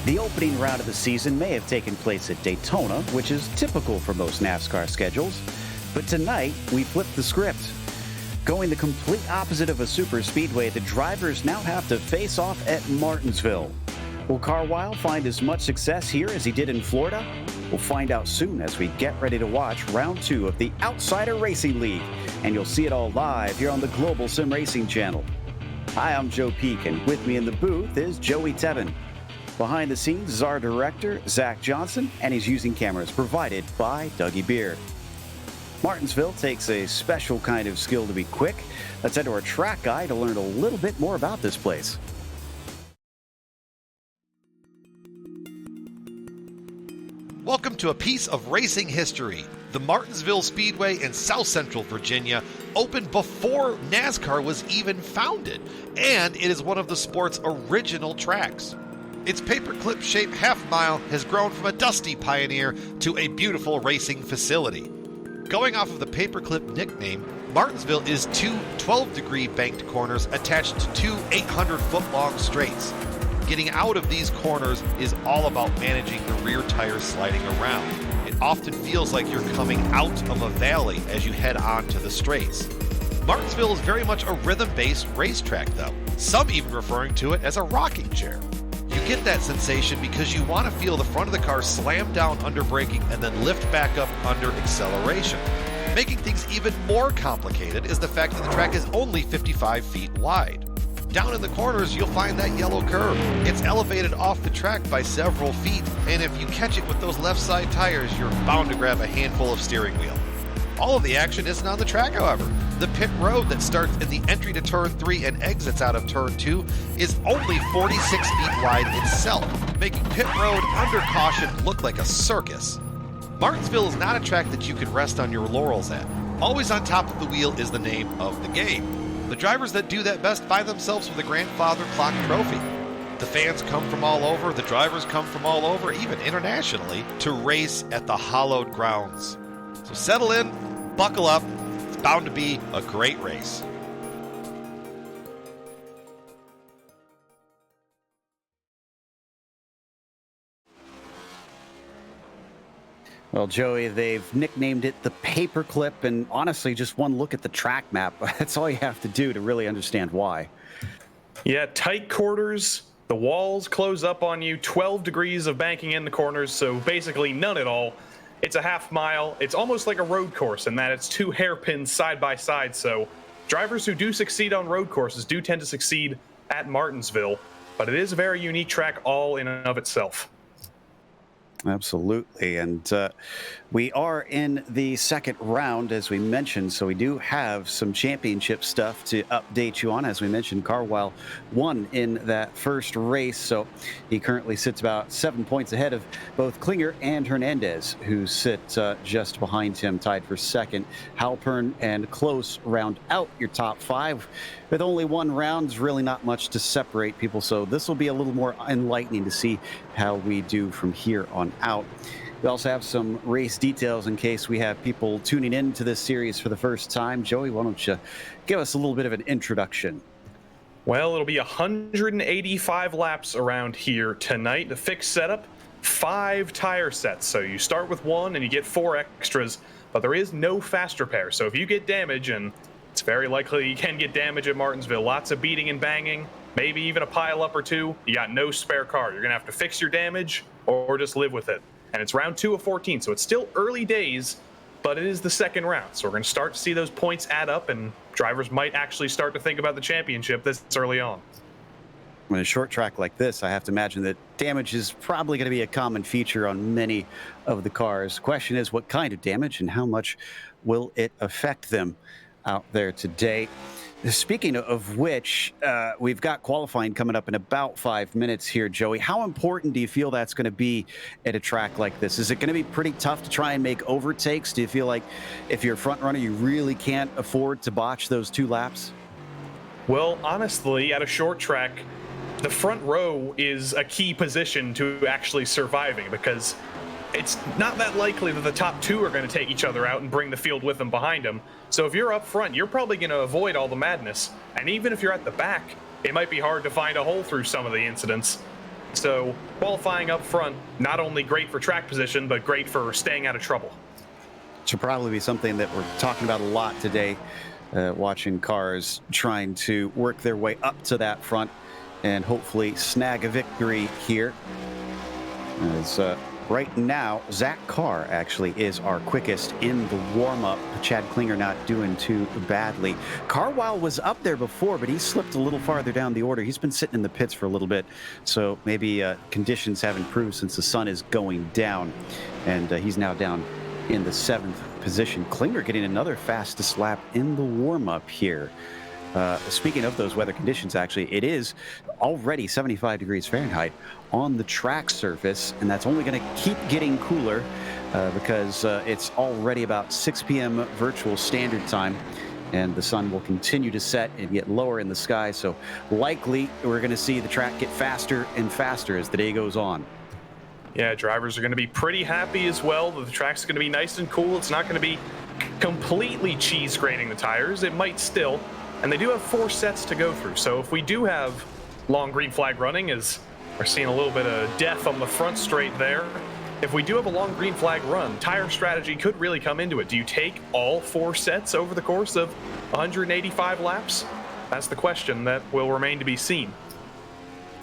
The opening round of the season may have taken place at Daytona, which is typical for most NASCAR schedules. But tonight, we flipped the script. Going the complete opposite of a super speedway, the drivers now have to face off at Martinsville. Will Carlisle find as much success here as he did in Florida? We'll find out soon as we get ready to watch round 2 of the Outsider Racing League. And you'll see it all live here on the Global SimRacing Channel. Hi, I'm Joe Peak, and with me in the booth is Joey Tebben. Behind the scenes is our director, Zach Johnson, and he's using cameras provided by Dougie Beard. Martinsville takes a special kind of skill to be quick. Let's head to our track guy to learn a little bit more about this place. Welcome to a piece of racing history. The Martinsville Speedway in South Central Virginia opened before NASCAR was even founded, and it is one of the sport's original tracks. Its paperclip shaped half-mile has grown from a dusty pioneer to a beautiful racing facility. Going off of the paperclip nickname, Martinsville is 2 12-degree banked corners attached to 2 800-foot-long straights. Getting out of these corners is all about managing the rear tires sliding around. It often feels like you're coming out of a valley as you head on to the straights. Martinsville is very much a rhythm-based racetrack though, some even referring to it as a rocking chair. You get that sensation because you want to feel the front of the car slam down under braking and then lift back up under acceleration. Making things even more complicated is the fact that the track is only 55 feet wide. Down in the corners, you'll find that yellow curve. It's elevated off the track by several feet, and if you catch it with those left side tires, you're bound to grab a handful of steering wheel. All of the action isn't on the track, however. The pit road that starts in the entry to turn 3 and exits out of turn 2 is only 46 feet wide itself, making pit road under caution look like a circus. Martinsville is not a track that you can rest on your laurels at. Always on top of the wheel is the name of the game. The drivers that do that best find themselves with a grandfather clock trophy. The fans come from all over, the drivers come from all over, even internationally, to race at the hallowed grounds. So settle in, buckle up, it's bound to be a great race. Well, Joey, they've nicknamed it the paperclip, and honestly, just one look at the track map, that's all you have to do to really understand why. Yeah, tight quarters, the walls close up on you, 12 degrees of banking in the corners, so basically none at all. It's a half mile. It's almost like a road course in that it's 2 hairpins side by side, so drivers who do succeed on road courses do tend to succeed at Martinsville, but it is a very unique track all in and of itself. Absolutely. And we are in the second round, as we mentioned, so we do have some championship stuff to update you on. As we mentioned, Carwile won in that first race, so he currently sits about 7 points ahead of both Klinger and Hernandez, who sit just behind him, tied for second. Halpern and Close round out your top 5. With only one round, there's really not much to separate people, so this will be a little more enlightening to see how we do from here on out. We also have some race details in case we have people tuning in to this series for the first time. Joey, why don't you give us a little bit of an introduction? Well, it'll be 185 laps around here tonight. The fixed setup, 5 tire sets. So you start with 1 and you get 4 extras, but there is no fast repair. So if you get damage, and it's very likely you can get damage at Martinsville, lots of beating and banging, maybe even a pile up or 2, you got no spare car. You're going to have to fix your damage or just live with it. And it's round 2 of 14, so it's still early days, but it is the second round. So we're going to start to see those points add up, and drivers might actually start to think about the championship this early on. In a short track like this, I have to imagine that damage is probably going to be a common feature on many of the cars. The question is, what kind of damage and how much will it affect them out there today? Speaking of which, we've got qualifying coming up in about 5 minutes here, Joey. How important do you feel that's going to be at a track like this? Is it going to be pretty tough to try and make overtakes? Do you feel like if you're a front runner, you really can't afford to botch those 2 laps? Well, honestly, at a short track, the front row is a key position to actually surviving, because it's not that likely that the top 2 are going to take each other out and bring the field with them behind them. So if you're up front, you're probably going to avoid all the madness. And even if you're at the back, it might be hard to find a hole through some of the incidents. So qualifying up front, not only great for track position, but great for staying out of trouble. Should probably be something that we're talking about a lot today, watching cars trying to work their way up to that front and hopefully snag a victory here. As right now, Zach Carr actually is our quickest in the warm-up. Chad Klinger not doing too badly. Carwile was up there before, but he slipped a little farther down the order. He's been sitting in the pits for a little bit, so maybe conditions have improved since the sun is going down, and he's now down in the 7th position. Klinger getting another fastest lap in the warm-up here. Speaking of those weather conditions, actually, it is already 75 degrees Fahrenheit on the track surface, and that's only going to keep getting cooler because it's already about 6 p.m. virtual standard time, and the sun will continue to set and get lower in the sky, so likely we're going to see the track get faster and faster as the day goes on. Yeah, drivers are going to be pretty happy as well. The track's going to be nice and cool. It's not going to be completely cheese grating the tires. It might still. And they do have 4 sets to go through. So if we do have long green flag running, as we're seeing a little bit of death on the front straight there, if we do have a long green flag run, tire strategy could really come into it. Do you take all 4 sets over the course of 185 laps? That's the question that will remain to be seen.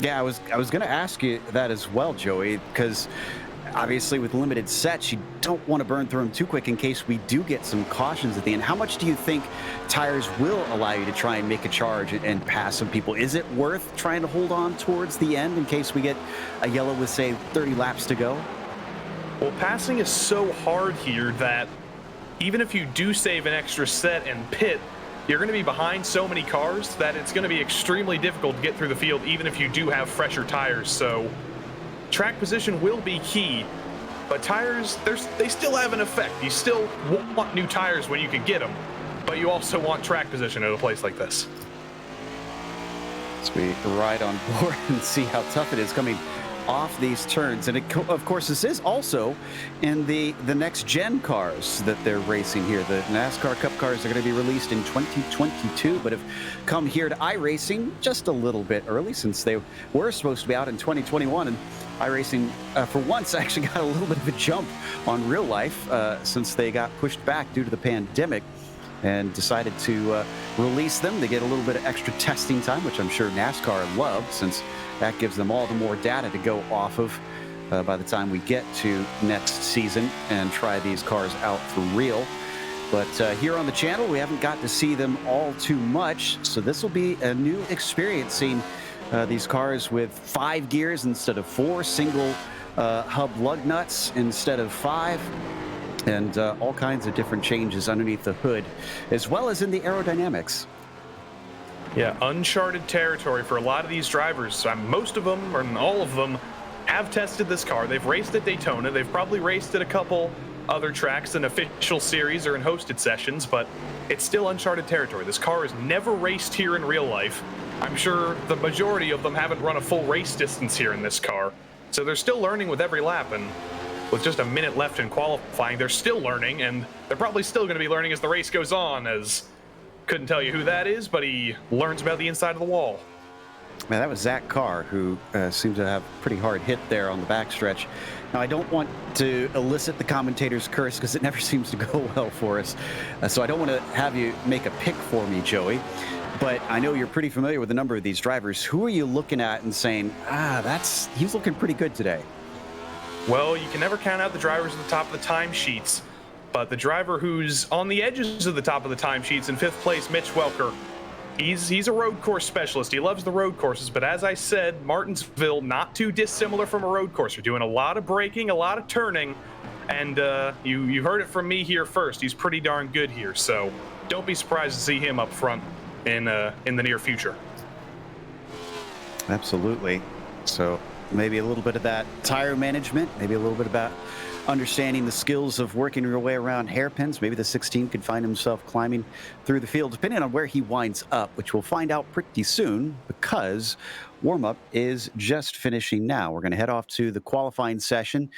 Yeah, I was going to ask you that as well, Joey, because obviously with limited sets, you don't want to burn through them too quick in case we do get some cautions at the end. How much do you think tires will allow you to try and make a charge and pass some people? Is it worth trying to hold on towards the end in case we get a yellow with, say, 30 laps to go? Well, passing is so hard here that even if you do save an extra set and pit, you're going to be behind so many cars that it's going to be extremely difficult to get through the field, even if you do have fresher tires. So track position will be key, but tires, they still have an effect. You still want new tires when you can get them, but you also want track position at a place like this. As we ride on board and see how tough it is coming off these turns. And of course, this is also in the next gen cars that they're racing here. The NASCAR Cup cars are going to be released in 2022, but have come here to iRacing just a little bit early, since they were supposed to be out in 2021. And iRacing, for once, actually got a little bit of a jump on real life since they got pushed back due to the pandemic, and decided to release them to get a little bit of extra testing time, which I'm sure NASCAR loved, since that gives them all the more data to go off of by the time we get to next season and try these cars out for real. But here on the channel, we haven't got to see them all too much, so this will be a new experience, seeing these cars with 5 gears instead of 4, single hub lug nuts instead of 5, and all kinds of different changes underneath the hood, as well as in the aerodynamics. Yeah, uncharted territory for a lot of these drivers. Most of them, or all of them, have tested this car. They've raced at Daytona. They've probably raced at a couple other tracks in official series or in hosted sessions, but it's still uncharted territory. This car has never raced here in real life. I'm sure the majority of them haven't run a full race distance here in this car. So they're still learning with every lap, and with just a minute left in qualifying, they're still learning, and they're probably still going to be learning as the race goes on, as couldn't tell you who that is, but he learns about the inside of the wall. Man, that was Zach Carr, who seemed to have a pretty hard hit there on the backstretch. Now, I don't want to elicit the commentator's curse, because it never seems to go well for us. So I don't want to have you make a pick for me, Joey. But I know you're pretty familiar with a number of these drivers. Who are you looking at and saying, he's looking pretty good today? Well, you can never count out the drivers at the top of the timesheets, but the driver who's on the edges of the top of the timesheets in 5th place, Mitch Welker, he's a road course specialist. He loves the road courses, but as I said, Martinsville, not too dissimilar from a road course. You're doing a lot of braking, a lot of turning, and you heard it from me here first. He's pretty darn good here, so don't be surprised to see him up front in the near future. Absolutely. So maybe a little bit of that tire management, maybe a little bit about understanding the skills of working your way around hairpins. Maybe the 16 could find himself climbing through the field, depending on where he winds up, which we'll find out pretty soon, because warm-up is just finishing now. We're going to head off to the qualifying session,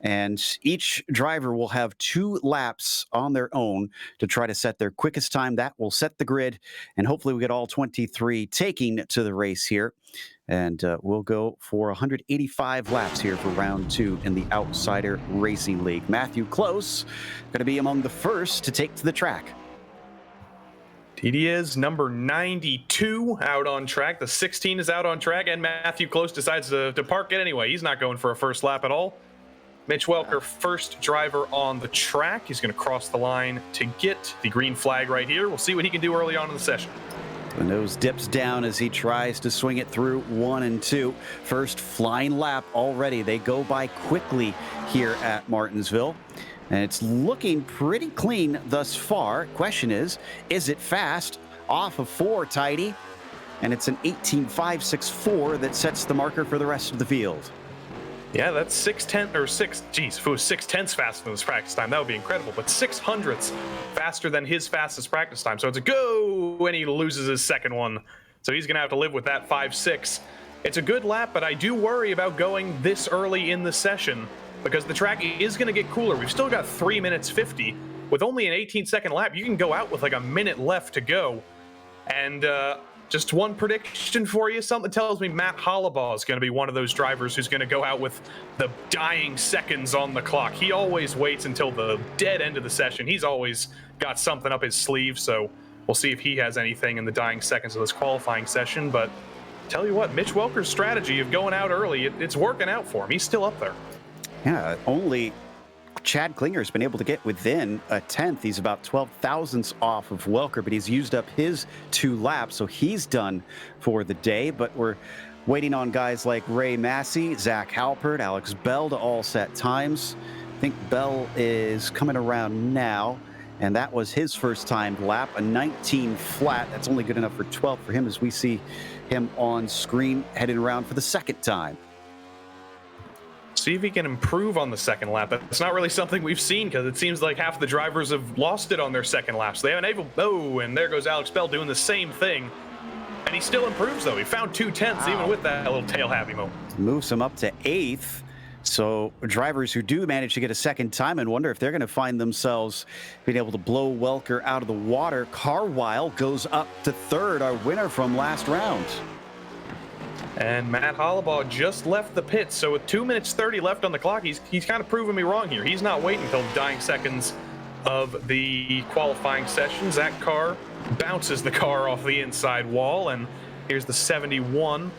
and each driver will have 2 laps on their own to try to set their quickest time. That will set the grid, and hopefully we get all 23 taking to the race here. And we'll go for 185 laps here for round 2 in the Outsider Racing League. Matthew Close going to be among the first to take to the track. TD is number 92 out on track. The 16 is out on track, and Matthew Close decides to park it anyway. He's not going for a first lap at all. Mitch Welker, first driver on the track. He's going to cross the line to get the green flag right here. We'll see what he can do early on in the session. The nose dips down as he tries to swing it through 1 and 2. First flying lap already. They go by quickly here at Martinsville, and it's looking pretty clean thus far. Question is it fast? Off of 4, tidy, and it's an 18.564 that sets the marker for the rest of the field. Yeah, that's 6/10 or 6. Geez, if it was 6/10 faster than his practice time, that would be incredible. But 6/100 faster than his fastest practice time. So it's a go, and he loses his second one. So he's going to have to live with that 5.6. It's a good lap, but I do worry about going this early in the session because the track is going to get cooler. We've still got 3 minutes 50. With only an 18-second lap, you can go out with like a minute left to go. And just one prediction for you. Something tells me Matt Hollabaugh is going to be one of those drivers who's going to go out with the dying seconds on the clock. He always waits until the dead end of the session. He's always got something up his sleeve, so we'll see if he has anything in the dying seconds of this qualifying session. But tell you what, Mitch Welker's strategy of going out early, it's working out for him. He's still up there. Yeah, only Chad Klinger's been able to get within a tenth. He's about 12 thousandths off of Welker, but he's used up his 2 laps, so he's done for the day. But we're waiting on guys like Ray Massey, Zach Halpert, Alex Bell to all set times. I think Bell is coming around now, and that was his first time lap, a 19 flat. That's only good enough for 12 for him as we see him on screen heading around for the second time. See if he can improve on the second lap. That's not really something we've seen because it seems like half the drivers have lost it on their second laps. They haven't able. Oh, and there goes Alex Bell doing the same thing. And he still improves, though. He found 2/10 even with that little tail happy moment. Moves him up to 8th. So drivers who do manage to get a second time and wonder if they're going to find themselves being able to blow Welker out of the water. Carwile goes up to 3rd, our winner from last round. And Matt Hollabaugh just left the pits, so with 2 minutes 30 left on the clock, he's kind of proving me wrong here. He's not waiting until the dying seconds of the qualifying session. Zach Carr bounces the car off the inside wall, and here's the 71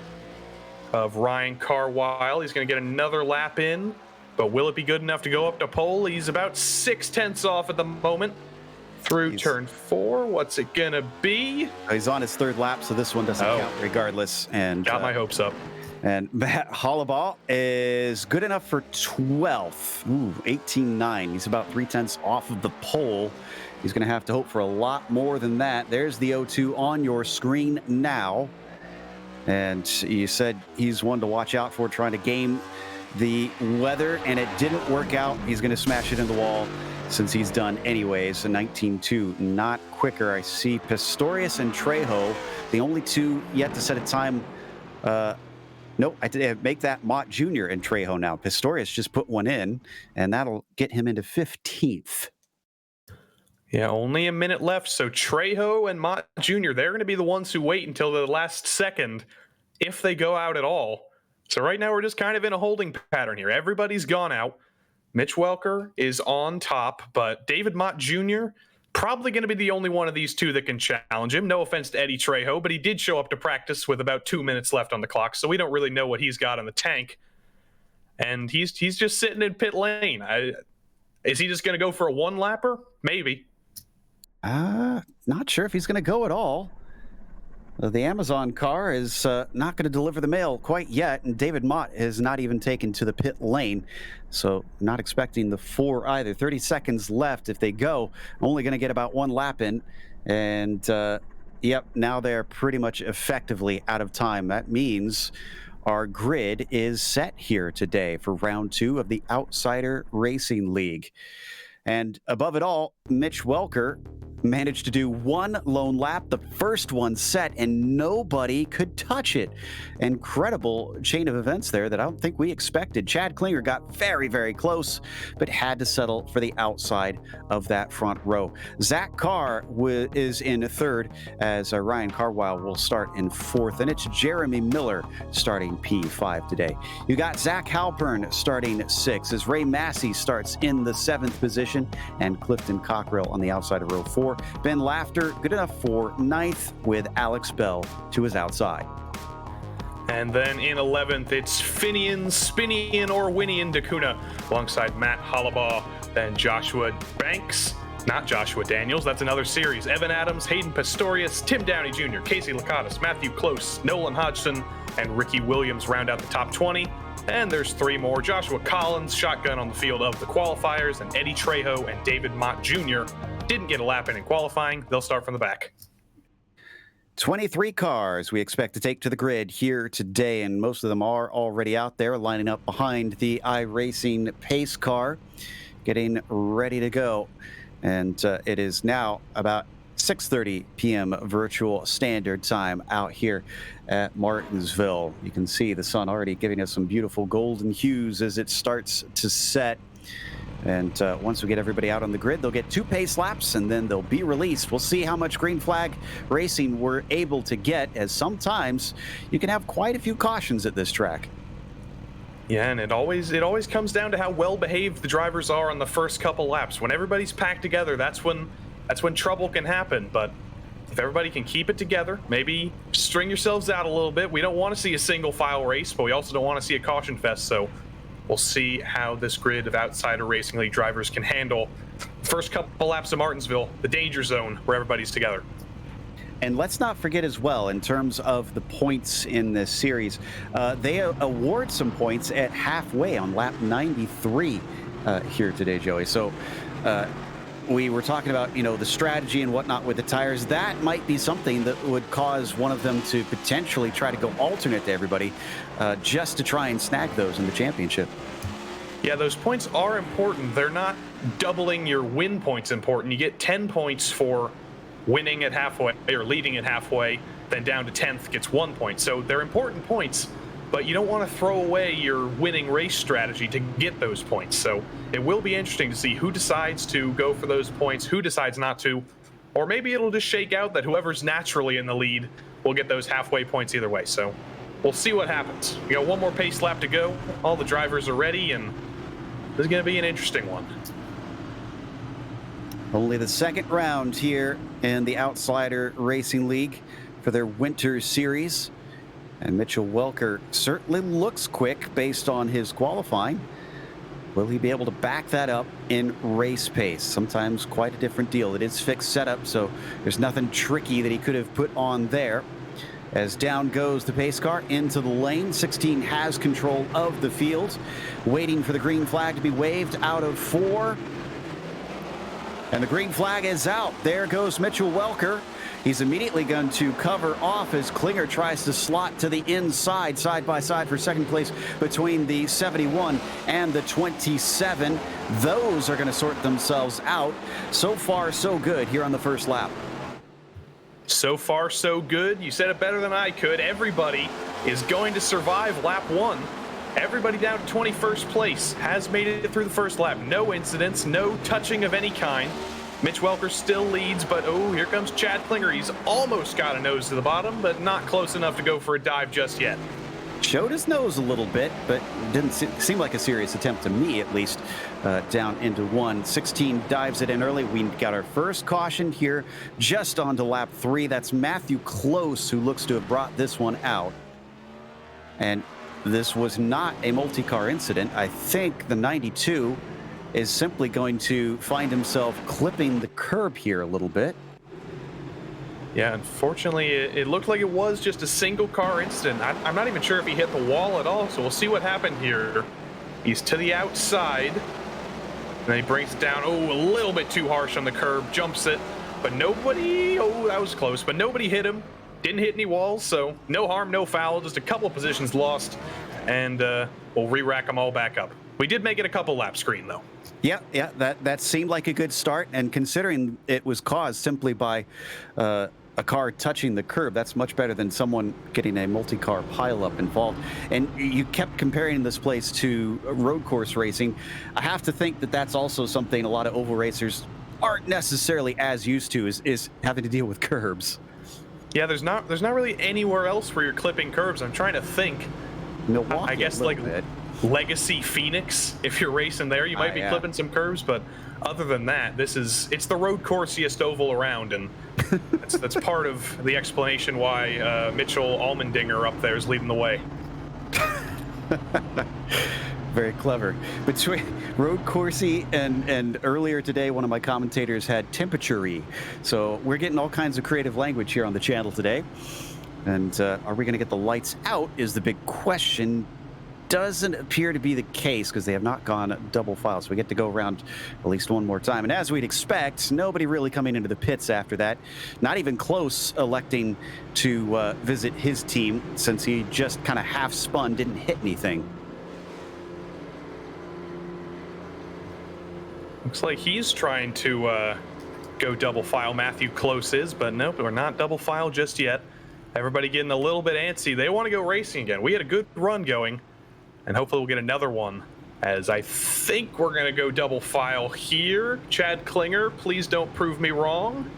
of Ryan Carwile. He's going to get another lap in, but will it be good enough to go up to pole? He's about 6/10 off at the moment. Through turn 4, what's it gonna be? He's on his 3rd lap, so this one doesn't count regardless. And got my hopes up. And Matt Hollabaugh is good enough for 12th. Ooh, 18.9. He's about 3/10 off of the pole. He's going to have to hope for a lot more than that. There's the O2 on your screen now. And you said he's one to watch out for, trying to game the weather, and it didn't work out. He's going to smash it in the wall since he's done anyways. A 19.2, not quicker. I see Pistorius and Trejo, the only 2 yet to set a time. Nope, I did make that Mott Jr. and Trejo now. Pistorius just put one in, and that'll get him into 15th. Yeah, only a minute left. So Trejo and Mott Jr., they're going to be the ones who wait until the last second if they go out at all. So right now we're just kind of in a holding pattern here. Everybody's gone out. Mitch Welker is on top, but David Mott Jr. probably going to be the only one of these 2 that can challenge him. No offense to Eddie Trejo, but he did show up to practice with about 2 minutes left on the clock, so we don't really know what he's got in the tank. And he's just sitting in pit lane. Is he just going to go for a 1-lapper? Maybe. Not sure if he's going to go at all. The Amazon car is not going to deliver the mail quite yet, and David Mott is not even taken to the pit lane, so not expecting the 4 either. 30 seconds left. If they go, only going to get about 1 lap in, and yep, now they're pretty much effectively out of time. That means our grid is set here today for round 2 of the Outsider Racing League. And above it all, Mitch Welker managed to do 1 lone lap, the first one set, and nobody could touch it. Incredible chain of events there that I don't think we expected. Chad Klinger got very, very close, but had to settle for the outside of that front row. Zach Carr is in 3rd, as Ryan Carwile will start in 4th, and it's Jeremy Miller starting P5 today. You got Zach Halpern starting 6th, as Ray Massey starts in the 7th position, and Clifton Cockrell on the outside of row 4. Ben Laughter, good enough for 9th, with Alex Bell to his outside. And then in 11th, it's Finian, Spinian, or Winian Dacuna alongside Matt Hollabaugh. Then Joshua Banks, not Joshua Daniels, that's another series. Evan Adams, Hayden Pistorius, Tim Downey Jr., Casey Lakatos, Matthew Close, Nolan Hodgson, and Ricky Williams round out the top 20. And there's 3 more. Joshua Collins, shotgun on the field of the qualifiers, and Eddie Trejo and David Mott Jr. didn't get a lap in qualifying. They'll start from the back. 23 cars we expect to take to the grid here today, and most of them are already out there lining up behind the iRacing pace car, getting ready to go. And it is now about 6:30 p.m. virtual standard time out here at Martinsville. You can see the sun already giving us some beautiful golden hues as it starts to set. And once we get everybody out on the grid, they'll get 2 pace laps, and then they'll be released. We'll see how much green flag racing we're able to get, as sometimes you can have quite a few cautions at this track. Yeah, and it always comes down to how well behaved the drivers are on the first couple laps. When everybody's packed together, that's when trouble can happen. But if everybody can keep it together, maybe string yourselves out a little bit. We don't want to see a single file race, but we also don't want to see a caution fest. So we'll see how this grid of outsider Racing League drivers can handle the first couple laps of Martinsville, the danger zone where everybody's together. And let's not forget as well, in terms of the points in this series, they award some points at halfway on lap 93 here today, Joey. So we were talking about, the strategy and whatnot with the tires. That might be something that would cause one of them to potentially try to go alternate to everybody just to try and snag those in the championship. Yeah, those points are important. They're not doubling your win points important. You get 10 points for winning at halfway or leading at halfway, then down to 10th gets 1 point. So they're important points, but you don't want to throw away your winning race strategy to get those points. So it will be interesting to see who decides to go for those points, who decides not to, or maybe it'll just shake out that whoever's naturally in the lead will get those halfway points either way. So we'll see what happens. We got one more pace lap to go. All the drivers are ready, and this is going to be an interesting one. Only the second round here in the Outsider Racing League for their winter series. And Mitchell Welker certainly looks quick based on his qualifying. Will he be able to back that up in race pace? Sometimes quite a different deal. It is fixed setup, so there's nothing tricky that he could have put on there. As down goes the pace car into the lane. 16 has control of the field, waiting for the green flag to be waved out of 4. And the green flag is out. There goes Mitchell Welker. He's immediately going to cover off as Klinger tries to slot to the inside, side by side for second place between the 71 and the 27. Those are going to sort themselves out. So far, so good here on the first lap. So far, so good. You said it better than I could. Everybody is going to survive lap 1. Everybody down to 21st place has made it through the first lap. No incidents, no touching of any kind. Mitch Welker still leads, but oh, here comes Chad Klinger. He's almost got a nose to the bottom, but not close enough to go for a dive just yet. Showed his nose a little bit, but didn't seem like a serious attempt to me, at least, down into 1. 16 dives it in early. We got our first caution here just onto lap 3. That's Matthew Close, who looks to have brought this one out. And this was not a multi-car incident. I think the 92 is simply going to find himself clipping the curb here a little bit. Yeah, unfortunately, it looked like it was just a single car incident. I'm not even sure if he hit the wall at all, so we'll see what happened here. He's to the outside, and then he brings it down. Oh, a little bit too harsh on the curb, jumps it, but nobody, oh, that was close, but nobody hit him. Didn't hit any walls, so no harm, no foul, just a couple of positions lost, and we'll re-rack them all back up. We did make it a couple laps green, though. Yeah, that seemed like a good start, and considering it was caused simply by a car touching the curb, that's much better than someone getting a multi-car pileup involved. And you kept comparing this place to road course racing. I have to think that that's also something a lot of oval racers aren't necessarily as used to, is having to deal with curbs. Yeah, there's not really anywhere else where you're clipping curbs. I'm trying to think. Milwaukee, I guess a like bit. Legacy Phoenix, if you're racing there, you might be clipping some curves, but other than that, it's the road coursiest oval around, and that's part of the explanation why Mitchell Allmendinger up there is leading the way. Very clever. Between road coursey and earlier today, one of my commentators had temperature-y. So we're getting all kinds of creative language here on the channel today. And are we going to get the lights out is the big question. Doesn't appear to be the case because they have not gone double file. So we get to go around at least one more time. And as we'd expect, nobody really coming into the pits after that. Not even Close electing to visit his team since he just kind of half spun, didn't hit anything. Looks like he's trying to go double file. Matthew Close is, but nope, we're not double file just yet. Everybody getting a little bit antsy. They want to go racing again. We had a good run going, and hopefully we'll get another one, as I think we're going to go double file here. Chad Klinger, please don't prove me wrong.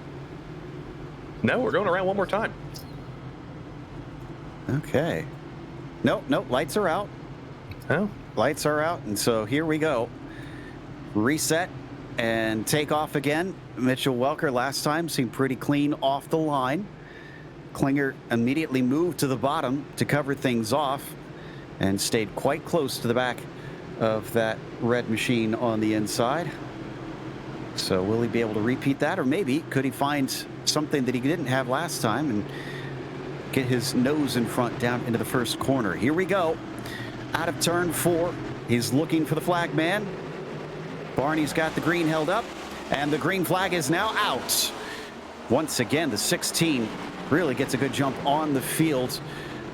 No, we're going around one more time. Okay. Nope, lights are out. Oh. Lights are out, and so here we go. Reset and take off again. Mitchell Welker last time seemed pretty clean off the line. Klinger immediately moved to the bottom to cover things off and stayed quite close to the back of that red machine on the inside. So will he be able to repeat that, or maybe could he find something that he didn't have last time and get his nose in front down into the first corner? Here we go. Out of turn 4. He's looking for the flag man. Barney's got the green held up, and the green flag is now out. Once again, the 16 really gets a good jump on the field,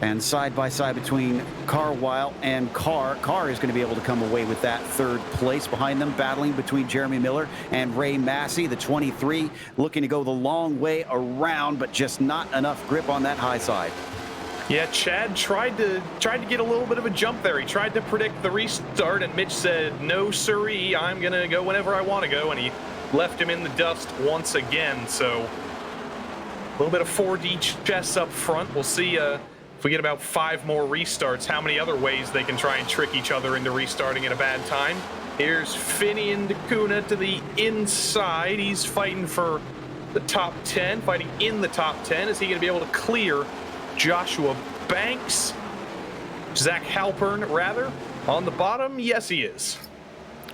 and side by side between Carwile and Carr. Carr is going to be able to come away with that third place. Behind them, battling between Jeremy Miller and Ray Massey, the 23, looking to go the long way around, but just not enough grip on that high side. Yeah, Chad tried to get a little bit of a jump there. He tried to predict the restart, and Mitch said, "No, siree, I'm going to go whenever I want to go," and he left him in the dust once again. So a little bit of 4D chess up front. We'll see if we get about 5 more restarts, how many other ways they can try and trick each other into restarting at a bad time. Here's Finian DeCuna to the inside. He's fighting for the top 10, fighting in the top 10. Is he going to be able to clear Joshua Banks? Zach Halpern, rather, on the bottom? Yes, he is.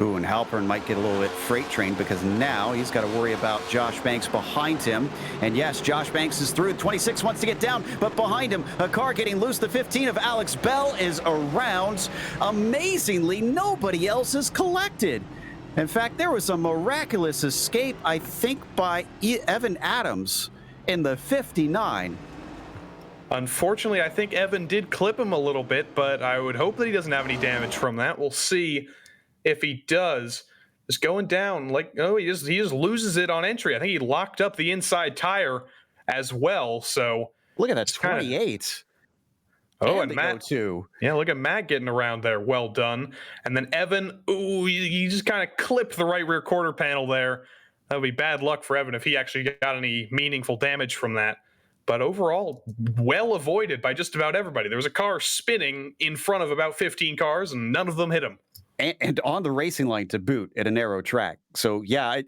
Ooh, and Halpern might get a little bit freight trained because now he's got to worry about Josh Banks behind him. And yes, Josh Banks is through. 26 wants to get down, but behind him, a car getting loose. The 15 of Alex Bell is around. Amazingly, nobody else is collected. In fact, there was a miraculous escape, I think, by Evan Adams in the 59. Unfortunately, I think Evan did clip him a little bit, but I would hope that he doesn't have any damage from that. We'll see if he does. Just going down, like, oh, he just loses it on entry. I think he locked up the inside tire as well. So look at that, 28. Oh, and Matt too. Yeah, look at Matt getting around there. Well done. And then Evan, ooh, he just kind of clipped the right rear quarter panel there. That would be bad luck for Evan if he actually got any meaningful damage from that. But overall, well avoided by just about everybody. There was a car spinning in front of about 15 cars, and none of them hit him. And on the racing line to boot at a narrow track. So, yeah,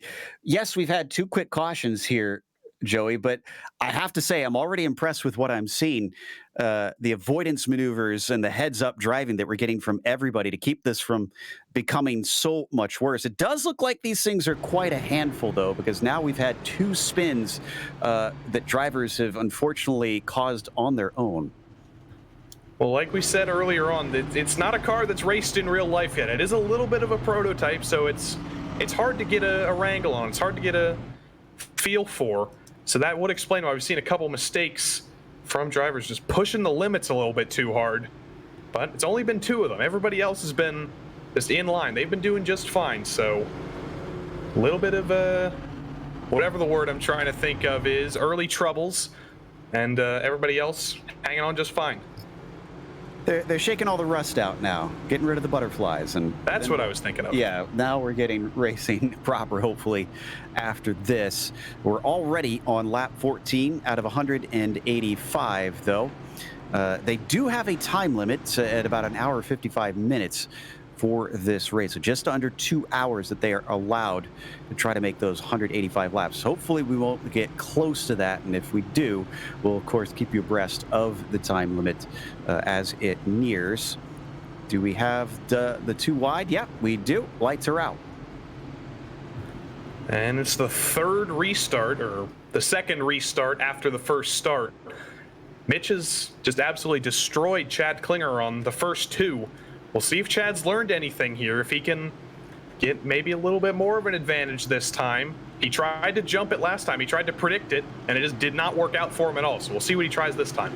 yes, we've had 2 quick cautions here, Joey, but I have to say I'm already impressed with what I'm seeing. The avoidance maneuvers and the heads-up driving that we're getting from everybody to keep this from becoming so much worse. It does look like these things are quite a handful, though, because now we've had 2 spins that drivers have unfortunately caused on their own. Well, like we said earlier on, it's not a car that's raced in real life yet. It is a little bit of a prototype, so it's hard to get a wrangle on. It's hard to get a feel for. So that would explain why we've seen a couple mistakes from drivers just pushing the limits a little bit too hard. But it's only been 2 of them. Everybody else has been just in line. They've been doing just fine. So a little bit of whatever the word I'm trying to think of is, early troubles, and everybody else hanging on just fine. They're shaking all the rust out now, getting rid of the butterflies, and that's what I was thinking of. Yeah, now we're getting racing proper, hopefully, after this. We're already on lap 14 out of 185, though. They do have a time limit at about 1 hour 55 minutes for this race, so just under 2 hours that they are allowed to try to make those 185 laps. Hopefully we won't get close to that, and if we do, we'll of course keep you abreast of the time limit as it nears. Do we have the 2 wide? Yep, we do. Lights are out. And it's the 3rd restart, or the 2nd restart after the first start. Mitch has just absolutely destroyed Chad Klinger on the first 2. We'll see if Chad's learned anything here, if he can get maybe a little bit more of an advantage this time. He tried to jump it last time. He tried to predict it, and it just did not work out for him at all. So we'll see what he tries this time.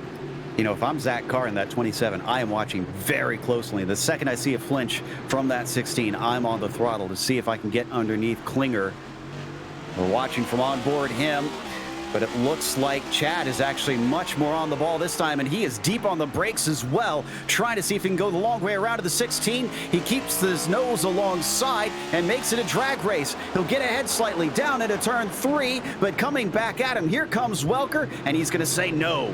You know, if I'm Zach Carr in that 27, I am watching very closely. The second I see a flinch from that 16, I'm on the throttle to see if I can get underneath Klinger. We're watching from on board him. But it looks like Chad is actually much more on the ball this time, and he is deep on the brakes as well, trying to see if he can go the long way around to the 16. He keeps his nose alongside and makes it a drag race. He'll get ahead slightly down into turn 3, but coming back at him, here comes Welker, and he's going to say no.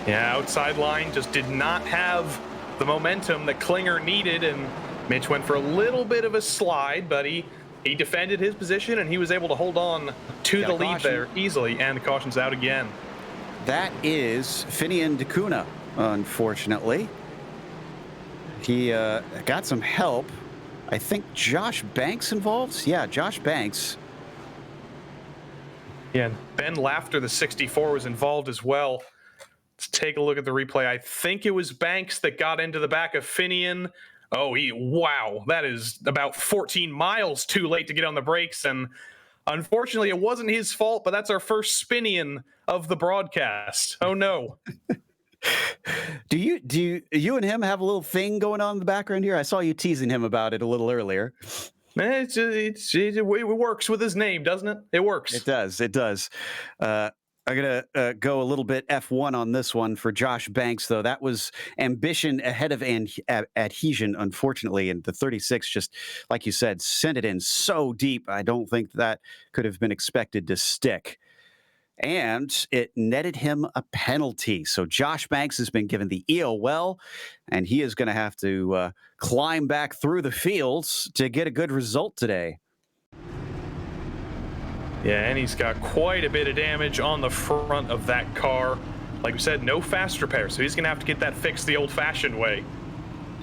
Yeah, outside line just did not have the momentum that Klinger needed, and Mitch went for a little bit of a slide, but he defended his position, and he was able to hold on to the lead there easily, and the caution's out again. That is Finian DeCuna, unfortunately. He got some help. I think Josh Banks involved. Yeah, Josh Banks. Yeah, Ben Laughter, the 64, was involved as well. Let's take a look at the replay. I think it was Banks that got into the back of Finian. Oh, wow, that is about 14 miles too late to get on the brakes. And unfortunately, it wasn't his fault, but that's our first Spinian of the broadcast. Oh, no. Do you and him have a little thing going on in the background here? I saw you teasing him about it a little earlier. It works with his name, doesn't it? It works. It does. It does. I'm going to go a little bit F1 on this one for Josh Banks, though. That was ambition ahead of adhesion, unfortunately. And the 36, just like you said, sent it in so deep. I don't think that could have been expected to stick. And it netted him a penalty. So Josh Banks has been given the EOL, and he is going to have to climb back through the fields to get a good result today. Yeah, and he's got quite a bit of damage on the front of that car. Like we said, no fast repair, so he's going to have to get that fixed the old-fashioned way.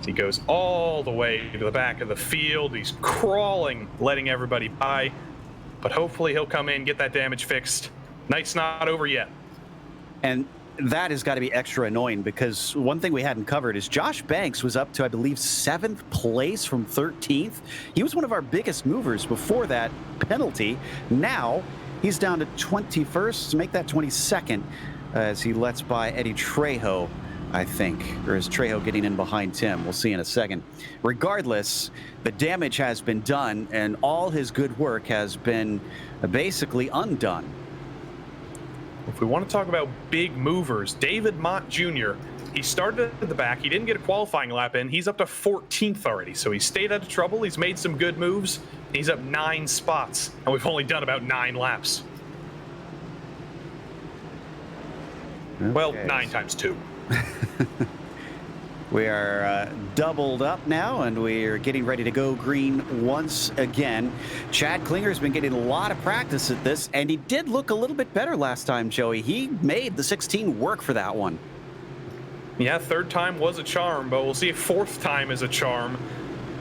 He goes all the way to the back of the field. He's crawling, letting everybody by. But hopefully he'll come in, get that damage fixed. Night's not over yet. And that has got to be extra annoying because one thing we hadn't covered is Josh Banks was up to, I believe, 7th place from 13th. He was one of our biggest movers before that penalty. Now he's down to 21st to make that 22nd as he lets by Eddie Trejo, I think, or is Trejo getting in behind Tim? We'll see in a second. Regardless, the damage has been done and all his good work has been basically undone. If we want to talk about big movers, David Mott Jr., he started at the back. He didn't get a qualifying lap in. He's up to 14th already, so he stayed out of trouble. He's made some good moves. He's up 9 spots, and we've only done about 9 laps. Okay. Well, 9 times 2. We are doubled up now, and we're getting ready to go green once again. Chad Klinger's been getting a lot of practice at this, and he did look a little bit better last time, Joey. He made the 16 work for that one. Yeah, 3rd time was a charm, but we'll see if 4th time is a charm.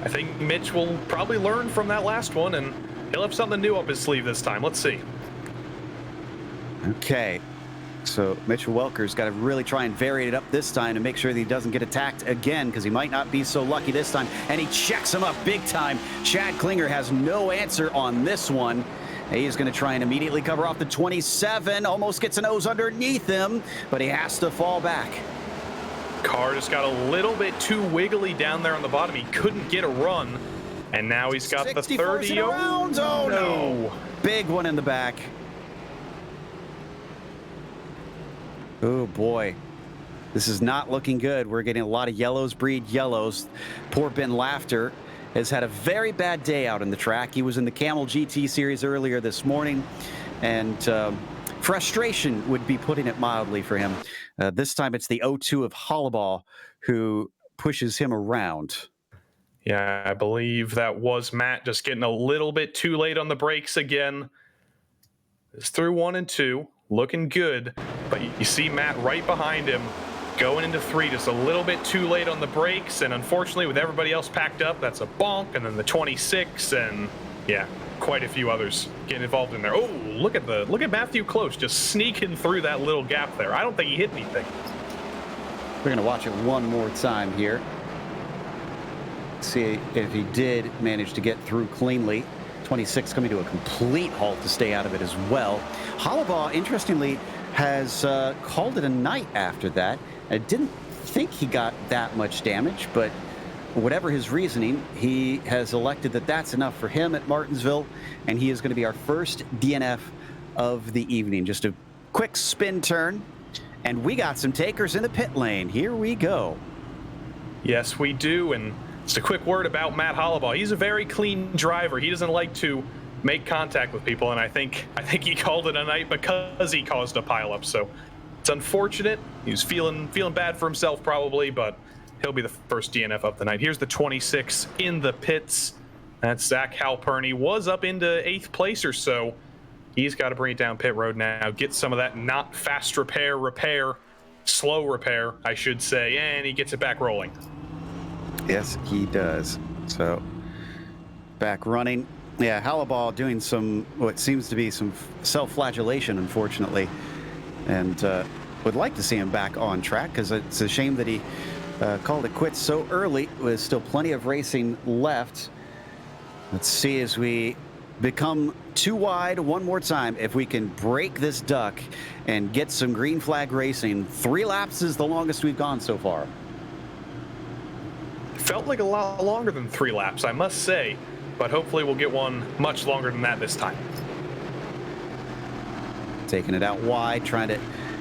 I think Mitch will probably learn from that last one, and he'll have something new up his sleeve this time. Let's see. Okay. So Mitch Welker's got to really try and vary it up this time to make sure that he doesn't get attacked again because he might not be so lucky this time. And he checks him up big time. Chad Klinger has no answer on this one. He's going to try and immediately cover off the 27. Almost gets a nose underneath him, but he has to fall back. Car just got a little bit too wiggly down there on the bottom. He couldn't get a run. And now he's got the 30. Oh, no. Big one in the back. Oh, boy. This is not looking good. We're getting a lot of yellows breed yellows. Poor Ben Laughter has had a very bad day out in the track. He was in the Camel GT series earlier this morning, and frustration would be putting it mildly for him. This time it's the 0-2 of Hollabaugh who pushes him around. Yeah, I believe that was Matt just getting a little bit too late on the brakes again. It's through 1 and 2. Looking good, but you see Matt right behind him going into 3, just a little bit too late on the brakes, and unfortunately with everybody else packed up, that's a bonk, and then the 26, and yeah, quite a few others getting involved in there. Oh, look at Matthew Close just sneaking through that little gap there. I don't think he hit anything. We're going to watch it one more time here. See if he did manage to get through cleanly. 26 coming to a complete halt to stay out of it as well. Hollabaugh, interestingly, has called it a night after that. I didn't think he got that much damage, but whatever his reasoning, he has elected that that's enough for him at Martinsville, and he is going to be our first DNF of the evening. Just a quick spin turn, and we got some takers in the pit lane. Here we go. Yes, we do, and just a quick word about Matt Hollabaugh. He's a very clean driver. He doesn't like to make contact with people, and I think he called it a night because he caused a pileup. So it's unfortunate. He was feeling bad for himself probably, but he'll be the first DNF of the night. Here's the 26 in the pits. That's Zach Halpern. He was up into 8th place or so. He's got to bring it down pit road now, get some of that not fast repair, slow repair, I should say, and he gets it back rolling. Yes, he does. So back running. Yeah, Halliball doing some, what seems to be some self-flagellation, unfortunately. And would like to see him back on track because it's a shame that he called it quits so early. With still plenty of racing left. Let's see as we become too wide one more time if we can break this duck and get some green flag racing. 3 laps is the longest we've gone so far. Felt like a lot longer than 3 laps, I must say, but hopefully we'll get one much longer than that this time. Taking it out wide, trying to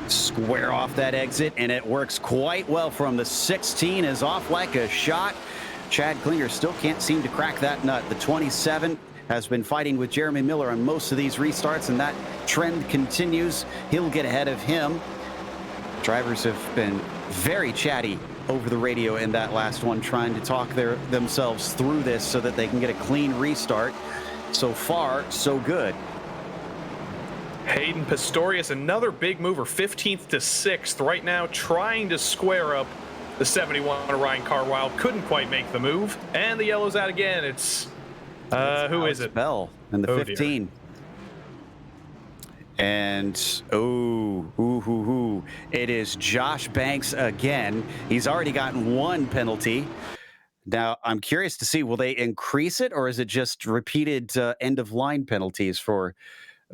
square off that exit, and it works quite well from the 16 is off like a shot. Chad Klinger still can't seem to crack that nut. The 27 has been fighting with Jeremy Miller on most of these restarts, and that trend continues. He'll get ahead of him. Drivers have been very chatty over the radio in that last one, trying to talk themselves through this so that they can get a clean restart. So far, so good. Hayden Pistorius, another big mover, 15th to 6th right now, trying to square up the 71 of Ryan Carwile. Couldn't quite make the move, and the yellow's out again. It's who is it? Bell in the 15. Dear. And it is Josh Banks again. He's already gotten 1 penalty. Now, I'm curious to see, will they increase it, or is it just repeated end-of-line penalties for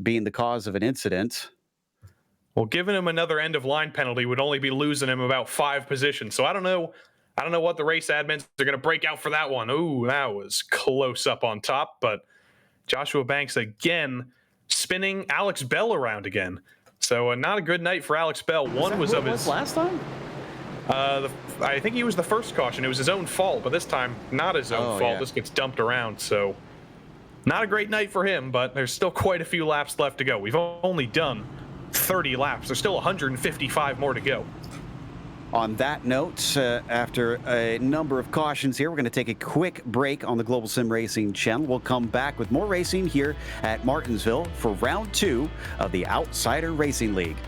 being the cause of an incident? Well, giving him another end-of-line penalty would only be losing him about 5 positions. So I don't know what the race admins are going to break out for that one. Ooh, that was close up on top. But Joshua Banks again spinning Alex Bell around again. So not a good night for Alex Bell. One was of his last time. I think he was the first caution. It was his own fault, but this time not his own fault. Yeah. This gets dumped around. So not a great night for him, but there's still quite a few laps left to go. We've only done 30 laps. There's still 155 more to go. On that note, after a number of cautions here, we're going to take a quick break on the Global Sim Racing Channel. We'll come back with more racing here at Martinsville for round 2 of the Outsider Racing League.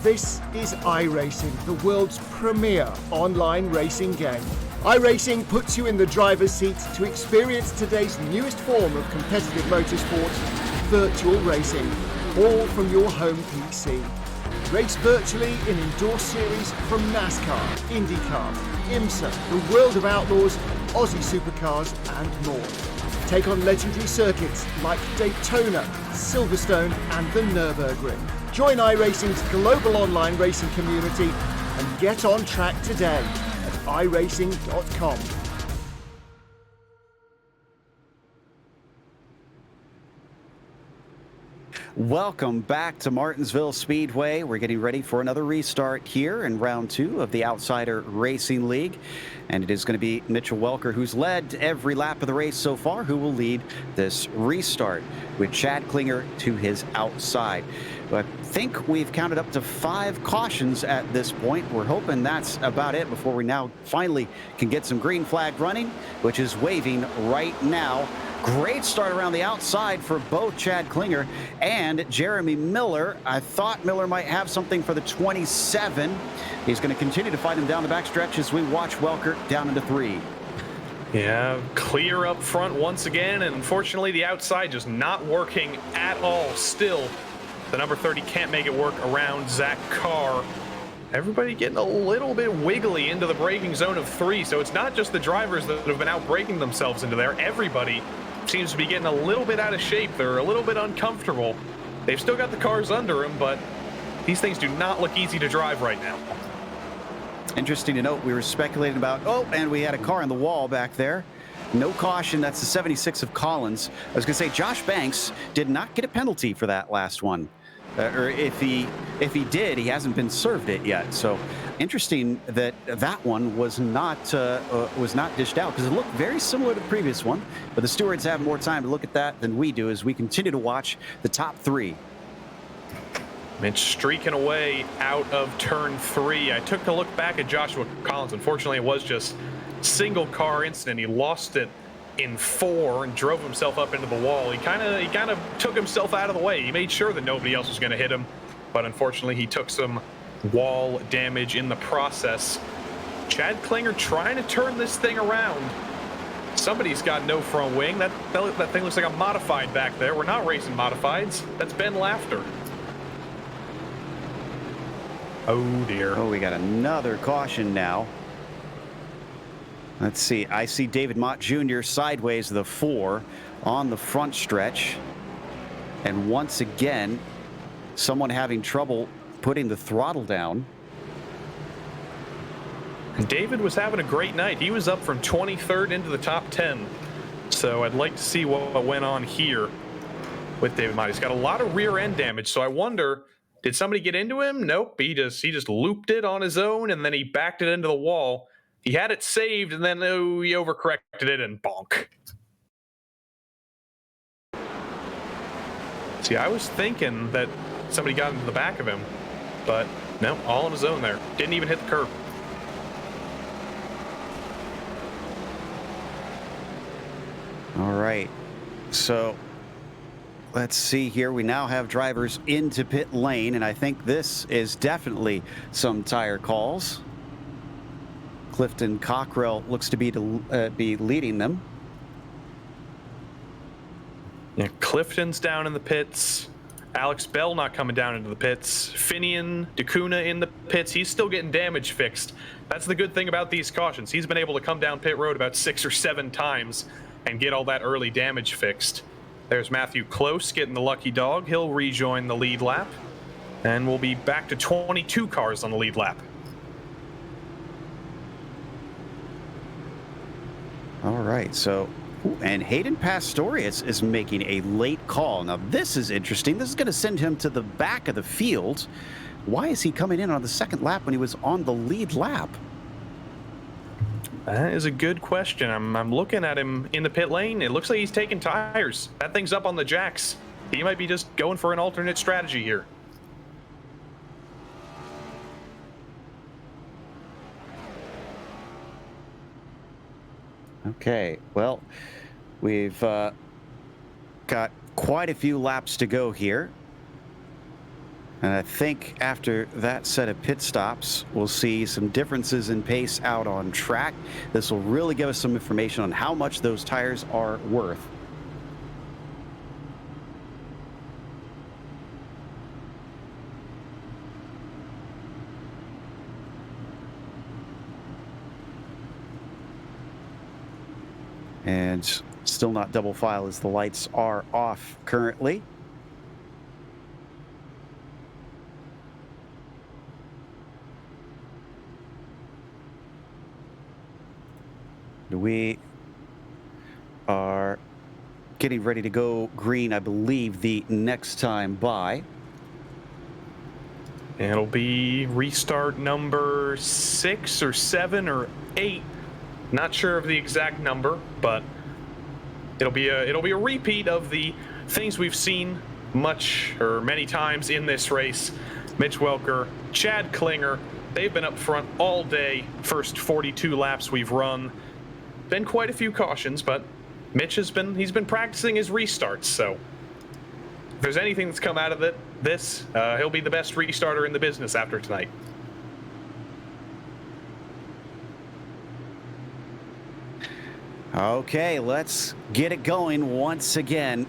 This is iRacing, the world's premier online racing game. iRacing puts you in the driver's seat to experience today's newest form of competitive motorsport, virtual racing, all from your home PC. Race virtually in indoor series from NASCAR, IndyCar, IMSA, the World of Outlaws, Aussie Supercars and more. Take on legendary circuits like Daytona, Silverstone and the Nürburgring. Join iRacing's global online racing community and get on track today at iRacing.com. Welcome back to Martinsville Speedway. We're getting ready for another restart here in round 2 of the Outsider Racing League. And it is going to be Mitchell Welker, who's led every lap of the race so far, who will lead this restart with Chad Klinger to his outside. I think we've counted up to 5 cautions at this point. We're hoping that's about it before we now finally can get some green flag running, which is waving right now. Great start around the outside for both Chad Klinger and Jeremy Miller. I thought Miller might have something for the 27. He's going to continue to fight him down the backstretch as we watch Welker down into 3. Yeah, clear up front once again, and unfortunately the outside just not working at all. Still, the number 30 can't make it work around Zach Carr. Everybody getting a little bit wiggly into the braking zone of 3, so it's not just the drivers that have been out braking themselves into there. Everybody seems to be getting a little bit out of shape. They're a little bit uncomfortable. They've still got the cars under them, but these things do not look easy to drive right now. Interesting to note, we were speculating about, and we had a car on the wall back there. No caution. That's the 76 of Collins. I was going to say Josh Banks did not get a penalty for that last one. or if he did, he hasn't been served it yet. So interesting that that one was not dished out, because it looked very similar to the previous one. But the stewards have more time to look at that than we do as we continue to watch the top three. Mitch streaking away out of turn 3. I took a look back at Joshua Collins. Unfortunately, it was just single car incident. He lost it in 4 and drove himself up into the wall. He kind of took himself out of the way. He made sure that nobody else was going to hit him, but unfortunately he took some wall damage in the process. Chad Klinger trying to turn this thing around. Somebody's got no front wing. That thing looks like a modified back there. We're not racing modifieds. That's Ben Laughter. Oh dear. Oh, we got another caution now. Let's see. I see David Mott Jr. sideways the 4 on the front stretch. And once again, someone having trouble putting the throttle down. David was having a great night. He was up from 23rd into the top 10. So I'd like to see what went on here with David Mott. He's got a lot of rear end damage, so I wonder, did somebody get into him? Nope. He just looped it on his own, and then he backed it into the wall. He had it saved, and then he overcorrected it and bonk. See, I was thinking that somebody got into the back of him, but no, all on his own there. Didn't even hit the curb. All right. So let's see here. We now have drivers into pit lane, and I think this is definitely some tire calls. Clifton Cockrell looks to be leading them. Yeah, Clifton's down in the pits. Alex Bell not coming down into the pits. Finian DeCuna in the pits. He's still getting damage fixed. That's the good thing about these cautions. He's been able to come down pit road about 6 or 7 times and get all that early damage fixed. There's Matthew Close getting the lucky dog. He'll rejoin the lead lap. And we'll be back to 22 cars on the lead lap. All right, so, and Hayden Pastorius is making a late call. Now, this is interesting. This is going to send him to the back of the field. Why is he coming in on the second lap when he was on the lead lap? That is a good question. I'm looking at him in the pit lane. It looks like he's taking tires. That thing's up on the jacks. He might be just going for an alternate strategy here. Okay, well, we've got quite a few laps to go here. And I think after that set of pit stops, we'll see some differences in pace out on track. This will really give us some information on how much those tires are worth. And still not double file as the lights are off currently. We are getting ready to go green, I believe, the next time by. It'll be restart number 6 or 7 or 8. Not sure of the exact number, but it'll be a repeat of the things we've seen many times in this race. Mitch Welker, Chad Klinger, they've been up front all day. First 42 laps we've run. Been quite a few cautions, but Mitch he's been practicing his restarts, so if there's anything that's come out of this, he'll be the best restarter in the business after tonight. Okay, let's get it going once again.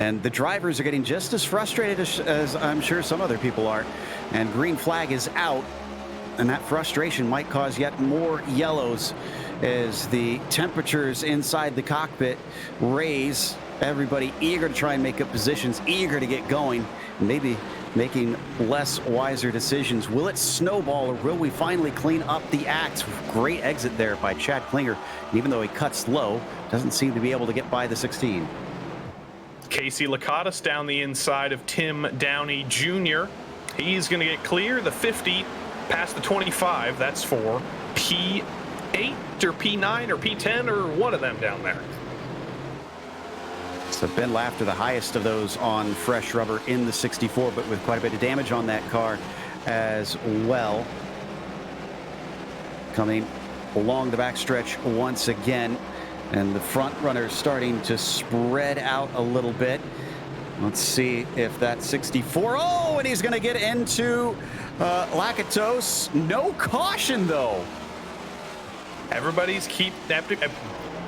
And the drivers are getting just as frustrated as I'm sure some other people are. And green flag is out, and that frustration might cause yet more yellows as the temperatures inside the cockpit raise. Everybody eager to try and make up positions, eager to get going, maybe making less wiser decisions. Will it snowball, or will we finally clean up the act? Great exit there by Chad Klinger. Even though he cuts low, doesn't seem to be able to get by the 16. Casey Lakatos down the inside of Tim Downey Jr. He's going to get clear. The 50 past the 25. That's for P8 or P9 or P10 or one of them down there. So Ben Lafter, the highest of those on fresh rubber in the 64, but with quite a bit of damage on that car as well. Coming along the backstretch once again, and the front runner starting to spread out a little bit. Let's see if that 64, oh, and he's going to get into Lakatos. No caution, though. Everybody's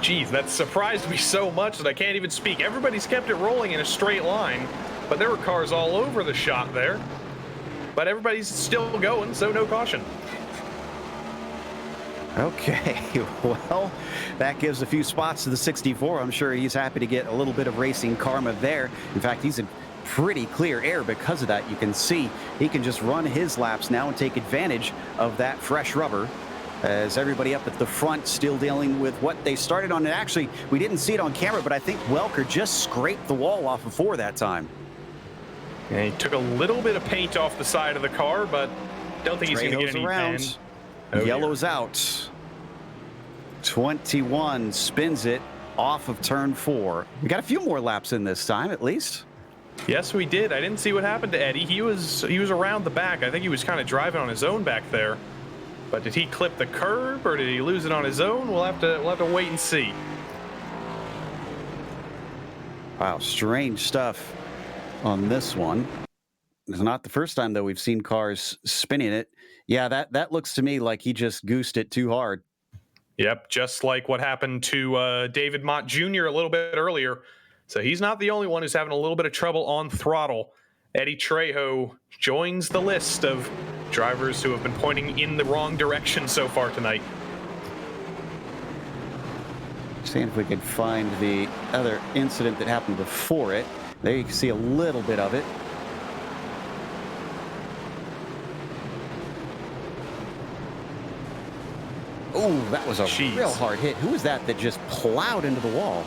geez, that surprised me so much that I can't even speak. Everybody's kept it rolling in a straight line, but there were cars all over the shot there. But everybody's still going, so no caution. Okay, well, that gives a few spots to the 64. I'm sure he's happy to get a little bit of racing karma there. In fact, he's in pretty clear air because of that. You can see he can just run his laps now and take advantage of that fresh rubber, as everybody up at the front still dealing with what they started on. And actually, we didn't see it on camera, but I think Welker just scraped the wall off of 4 that time. And he took a little bit of paint off the side of the car, but don't think he's going to get any around. Yellow's out. 21 spins it off of turn 4. We got a few more laps in this time, at least. Yes, we did. I didn't see what happened to Eddie. He was around the back. I think he was kind of driving on his own back there. But did he clip the curb or did he lose it on his own? We'll have to wait and see. Wow, strange stuff on this one. It's not the first time, though, we've seen cars spinning it. Yeah, that looks to me like he just goosed it too hard. Yep, just like what happened to David Mott Jr. a little bit earlier. So he's not the only one who's having a little bit of trouble on throttle. Eddie Trejo joins the list of drivers who have been pointing in the wrong direction so far tonight. Seeing if we could find the other incident that happened before it. There you can see a little bit of it. Oh, that was a real hard hit. Who was that just plowed into the wall?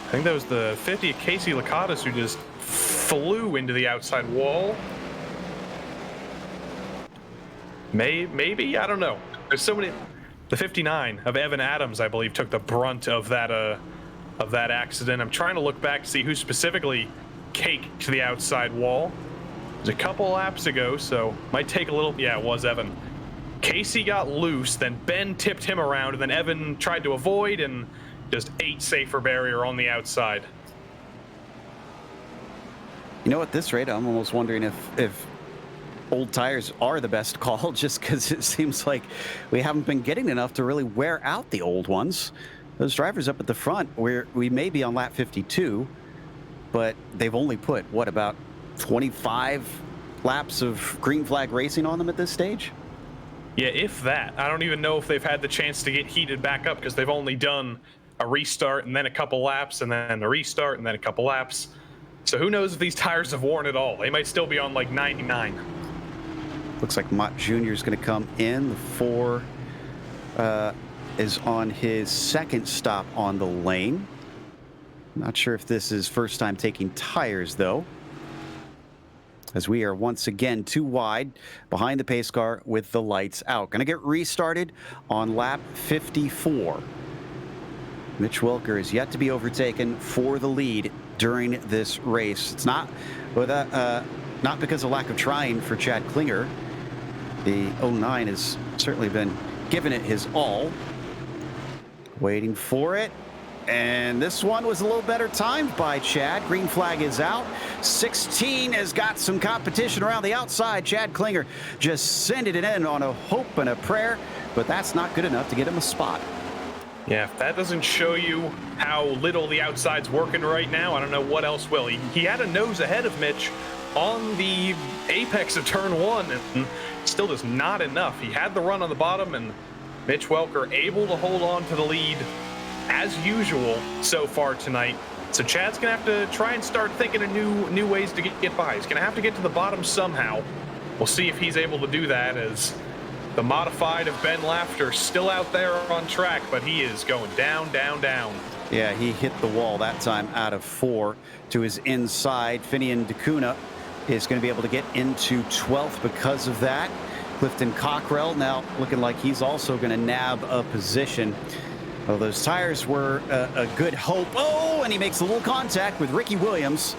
I think that was the 50 of Casey Lakatos who just flew into the outside wall. Maybe, I don't know. There's so many. The 59 of Evan Adams, I believe, took the brunt of that accident. I'm trying to look back to see who specifically caked to the outside wall. It was a couple laps ago, so might take a little. Yeah, it was Evan. Casey got loose, then Ben tipped him around, and then Evan tried to avoid and just ate safer barrier on the outside. You know, at this rate, I'm almost wondering if old tires are the best call, just because it seems like we haven't been getting enough to really wear out the old ones. Those drivers up at the front, we may be on lap 52, but they've only put, what, about 25 laps of green flag racing on them at this stage? Yeah, if that. I don't even know if they've had the chance to get heated back up because they've only done a restart and then a couple laps and then a restart and then a couple laps. So who knows if these tires have worn at all. They might still be on like 99. Looks like Mott Jr. is going to come in. The 4 is on his second stop on the lane. Not sure if this is first time taking tires, though, as we are once again too wide behind the pace car with the lights out. Going to get restarted on lap 54. Mitch Welker is yet to be overtaken for the lead during this race. It's not because of lack of trying for Chad Klinger. The 09 has certainly been giving it his all. Waiting for it. And this one was a little better timed by Chad. Green flag is out. 16 has got some competition around the outside. Chad Klinger just sending it in on a hope and a prayer, but that's not good enough to get him a spot. Yeah, if that doesn't show you how little the outside's working right now, I don't know what else will. He had a nose ahead of Mitch on the apex of turn 1, and still just not enough. He had the run on the bottom, and Mitch Welker able to hold on to the lead as usual so far tonight. So Chad's gonna have to try and start thinking of new ways to get by. He's gonna have to get to the bottom somehow. We'll see if he's able to do that, as the modified of Ben Lafter still out there on track, but he is going down, down, down. Yeah, he hit the wall that time out of 4 to his inside. Finian DeCuna is going to be able to get into 12th because of that. Clifton Cockrell now looking like he's also going to nab a position. Well, those tires were a good hope. Oh, and he makes a little contact with Ricky Williams.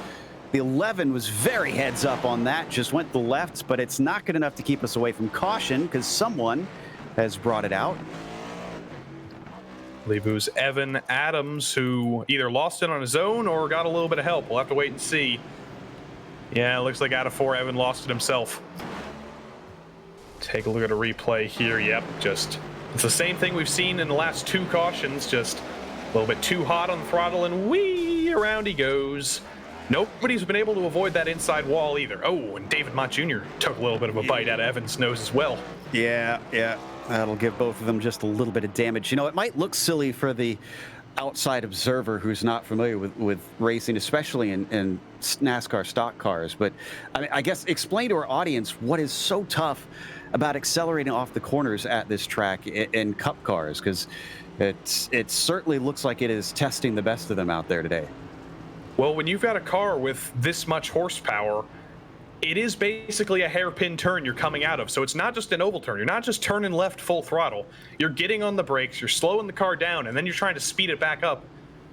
The 11 was very heads up on that, just went the left, but it's not good enough to keep us away from caution because someone has brought it out. I believe it was Evan Adams who either lost it on his own or got a little bit of help. We'll have to wait and see. Yeah, it looks like out of 4, Evan lost it himself. Take a look at a replay here. Yep, just it's the same thing we've seen in the last 2 cautions. Just a little bit too hot on the throttle and whee, around he goes. Nobody's been able to avoid that inside wall either. Oh, and David Mott Jr. took a little bit of a bite out of Evan's nose as well. Yeah. That'll give both of them just a little bit of damage. You know, it might look silly for the outside observer who's not familiar with racing, especially in NASCAR stock cars. But I mean, I guess explain to our audience what is so tough about accelerating off the corners at this track in Cup cars, because it certainly looks like it is testing the best of them out there today. Well, when you've got a car with this much horsepower, it is basically a hairpin turn you're coming out of. So it's not just an oval turn. You're not just turning left full throttle. You're getting on the brakes, you're slowing the car down, and then you're trying to speed it back up.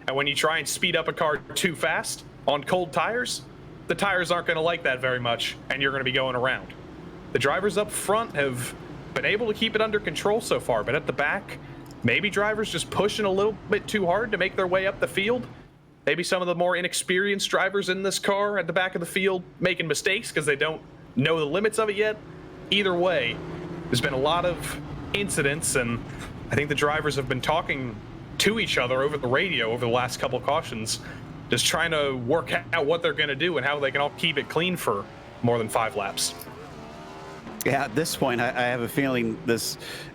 And when you try and speed up a car too fast on cold tires, the tires aren't going to like that very much, and you're going to be going around. The drivers up front have been able to keep it under control so far, but at the back, maybe drivers just pushing a little bit too hard to make their way up the field. Maybe some of the more inexperienced drivers in this car at the back of the field making mistakes because they don't know the limits of it yet. Either way, there's been a lot of incidents, and I think the drivers have been talking to each other over the radio over the last couple of cautions, just trying to work out what they're going to do and how they can all keep it clean for more than 5 laps. Yeah, at this point, I have a feeling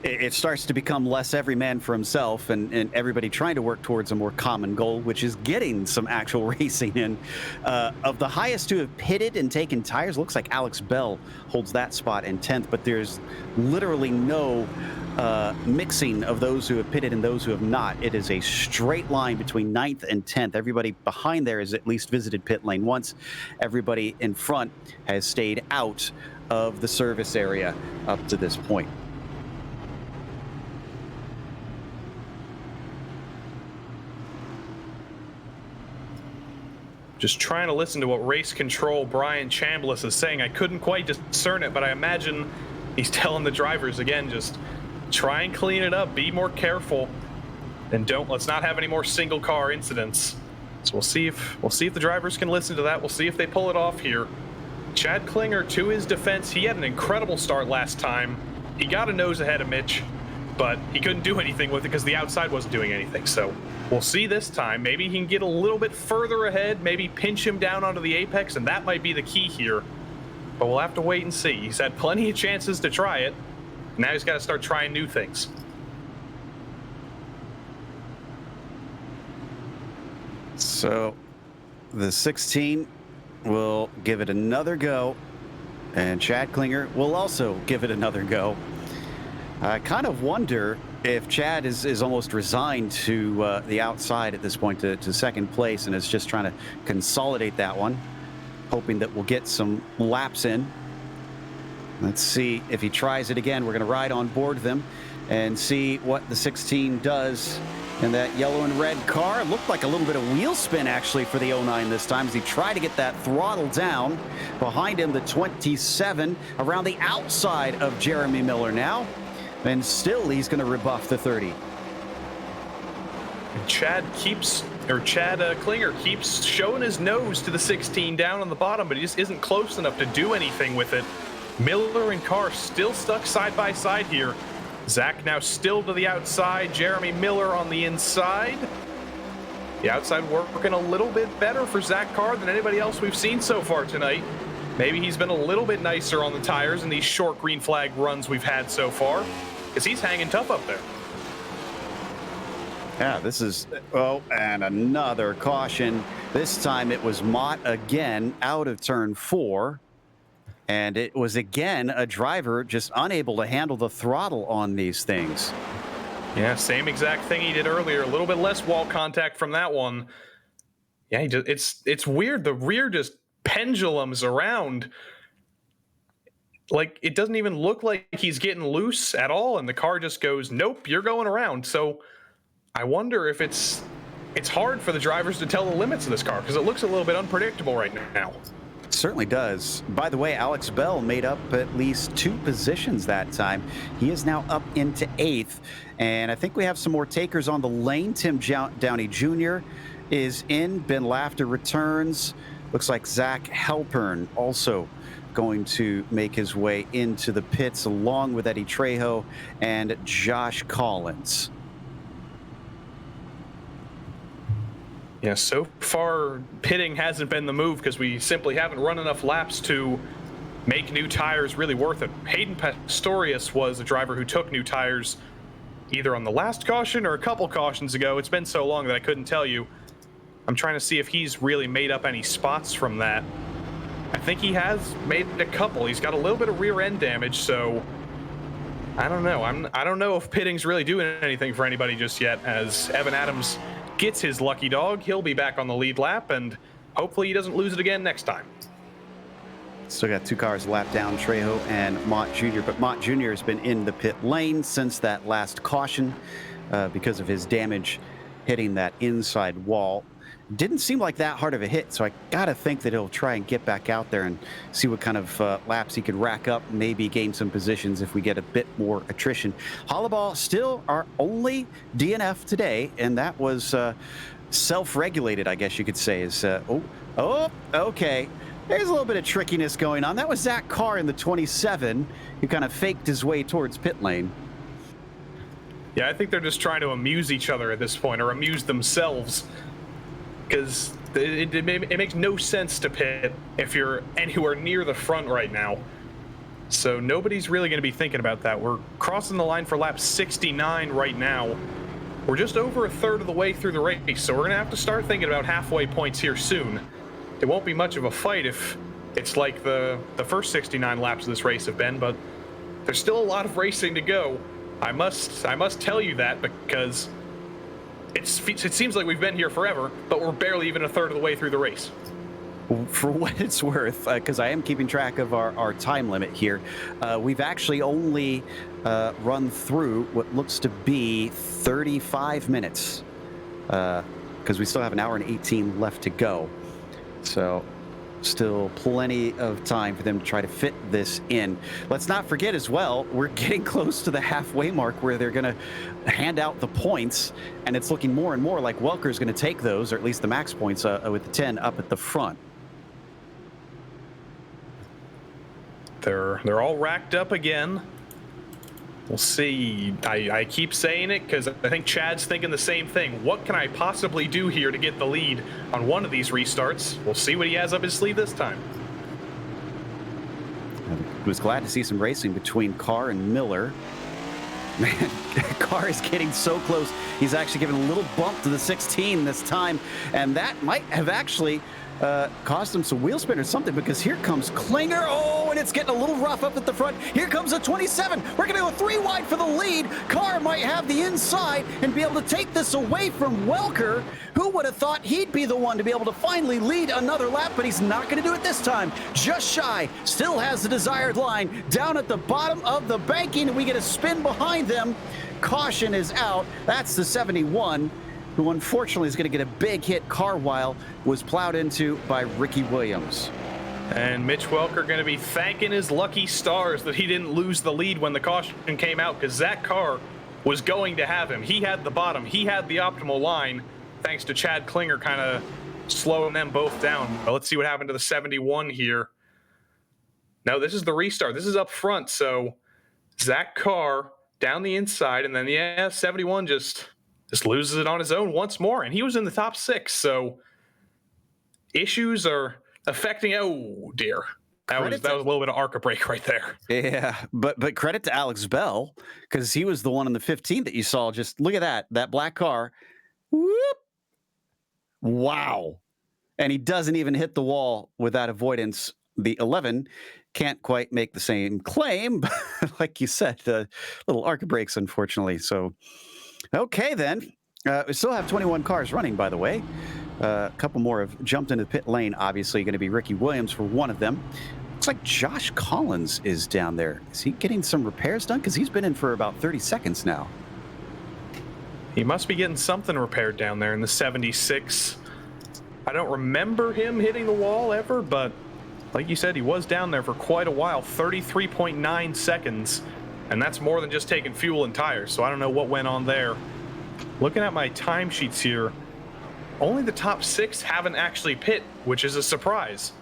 it starts to become less every man for himself and everybody trying to work towards a more common goal, which is getting some actual racing in. Of the highest to have pitted and taken tires, looks like Alex Bell holds that spot in 10th, but there's literally no mixing of those who have pitted and those who have not. It is a straight line between 9th and 10th. Everybody behind there has at least visited pit lane once. Everybody in front has stayed out of the service area up to this point. Just trying to listen to what race control Brian Chambliss is saying. I couldn't quite discern it, but I imagine he's telling the drivers again, just try and clean it up, be more careful, and let's not have any more single car incidents. So we'll see if the drivers can listen to that. We'll see if they pull it off here. Chad Klinger, to his defense, he had an incredible start last time. He got a nose ahead of Mitch, but he couldn't do anything with it because the outside wasn't doing anything. So we'll see this time. Maybe he can get a little bit further ahead, maybe pinch him down onto the apex, and that might be the key here. But we'll have to wait and see. He's had plenty of chances to try it. Now he's got to start trying new things. So the 16 will give it another go, and Chad Klinger will also give it another go. I kind of wonder if Chad is almost resigned to the outside at this point to second place and is just trying to consolidate that one, hoping that we'll get some laps in. Let's see if he tries it again. We're going to ride on board them and see what the 16 does in that yellow and red car. It looked like a little bit of wheel spin actually for the 09 this time as he tried to get that throttle down. Behind him, the 27 around the outside of Jeremy Miller now. And still he's going to rebuff the 30. Chad Klinger keeps showing his nose to the 16 down on the bottom, but he just isn't close enough to do anything with it. Miller and Carr still stuck side by side here. Zach now still to the outside, Jeremy Miller on the inside. The outside working a little bit better for Zach Carr than anybody else we've seen so far tonight. Maybe he's been a little bit nicer on the tires in these short green flag runs we've had so far, because he's hanging tough up there. Yeah, this is, and another caution. This time it was Mott again out of turn 4. And it was again a driver just unable to handle the throttle on these things. Yeah, same exact thing he did earlier. A little bit less wall contact from that one. Yeah, it's weird. The rear just pendulums around. Like, it doesn't even look like he's getting loose at all, and the car just goes, nope, you're going around. So I wonder if it's hard for the drivers to tell the limits of this car, because it looks a little bit unpredictable right now. It certainly does. By the way, Alex Bell made up at least 2 positions that time. He is now up into 8th, and I think we have some more takers on the lane. Tim Downey Jr. is in. Ben Lafter returns. Looks like Zach Halpern also going to make his way into the pits, along with Eddie Trejo and Josh Collins. Yeah, so far pitting hasn't been the move because we simply haven't run enough laps to make new tires really worth it. Hayden Pastorius was a driver who took new tires either on the last caution or a couple cautions ago. It's been so long that I couldn't tell you. I'm trying to see if he's really made up any spots from that. I think he has made a couple. He's got a little bit of rear end damage, so I don't know. I don't know if pitting's really doing anything for anybody just yet. As Evan Adams gets his lucky dog, he'll be back on the lead lap, and hopefully he doesn't lose it again next time. Still got 2 cars lap down, Trejo and Mott Jr., but Mott Jr. has been in the pit lane since that last caution because of his damage hitting that inside wall. Didn't seem like that hard of a hit, so I gotta think that he'll try and get back out there and see what kind of laps he could rack up, maybe gain some positions if we get a bit more attrition. Hollaball still our only DNF today, and that was self-regulated, I guess you could say. Okay. There's a little bit of trickiness going on. That was Zach Carr in the 27 who kind of faked his way towards pit lane. Yeah, I think they're just trying to amuse each other at this point, or amuse themselves. Because it makes no sense to pit if you're anywhere near the front right now. So nobody's really going to be thinking about that. We're crossing the line for lap 69 right now. We're just over a third of the way through the race, so we're going to have to start thinking about halfway points here soon. It won't be much of a fight if it's like the first 69 laps of this race have been, but there's still a lot of racing to go. I must tell you that, because it seems like we've been here forever, but we're barely even a third of the way through the race. For what it's worth, because I am keeping track of our time limit here, we've actually only run through what looks to be 35 minutes, because we still have an hour and 18 left to go. So still plenty of time for them to try to fit this in. Let's not forget as well, we're getting close to the halfway mark where they're going to hand out the points, and it's looking more and more like Welker's going to take those, or at least the max points with the 10 up at the front. They're all racked up again. We'll see. I keep saying it because I think Chad's thinking the same thing. What can I possibly do here to get the lead on one of these restarts? We'll see what he has up his sleeve this time. I was glad to see some racing between Carr and Miller. Man, Carr is getting so close. He's actually given a little bump to the 16 this time, and that might have actually cost him some wheel spin or something, because here comes Klinger. Oh, and it's getting a little rough up at the front. Here comes a 27. We're going to go 3 wide for the lead. Carr might have the inside and be able to take this away from Welker. Who would have thought he'd be the one to be able to finally lead another lap, but he's not going to do it this time. Just shy. Still has the desired line. Down at the bottom of the banking, and we get a spin behind them. Caution is out. That's the 71. Who unfortunately is going to get a big hit. Carwile was plowed into by Ricky Williams. And Mitch Welker going to be thanking his lucky stars that he didn't lose the lead when the caution came out, because Zach Carr was going to have him. He had the bottom. He had the optimal line, thanks to Chad Klinger kind of slowing them both down. But let's see what happened to the 71 here. No, this is the restart. This is up front. So Zach Carr down the inside, and then, yeah, 71 just loses it on his own once more, and he was in the top 6, so issues are affecting. Oh dear, that was a little bit of ARCA break right there. Yeah, but credit to Alex Bell, because he was the one in the 15 that you saw. Just look at that black car. Whoop! Wow, and he doesn't even hit the wall with that avoidance. The 11 can't quite make the same claim, but like you said, the little arc brakes, unfortunately. So, okay, then. We still have 21 cars running, by the way. A couple more have jumped into the pit lane. Obviously, going to be Ricky Williams for one of them. Looks like Josh Collins is down there. Is he getting some repairs done? Because he's been in for about 30 seconds now. He must be getting something repaired down there in the 76. I don't remember him hitting the wall ever, but like you said, he was down there for quite a while, 33.9 seconds. And that's more than just taking fuel and tires, so I don't know what went on there. Looking at my timesheets here, only the top 6 haven't actually pit, which is a surprise.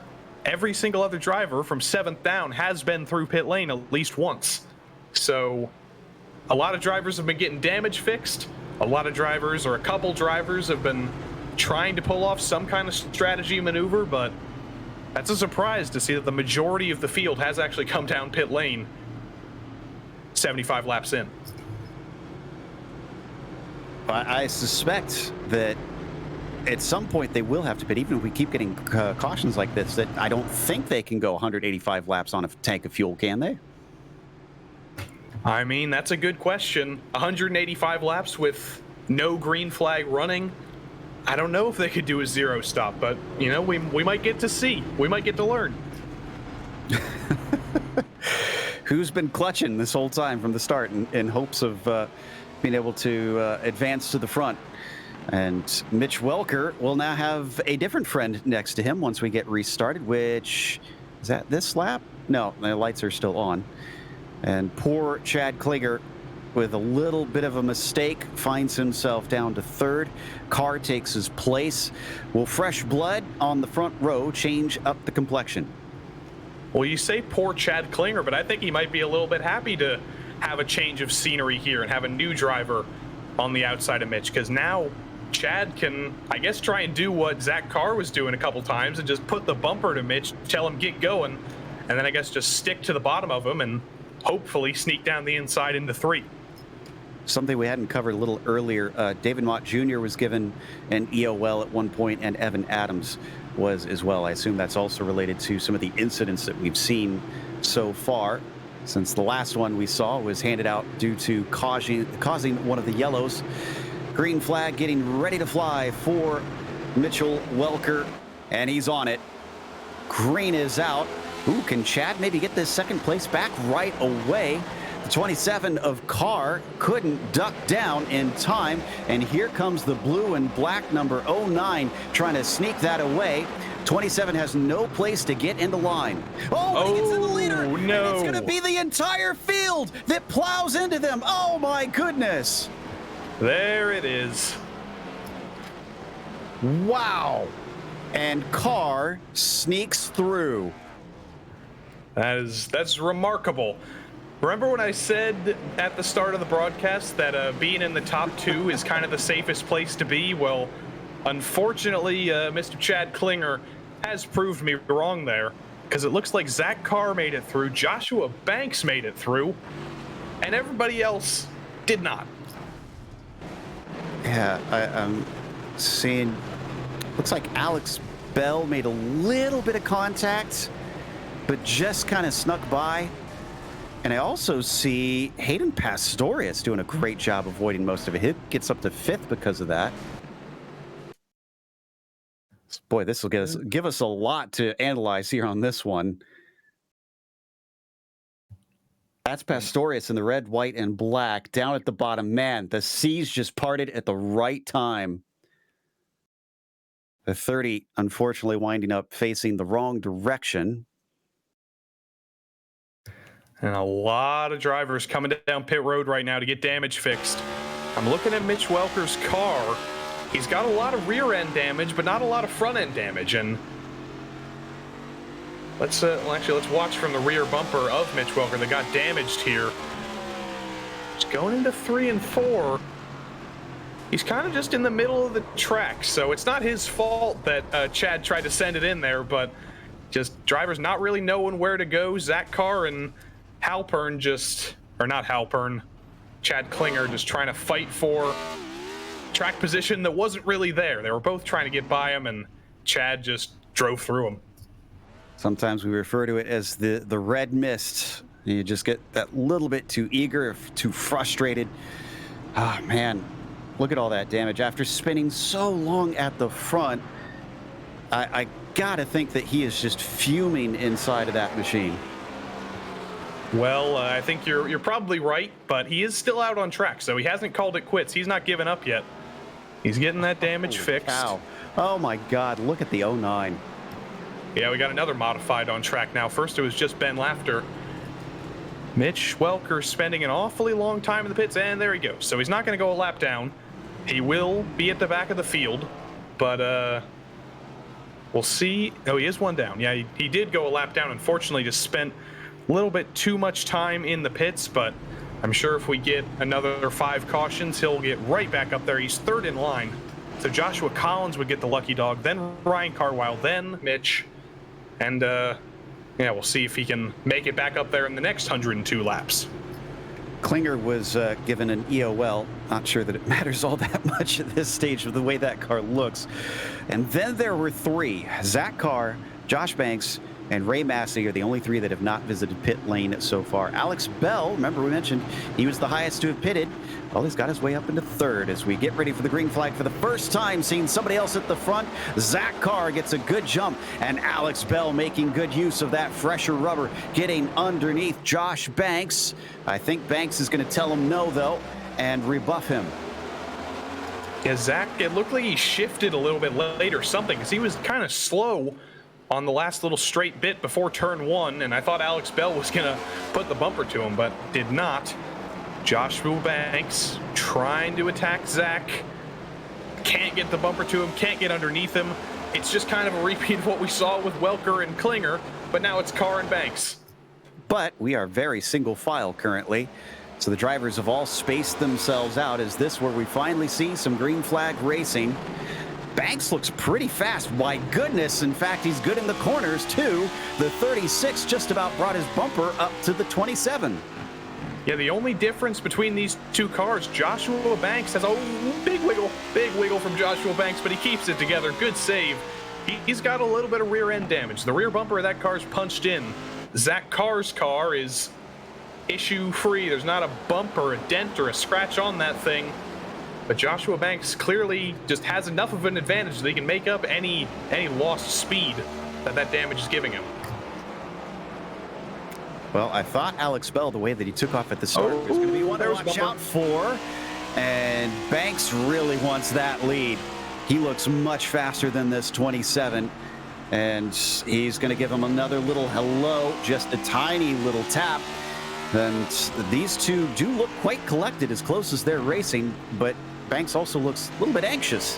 Every single other driver from 7th down has been through pit lane at least once. So a lot of drivers have been getting damage fixed. A lot of drivers, or a couple drivers, have been trying to pull off some kind of strategy maneuver, but that's a surprise to see that the majority of the field has actually come down pit lane 75 laps in. I suspect that at some point they will have to pit, even if we keep getting cautions like this, that I don't think they can go 185 laps on a tank of fuel, can they? I mean, that's a good question. 185 laps with no green flag running. I don't know if they could do a 0 stop, but, you know, we might get to see. We might get to learn. Who's been clutching this whole time from the start in hopes of being able to advance to the front? And Mitch Welker will now have a different friend next to him once we get restarted, which is that this lap? No, the lights are still on. And poor Chad Klinger, with a little bit of a mistake, finds himself down to 3rd. Carr takes his place. Will fresh blood on the front row change up the complexion? Well, you say poor Chad Klinger, but I think he might be a little bit happy to have a change of scenery here and have a new driver on the outside of Mitch, because now Chad can, I guess, try and do what Zach Carr was doing a couple times and just put the bumper to Mitch, tell him get going, and then I guess just stick to the bottom of him and hopefully sneak down the inside into 3. Something we hadn't covered a little earlier, David Mott Jr. was given an EOL at one point, and Evan Adams was as well. I assume that's also related to some of the incidents that we've seen so far, since the last one we saw was handed out due to causing one of the yellows. Green flag getting ready to fly for Mitchell Welker, and he's on it. Green is out. Ooh, can Chad maybe get this second place back right away? The 27 of Carr couldn't duck down in time, and here comes the blue and black number 09 trying to sneak that away. 27 has no place to get in the line. Oh, he gets in the leader, no. And it's going to be the entire field that plows into them. Oh, my goodness. There it is. Wow. And Carr sneaks through. That's remarkable. Remember when I said at the start of the broadcast that being in the top 2 is kind of the safest place to be? Well, unfortunately, Mr. Chad Klinger has proved me wrong there, because it looks like Zach Carr made it through, Joshua Banks made it through, and everybody else did not. Yeah, I'm seeing, looks like Alex Bell made a little bit of contact, but just kind of snuck by. And I also see Hayden Pastorius doing a great job avoiding most of it. He gets up to 5th because of that. Boy, this will give us a lot to analyze here on this one. That's Pastorius in the red, white, and black down at the bottom. Man, the seas just parted at the right time. The 30, unfortunately, winding up facing the wrong direction. And a lot of drivers coming down pit road right now to get damage fixed. I'm looking at Mitch Welker's car. He's got a lot of rear end damage, but not a lot of front end damage. And let's watch from the rear bumper of Mitch Welker that got damaged here. Just going into 3 and 4. He's kind of just in the middle of the track, so it's not his fault that Chad tried to send it in there, but just drivers not really knowing where to go. Zach Carr and Halpern Chad Klinger just trying to fight for track position that wasn't really there. They were both trying to get by him, and Chad just drove through him. Sometimes we refer to it as the red mist. You just get that little bit too eager, too frustrated. Ah, man, look at all that damage. After spinning so long at the front, I gotta think that he is just fuming inside of that machine. Well, I think you're probably right, but he is still out on track, so he hasn't called it quits. He's not giving up yet. He's getting that damage fixed. Cow. Oh my God, look at the 09. Yeah, we got another modified on track now. First it was just Ben Laughter. Mitch Welker spending an awfully long time in the pits, and there he goes. So he's not going to go a lap down. He will be at the back of the field, but we'll see. Oh, he is one down. Yeah, he did go a lap down. Unfortunately, just spent a little bit too much time in the pits, but I'm sure if we get another 5 cautions, he'll get right back up there. He's third in line. So Joshua Collins would get the lucky dog, then Ryan Carwile, then Mitch. And, yeah, we'll see if he can make it back up there in the next 102 laps. Klinger was given an EOL. Not sure that it matters all that much at this stage of the way that car looks. And then there were 3. Zach Carr, Josh Banks, and Ray Massey are the only 3 that have not visited pit lane so far. Alex Bell, remember we mentioned he was the highest to have pitted. Well, he's got his way up into 3rd as we get ready for the green flag for the first time, seeing somebody else at the front. Zach Carr gets a good jump, and Alex Bell making good use of that fresher rubber, getting underneath Josh Banks. I think Banks is going to tell him no, though, and rebuff him. Yeah, Zach, it looked like he shifted a little bit late or something, because he was kind of slow on the last little straight bit before turn 1, and I thought Alex Bell was going to put the bumper to him, but did not. Joshua Banks trying to attack Zach. Can't get the bumper to him, can't get underneath him. It's just kind of a repeat of what we saw with Welker and Klinger, but now it's Carr and Banks. But we are very single file currently, so the drivers have all spaced themselves out. Is this where we finally see some green flag racing? Banks looks pretty fast. My goodness. In fact, he's good in the corners, too. The 36 just about brought his bumper up to the 27. Yeah, the only difference between these 2 cars, Joshua Banks has a big wiggle from Joshua Banks, but he keeps it together. Good save. He's got a little bit of rear end damage. The rear bumper of that car's punched in. Zach Carr's car is issue-free. There's not a bump or a dent or a scratch on that thing. But Joshua Banks clearly just has enough of an advantage that he can make up any lost speed that damage is giving him. Well, I thought Alex Bell, the way that he took off at the start, was going to be one to watch out for. And Banks really wants that lead. He looks much faster than this 27. And he's going to give him another little hello, just a tiny little tap. And these 2 do look quite collected as close as they're racing, but Banks also looks a little bit anxious.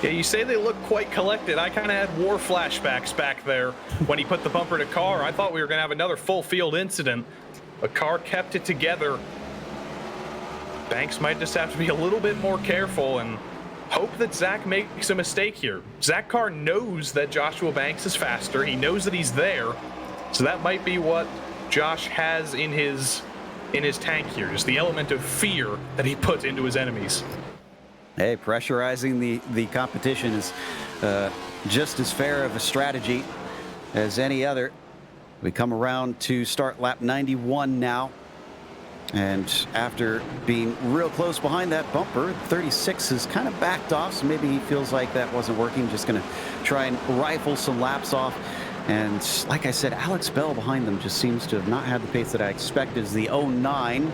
Yeah, you say they look quite collected. I kind of had war flashbacks back there when he put the bumper to Carr. I thought we were going to have another full field incident, but Carr kept it together. Banks might just have to be a little bit more careful and hope that Zach makes a mistake here. Zach Carr knows that Joshua Banks is faster. He knows that he's there, so that might be what Josh has in his tank here, just the element of fear that he puts into his enemies. Hey, pressurizing the competition is just as fair of a strategy as any other. We come around to start lap 91 now. And after being real close behind that bumper, 36 has kind of backed off, so maybe he feels like that wasn't working. Just going to try and rifle some laps off. And like I said, Alex Bell behind them just seems to have not had the pace that I expected, as the 09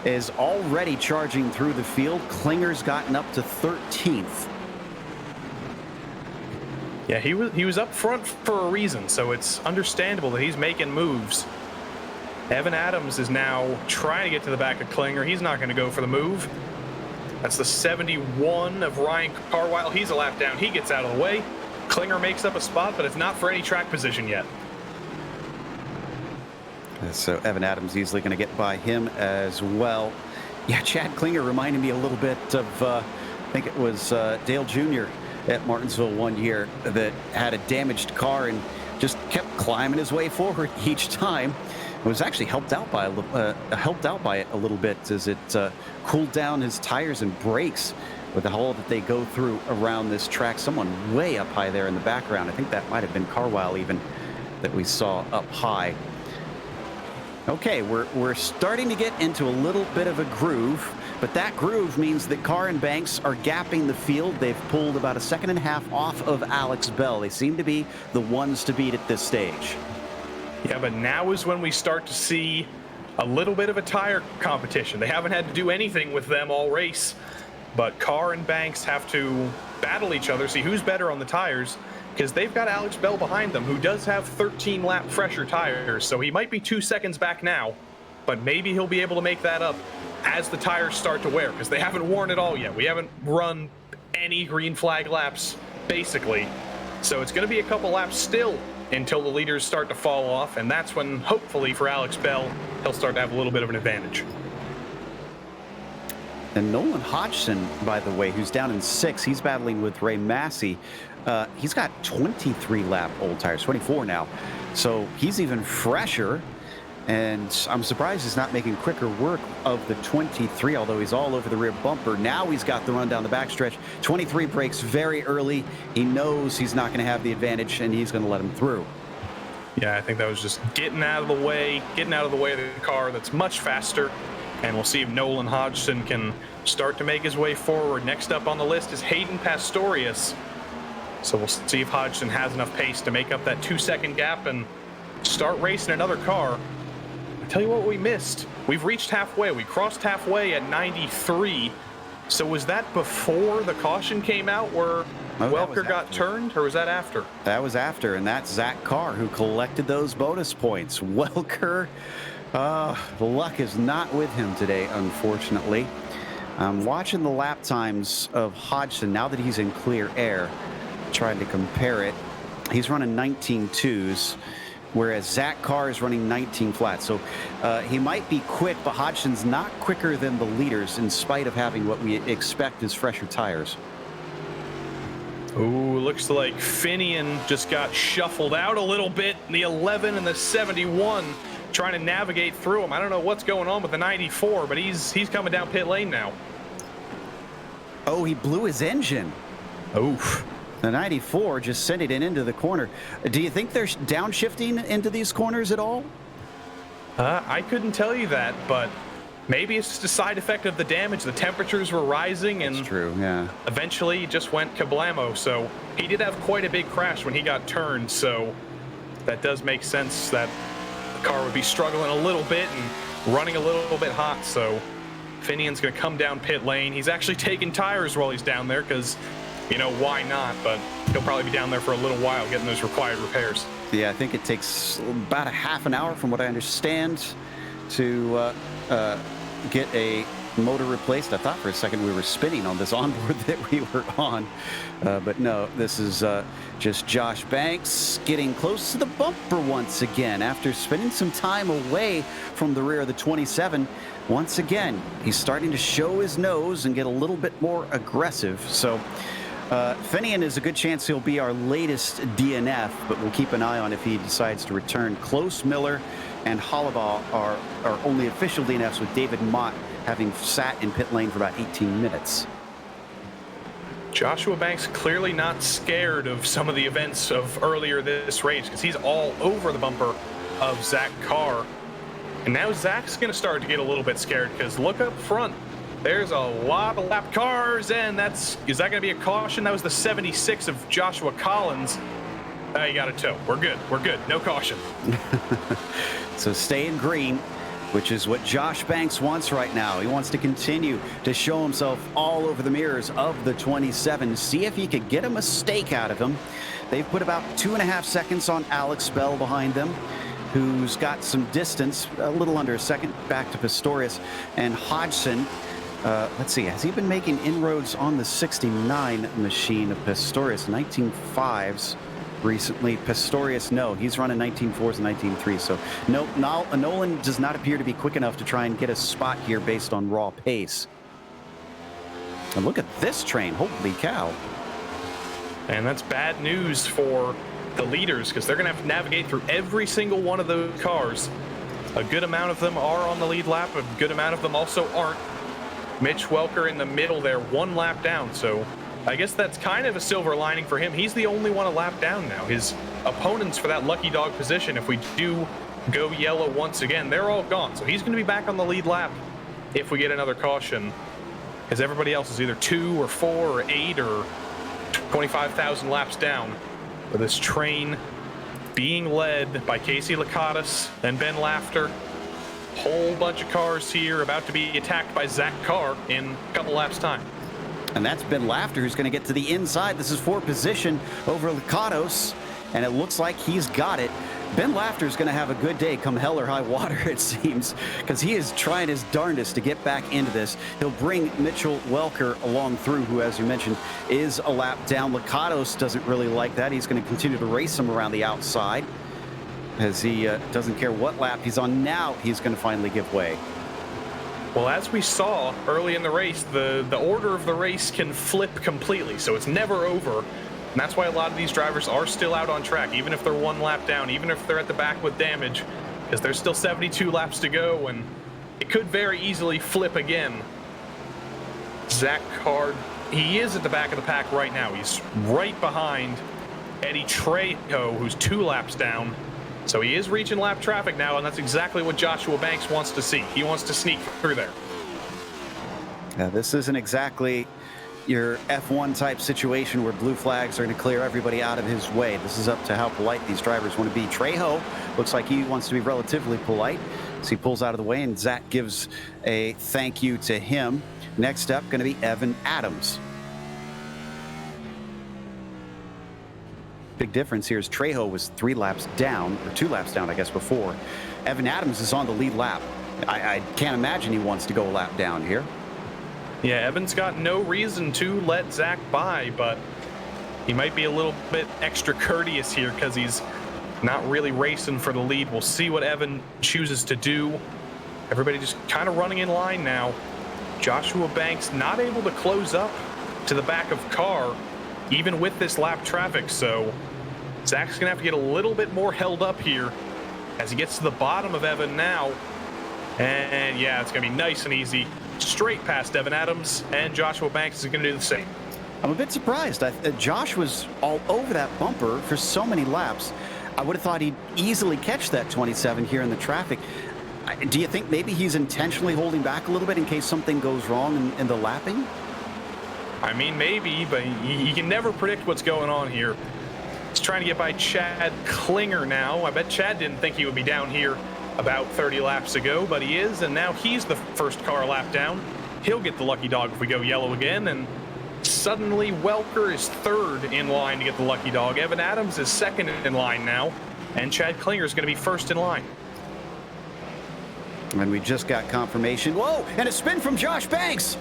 is already charging through the field. Klinger's gotten up to 13th. Yeah, he was up front for a reason, so it's understandable that he's making moves. Evan Adams is now trying to get to the back of Klinger. He's not going to go for the move. That's the 71 of Ryan Carwile. He's a lap down. He gets out of the way. Klinger makes up a spot, but it's not for any track position yet. So Evan Adams easily going to get by him as well. Yeah, Chad Klinger reminded me a little bit of, I think it was Dale Jr. at Martinsville one year that had a damaged car and just kept climbing his way forward each time. It was actually helped out by it a little bit as it cooled down his tires and brakes with the hole that they go through around this track. Someone way up high there in the background. I think that might have been Carwile even. that we saw up high. Okay, we're starting to get into a little bit of a groove, but that groove means that Carr and Banks are gapping the field. They've pulled about a second and a half off of Alex Bell. They seem to be the ones to beat at this stage. Yeah, but now is when we start to see a little bit of a tire competition. They haven't had to do anything with them all race, but Carr and Banks have to battle each other, see who's better on the tires, because they've got Alex Bell behind them, who does have 13-lap fresher tires, so he might be 2 seconds back now, but maybe he'll be able to make that up as the tires start to wear, because they haven't worn it all yet. We haven't run any green flag laps, basically, so it's going to be a couple laps still until the leaders start to fall off, and that's when, hopefully for Alex Bell, he'll start to have a little bit of an advantage. And Nolan Hodgson, by the way, who's down in 6th, he's battling with Ray Massey. He's got 23-lap old tires, 24 now. So he's even fresher. And I'm surprised he's not making quicker work of the 23, although he's all over the rear bumper. Now he's got the run down the backstretch. 23 brakes very early. He knows he's not going to have the advantage, and he's going to let him through. Yeah, I think that was just getting out of the way of the car that's much faster. And we'll see if Nolan Hodgson can start to make his way forward. Next up on the list is Hayden Pastorius. So we'll see if Hodgson has enough pace to make up that 2-second gap and start racing another car. I tell you what we missed. We've reached halfway. We crossed halfway at 93. So was that before the caution came out where Welker got turned, or was that after? That was after, and that's Zach Carr who collected those bonus points. Welker, the luck is not with him today, unfortunately. I'm watching the lap times of Hodgson now that he's in clear air, trying to compare it. He's running 19.2s, whereas Zach Carr is running 19 flats. So he might be quick, but Hodgson's not quicker than the leaders in spite of having what we expect as fresher tires. Ooh, looks like Finian just got shuffled out a little bit. The 11 and the 71 trying to navigate through him. I don't know what's going on with the 94, but he's coming down pit lane now. Oh, he blew his engine. Oof. The 94 just sent it into the corner. Do you think they're downshifting into these corners at all? I couldn't tell you that, but maybe it's just a side effect of the damage. The temperatures were rising, and That's true, yeah. Eventually it just went kablamo. So he did have quite a big crash when he got turned, so that does make sense that the car would be struggling a little bit and running a little bit hot. So Finian's going to come down pit lane. He's actually taking tires while he's down there because, you know, why not? But he'll probably be down there for a little while getting those required repairs. Yeah, I think it takes about a half an hour, from what I understand, to get a motor replaced. I thought for a second we were spinning on this onboard that we were on, but no, this is just Josh Banks getting close to the bumper once again after spending some time away from the rear of the 27. Once again, he's starting to show his nose and get a little bit more aggressive. So Finian is a good chance he'll be our latest DNF, but we'll keep an eye on if he decides to return. Close, Miller, and Hollabaugh are only official DNFs, with David Mott having sat in pit lane for about 18 minutes. Joshua Banks clearly not scared of some of the events of earlier this race because he's all over the bumper of Zach Carr. And now Zach's going to start to get a little bit scared because look up front. There's a lot of lap cars, and is that going to be a caution? That was the 76 of Joshua Collins. You got a tow. We're good. We're good. No caution. So stay in green, which is what Josh Banks wants right now. He wants to continue to show himself all over the mirrors of the 27, see if he could get a mistake out of him. They've put about 2.5 seconds on Alex Bell behind them, who's got some distance, a little under a second, back to Pistorius. And Hodgson, let's see, has he been making inroads on the 69 machine of Pistorius? 19.5s recently. Pistorius, no, he's running 19.4s and 19.3s. So no, Nolan does not appear to be quick enough to try and get a spot here based on raw pace. And look at this train, holy cow. And that's bad news for the leaders because they're going to have to navigate through every single one of those cars. A good amount of them are on the lead lap, a good amount of them also aren't. Mitch Welker in the middle there, 1 lap down, so I guess that's kind of a silver lining for him. He's the only one a lap down now. His opponents for that lucky dog position, if we do go yellow once again, they're all gone. So he's going to be back on the lead lap if we get another caution, because everybody else is either 2 or 4 or 8 or 25,000 laps down. With this train being led by Casey Lakatos and Ben Lafter. Whole bunch of cars here about to be attacked by Zach Carr in a couple laps time. And that's Ben Lafter who's going to get to the inside. This is for position over Lakatos, and it looks like he's got it. Ben Lafter is going to have a good day come hell or high water, it seems, because he is trying his darndest to get back into this. He'll bring Mitchell Welker along through, who, as you mentioned, is a lap down. Lakatos doesn't really like that. He's going to continue to race him around the outside, as he doesn't care what lap he's on. Now he's going to finally give way. Well, as we saw early in the race, the order of the race can flip completely, so it's never over. And that's why a lot of these drivers are still out on track, even if they're 1 lap down, even if they're at the back with damage, because there's still 72 laps to go, and it could very easily flip again. Zach Carr, he is at the back of the pack right now. He's right behind Eddie Trejo, who's 2 laps down. So he is reaching lap traffic now, and that's exactly what Joshua Banks wants to see. He wants to sneak through there. Now, this isn't exactly your F1 type situation where blue flags are going to clear everybody out of his way. This is up to how polite these drivers want to be. Trejo looks like he wants to be relatively polite, so he pulls out of the way, and Zach gives a thank you to him. Next up, going to be Evan Adams. Big difference here is Trejo was 3 laps down, or 2 laps down, I guess, before. Evan Adams is on the lead lap. I can't imagine he wants to go a lap down here. Yeah, Evan's got no reason to let Zach by, but he might be a little bit extra courteous here because he's not really racing for the lead. We'll see what Evan chooses to do. Everybody just kind of running in line now. Joshua Banks not able to close up to the back of Carr, even with this lap traffic, so Zach's gonna have to get a little bit more held up here as he gets to the bottom of Evan now. And yeah, it's gonna be nice and easy. Straight past Evan Adams, and Joshua Banks is gonna do the same. I'm a bit surprised. Josh was all over that bumper for so many laps. I would have thought he'd easily catch that 27 here in the traffic. Do you think maybe he's intentionally holding back a little bit in case something goes wrong in the lapping? I mean, maybe, but you can never predict what's going on here. He's trying to get by Chad Klinger now. I bet Chad didn't think he would be down here about 30 laps ago, but he is, and now he's the first car lap down. He'll get the lucky dog if we go yellow again, and suddenly Welker is 3rd in line to get the lucky dog. Evan Adams is 2nd in line now, and Chad Klinger is going to be 1st in line. And we just got confirmation. Whoa, and a spin from Josh Banks.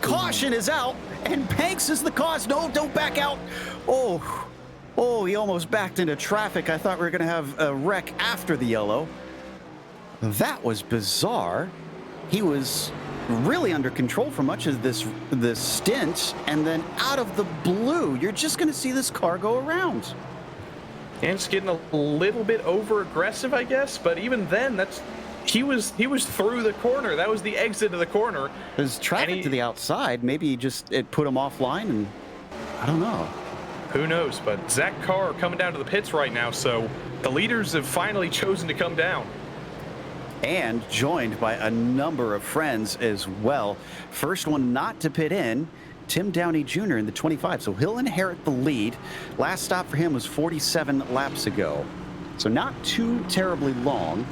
Caution is out, and Banks is the cause. No, don't back out. Oh, he almost backed into traffic. I thought we were going to have a wreck after the yellow. That was bizarre. He was really under control for much of this stint, and then out of the blue, you're just going to see this car go around. And it's getting a little bit over aggressive, I guess, but even then, he was through the corner. That was the exit of the corner. There's traffic to the outside. Maybe it put him offline, and I don't know. Who knows? But Zach Carr coming down to the pits right now, so the leaders have finally chosen to come down. And joined by a number of friends as well. First one not to pit in, Tim Downey Jr. in the 25, so he'll inherit the lead. Last stop for him was 47 laps ago, so not too terribly long,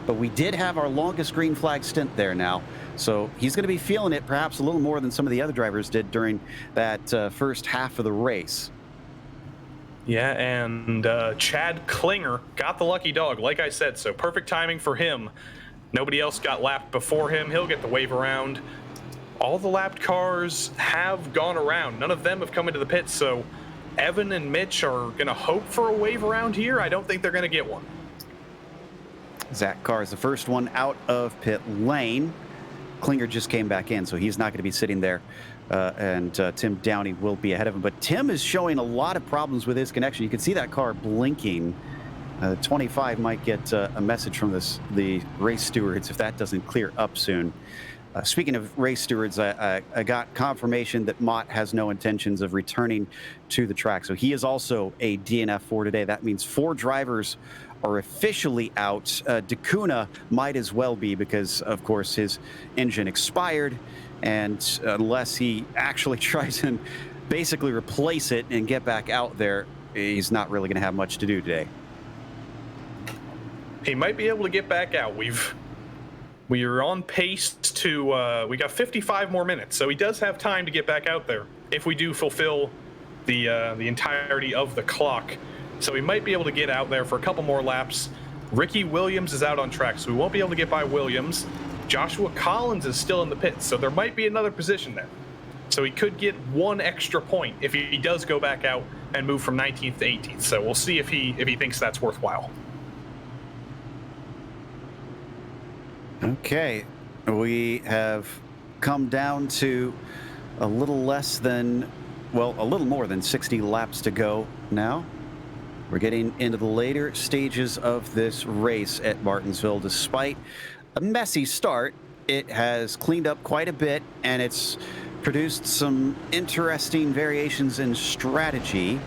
but we did have our longest green flag stint there now, so he's going to be feeling it perhaps a little more than some of the other drivers did during that first half of the race. Yeah, and Chad Klinger got the lucky dog, like I said, so perfect timing for him. Nobody else got lapped before him. He'll get the wave around. All the lapped cars have gone around. None of them have come into the pits, so Evan and Mitch are going to hope for a wave around here. I don't think they're going to get one. Zach Carr is the first one out of pit lane. Klinger just came back in, so he's not going to be sitting there. And Tim Downey will be ahead of him. But Tim is showing a lot of problems with his connection. You can see that car blinking. 25 might get a message from the race stewards if that doesn't clear up soon. Speaking of race stewards, I got confirmation that Mott has no intentions of returning to the track. So he is also a DNF for today. That means 4 drivers are officially out. Dacuna might as well be because, of course, his engine expired. And unless he actually tries and basically replace it and get back out there, he's not really going to have much to do today. He might be able to get back out. We are on pace to, we got 55 more minutes, so he does have time to get back out there if we do fulfill the entirety of the clock. So he might be able to get out there for a couple more laps. Ricky Williams is out on track, so we won't be able to get by Williams. Joshua Collins is still in the pits, so there might be another position there. So he could get 1 extra point if he does go back out and move from 19th to 18th. So we'll see if he thinks that's worthwhile. Okay, we have come down to a little less than, well, a little more than 60 laps to go now. We're getting into the later stages of this race at Martinsville. Despite a messy start, it has cleaned up quite a bit, and it's produced some interesting variations in strategy.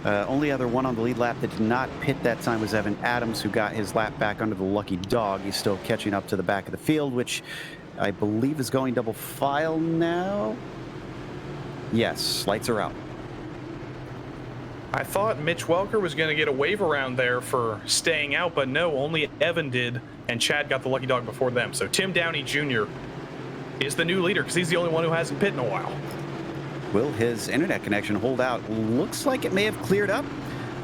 Only other one on the lead lap that did not pit that time was Evan Adams, who got his lap back under the lucky dog. He's still catching up to the back of the field, which I believe is going double file now. Yes, lights are out. I thought Mitch Welker was going to get a wave around there for staying out, but no, only Evan did, and Chad got the lucky dog before them. So Tim Downey Jr. is the new leader because he's the only one who hasn't pit in a while. Will his internet connection hold out? Looks like it may have cleared up.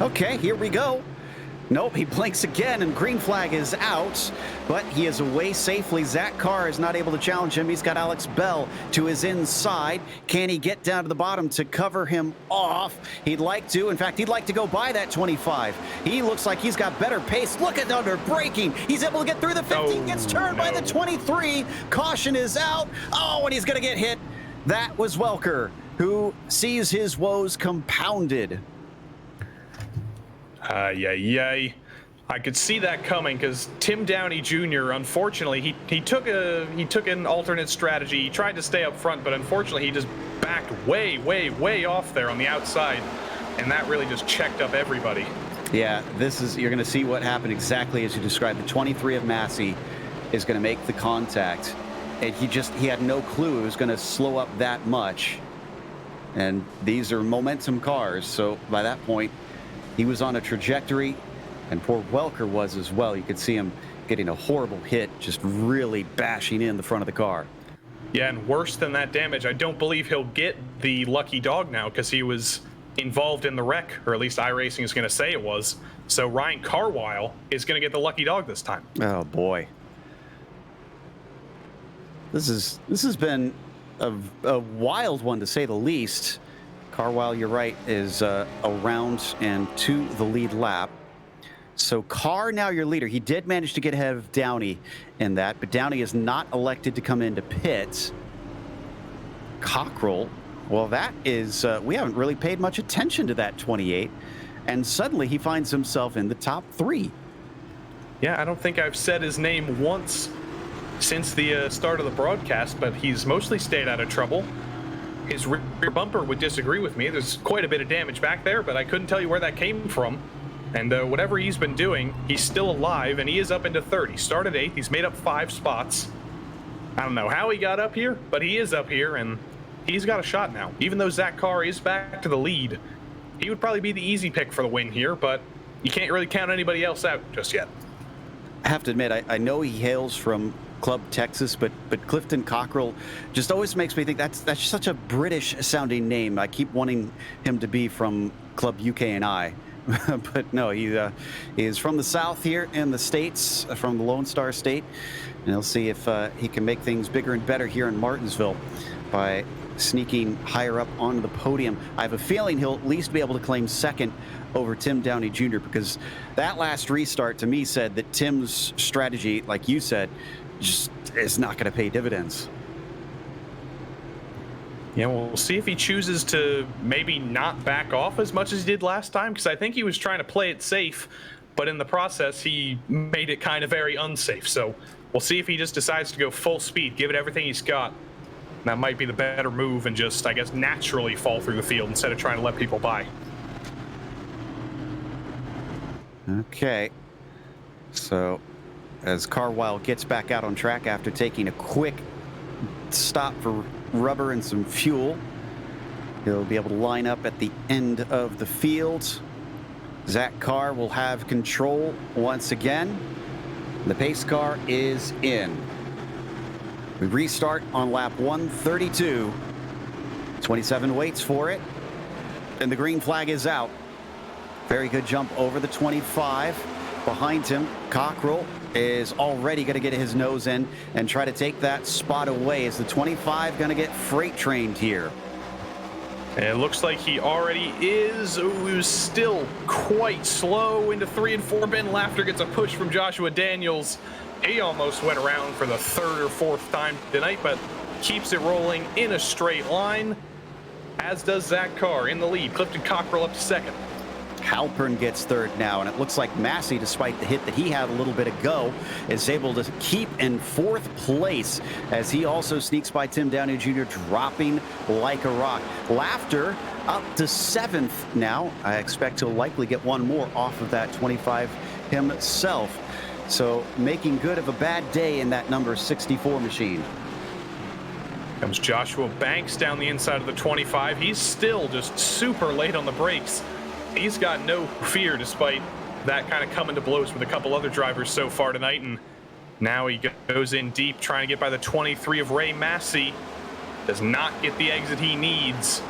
Okay, here we go. Nope, he blinks again, and green flag is out, but he is away safely. Zach Carr is not able to challenge him. He's got Alex Bell to his inside. Can he get down to the bottom to cover him off? He'd like to. In fact, he'd like to go by that 25. He looks like he's got better pace. Look at under braking. He's able to get through the 15, gets turned by the 23. Caution is out. Oh, and he's going to get hit. That was Welker, who sees his woes compounded. I could see that coming because Tim Downey Jr. unfortunately he took an alternate strategy. He tried to stay up front, but unfortunately he just backed way off there on the outside, and that really just checked up everybody. Yeah, you're going to see what happened exactly as you described. The 23 of Massey is going to make the contact, and he had no clue it was going to slow up that much. And these are momentum cars, so by that point he was on a trajectory, and poor Welker was as well. You could see him getting a horrible hit, just really bashing in the front of the car. Yeah, and worse than that damage, I don't believe he'll get the lucky dog now because he was involved in the wreck, or at least iRacing is going to say it was. So Ryan Carwile is going to get the lucky dog this time. Oh boy, this has been a wild one to say the least. Carwile, you're right, is around and to the lead lap. So Carr now your leader. He did manage to get ahead of Downey in that, but Downey is not elected to come into pits. Cockrell, well, that is, we haven't really paid much attention to that 28, and suddenly he finds himself in the top 3. Yeah, I don't think I've said his name once since the start of the broadcast, but he's mostly stayed out of trouble. His rear bumper would disagree with me. There's quite a bit of damage back there, but I couldn't tell you where that came from. And whatever he's been doing, he's still alive, and he is up into third. He started 8th. He's made up 5 spots. I don't know how he got up here, but he is up here, and he's got a shot now. Even though Zach Carr is back to the lead, he would probably be the easy pick for the win here, but you can't really count anybody else out just yet. I have to admit, I know he hails from Club Texas, but Clifton Cockrell just always makes me think that's such a British sounding name. I keep wanting him to be from Club UK&I, but no, he is from the South here in the States, from the Lone Star State, and he'll see if he can make things bigger and better here in Martinsville by sneaking higher up onto the podium. I have a feeling he'll at least be able to claim second over Tim Downey Jr. because that last restart to me said that Tim's strategy, like you said, just is not going to pay dividends. Yeah, we'll see if he chooses to maybe not back off as much as he did last time, because I think he was trying to play it safe, but in the process he made it kind of very unsafe. So We'll see if he just decides to go full speed, give it everything he's got. That might be the better move and just, I guess, naturally fall through the field instead of trying to let people by. Okay. So, as Carwile gets back out on track after taking a quick stop for rubber and some fuel, he'll be able to line up at the end of the field. Zach Carr will have control once again. The pace car is in. We restart on lap 132. 27 waits for it. And the green flag is out. Very good jump over the 25. Behind him, Cockrell is already going to get his nose in and try to take that spot away. Is the 25 going to get freight trained here? And it looks like he already is. Ooh, he was still quite slow into 3 and 4. Ben Laughter gets a push from Joshua Daniels. He almost went around for the 3rd or 4th time tonight, but keeps it rolling in a straight line, as does Zach Carr in the lead. Clifton Cockrell up to 2nd. Halpern gets 3rd now, and it looks like Massey, despite the hit that he had a little bit ago, is able to keep in 4th place as he also sneaks by Tim Downey Jr., dropping like a rock. Laughter up to 7th now. I expect he'll likely get one more off of that 25 himself. So making good of a bad day in that number 64 machine. Comes Joshua Banks down the inside of the 25. He's still just super late on the brakes. He's got no fear despite that kind of coming to blows with a couple other drivers so far tonight. And now he goes in deep trying to get by the 23 of Ray Massey. Does not get the exit he needs.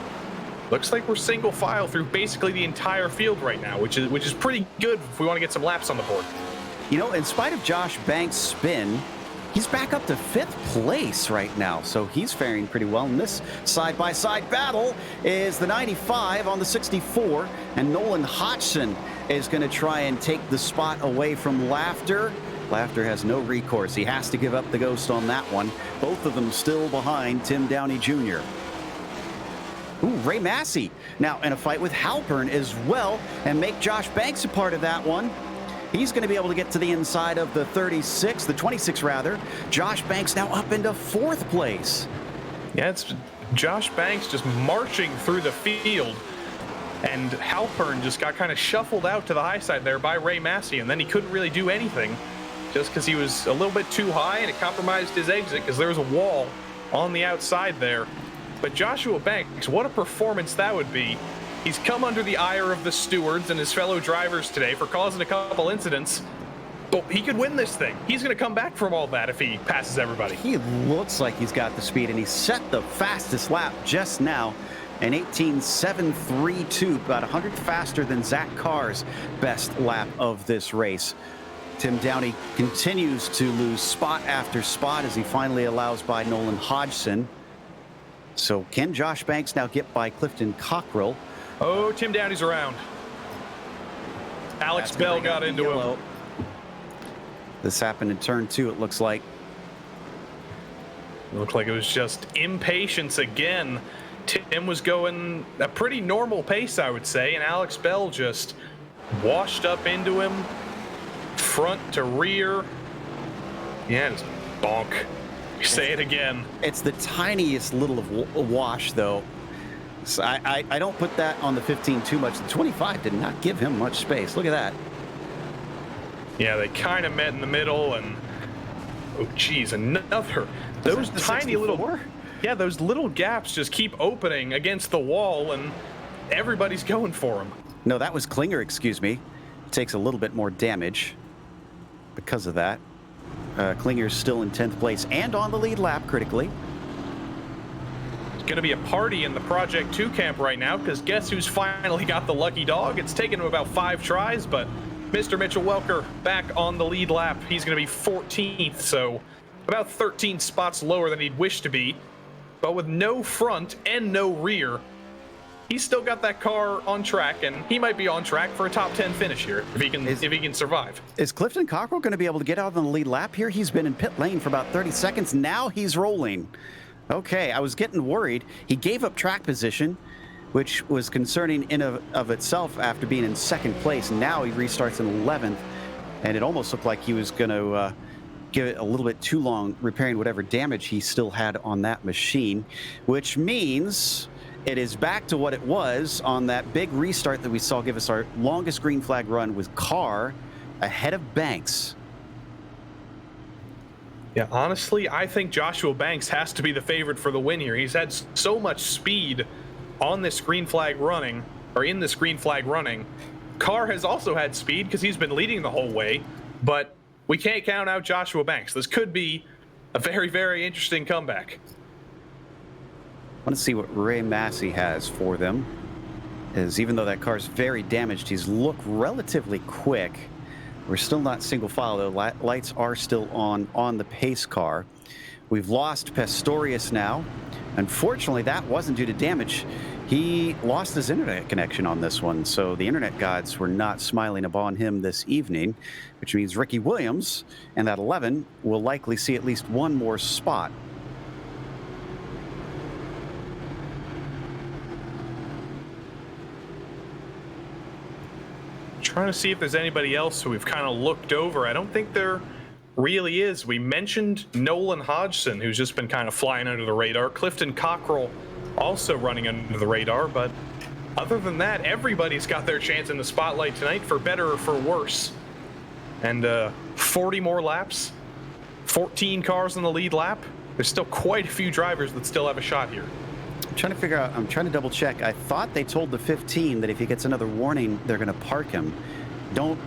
Looks like we're single file through basically the entire field right now, which is pretty good if we want to get some laps on the board. You know, in spite of Josh Banks' spin, he's back up to 5th place right now, so he's faring pretty well. And this side-by-side battle is the 95 on the 64, and Nolan Hodgson is going to try and take the spot away from Laughter. Laughter has no recourse. He has to give up the ghost on that one. Both of them still behind Tim Downey Jr. Ooh, Ray Massey now in a fight with Halpern as well, and make Josh Banks a part of that one. He's going to be able to get to the inside of the 36, the 26 rather. Josh Banks now up into 4th place. Yeah, it's Josh Banks just marching through the field. And Halpern just got kind of shuffled out to the high side there by Ray Massey, and then he couldn't really do anything just because he was a little bit too high and it compromised his exit because there was a wall on the outside there. But Joshua Banks, what a performance that would be. He's come under the ire of the stewards and his fellow drivers today for causing a couple incidents. But he could win this thing. He's going to come back from all that if he passes everybody. He looks like he's got the speed, and he set the fastest lap just now. An 18.732, about 100th faster than Zach Carr's best lap of this race. Tim Downey continues to lose spot after spot as he finally allows by Nolan Hodgson. So can Josh Banks now get by Clifton Cockrell? Oh, Tim Downey's around. Alex Bell got into him. This happened in turn 2, it looks like. It looked like it was just impatience again. Tim was going a pretty normal pace, I would say, and Alex Bell just washed up into him, front to rear. Yeah, just bonk. Say it again. It's the tiniest little of wash, though. So I don't put that on the 15 too much. The 25 did not give him much space. Look at that. Yeah, they kind of met in the middle, and oh, geez, another. Those tiny 64? little, yeah, those little gaps just keep opening against the wall, and everybody's going for them. No, that was Klinger, excuse me. Takes a little bit more damage because of that. Klinger's still in 10th place and on the lead lap critically. It's going to be a party in the Project 2 camp right now, because guess who's finally got the lucky dog? It's taken him about 5 tries, but Mr. Mitchell Welker back on the lead lap. He's going to be 14th, so about 13 spots lower than he'd wish to be. But with no front and no rear, he's still got that car on track, and he might be on track for a top 10 finish here if he can survive. Is Clifton Cockrell going to be able to get out on the lead lap here? He's been in pit lane for about 30 seconds. Now he's rolling. Okay, I was getting worried. He gave up track position, which was concerning in of itself after being in 2nd place. Now he restarts in 11th, and it almost looked like he was going to give it a little bit too long repairing whatever damage he still had on that machine, which means it is back to what it was on that big restart that we saw give us our longest green flag run with Carr ahead of Banks. Yeah, honestly, I think Joshua Banks has to be the favorite for the win here. He's had so much speed on this green flag running, or in this green flag running. Carr has also had speed because he's been leading the whole way, but we can't count out Joshua Banks. This could be a very, very interesting comeback. I want to see what Ray Massey has for them, as even though that car's very damaged, he's looked relatively quick. We're still not single file, though. Lights are still on the pace car. We've lost Pastorius now. Unfortunately, that wasn't due to damage. He lost his internet connection on this one, so the internet gods were not smiling upon him this evening, which means Ricky Williams and that 11 will likely see at least one more spot. Trying to see if there's anybody else who we've kind of looked over. I don't think there really is. We mentioned Nolan Hodgson, who's just been kind of flying under the radar. Clifton Cockrell also running under the radar, but other than that, everybody's got their chance in the spotlight tonight, for better or for worse. And 40 more laps, 14 cars in the lead lap. There's still quite a few drivers that still have a shot here. I'm trying to figure out, I'm trying to double check. I thought they told the 15 that if he gets another warning, they're going to park him. Don't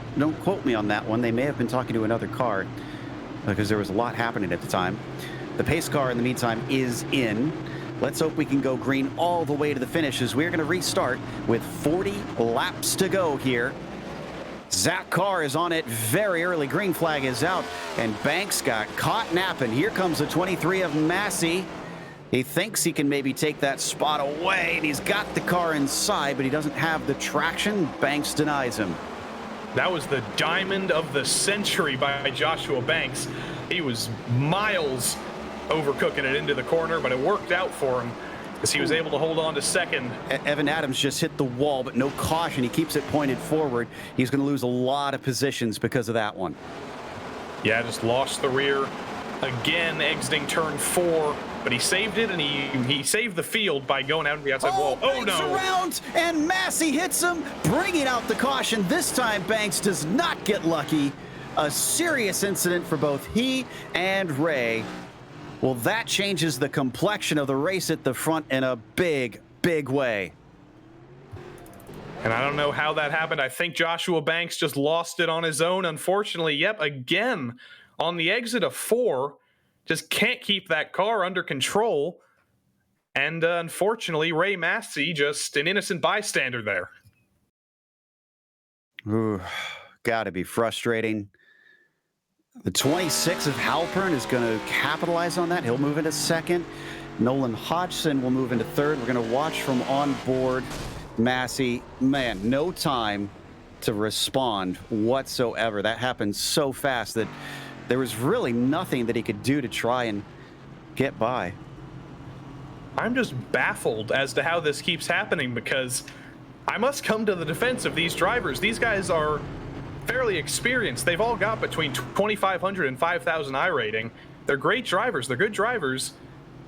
quote me on that one. They may have been talking to another car because there was a lot happening at the time. The pace car, in the meantime, is in. Let's hope we can go green all the way to the finish, as we're going to restart with 40 laps to go here. Zach Carr is on it very early. Green flag is out, and Banks got caught napping. Here comes the 23 of Massey. He thinks he can maybe take that spot away, and he's got the car inside, but he doesn't have the traction. Banks denies him. That was the diamond of the century by Joshua Banks. He was miles overcooking it into the corner, but it worked out for him as he was able to hold on to second. Evan Adams just hit the wall, but no caution. He keeps it pointed forward. He's going to lose a lot of positions because of that one. Yeah, just lost the rear again, exiting turn 4. But he saved it, and he saved the field by going out to the outside wall. Oh, no. Around, and Massey hits him, bringing out the caution. This time, Banks does not get lucky. A serious incident for both he and Ray. Well, that changes the complexion of the race at the front in a big, big way. And I don't know how that happened. I think Joshua Banks just lost it on his own, unfortunately. Yep, again, on the exit of 4. Just can't keep that car under control. And unfortunately, Ray Massey, just an innocent bystander there. Ooh, gotta be frustrating. The 26 of Halpern is going to capitalize on that. He'll move into second. Nolan Hodgson will move into third. We're going to watch from on board. Massey, man, no time to respond whatsoever. That happened so fast that there was really nothing that he could do to try and get by. I'm just baffled as to how this keeps happening, because I must come to the defense of these drivers. These guys are fairly experienced. They've all got between 2,500 and 5,000 iRating. They're great drivers. They're good drivers.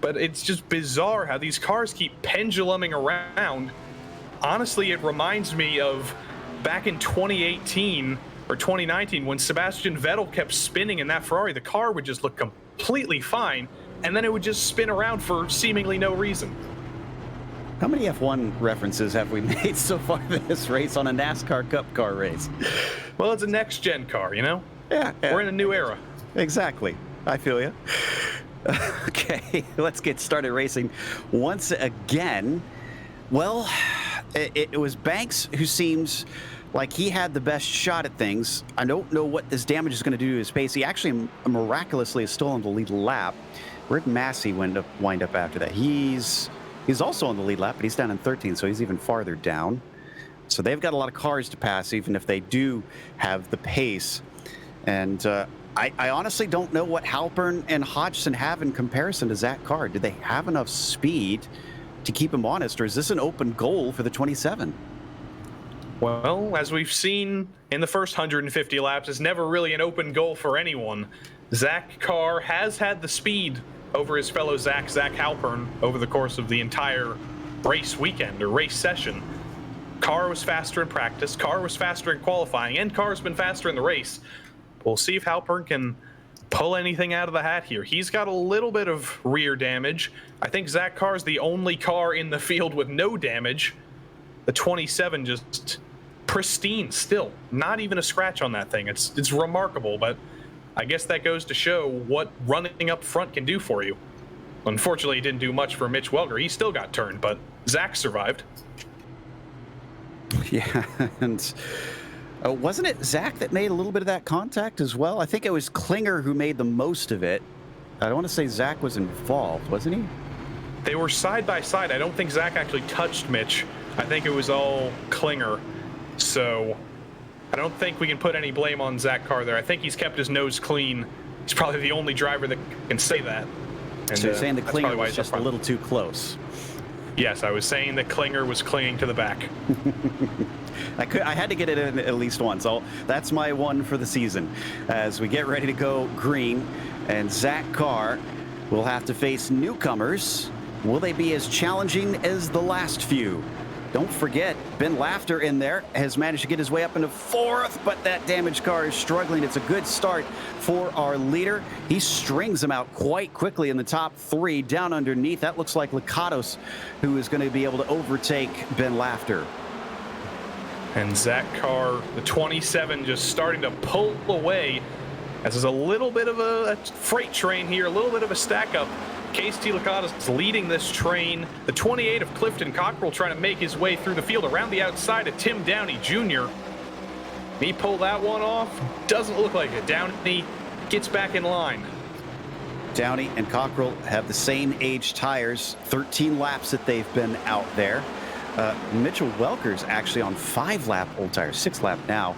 But it's just bizarre how these cars keep penduluming around. Honestly, it reminds me of back in 2018 or 2019 when Sebastian Vettel kept spinning in that Ferrari. The car would just look completely fine, and then it would just spin around for seemingly no reason. How many F1 references have we made so far in this race on a NASCAR Cup car race? Well, it's a next-gen car, you know? Yeah. We're in a new era. Exactly. I feel you. Okay, let's get started racing once again. Well, it was Banks who seems like he had the best shot at things. I don't know what this damage is going to do to his pace. He actually miraculously is still on the lead lap. Where did Massey wind up after that? He's also on the lead lap, but he's down in 13, so he's even farther down. So they've got a lot of cars to pass, even if they do have the pace. And I honestly don't know what Halpern and Hodgson have in comparison to Zach Carr. Do they have enough speed to keep him honest, or is this an open goal for the 27? Well, as we've seen in the first 150 laps, it's never really an open goal for anyone. Zach Carr has had the speed over his fellow Zach Halpern over the course of the entire race weekend or race session. Carr was faster in practice, Carr was faster in qualifying, and Carr's been faster in the race. We'll see if Halpern can pull anything out of the hat here. He's got a little bit of rear damage. I think Zach Carr's the only car in the field with no damage. The 27 just pristine still, not even a scratch on that thing. It's remarkable, but I guess that goes to show what running up front can do for you. Unfortunately, it didn't do much for Mitch Welker. He still got turned, but Zach survived. Yeah, and wasn't it Zach that made a little bit of that contact as well? I think it was Klinger who made the most of it. I don't want to say Zach was involved, wasn't he? They were side by side. I don't think Zach actually touched Mitch. I think it was all Klinger. So I don't think we can put any blame on Zach Carr there. I think he's kept his nose clean. He's probably the only driver that can say that. And, so you're saying the Klinger was just a little too close? Yes, I was saying that Klinger was clinging to the back. I had to get it in at least once. So that's my one for the season. As we get ready to go green, and Zach Carr will have to face newcomers. Will they be as challenging as the last few? Don't forget, Ben Laughter in there has managed to get his way up into fourth, but that damaged car is struggling. It's a good start for our leader. He strings him out quite quickly in the top three. Down underneath, that looks like Lakatos, who is going to be able to overtake Ben Laughter. And Zach Carr, the 27, just starting to pull away. This is a little bit of a freight train here, a little bit of a stack up. Casey Lakatos is leading this train. The 28 of Clifton Cockrell trying to make his way through the field around the outside of Tim Downey Jr. He pulled that one off. Doesn't look like it. Downey gets back in line. Downey and Cockrell have the same age tires, 13 laps that they've been out there. Mitchell Welker's actually on 5-lap old tires, 6-lap now,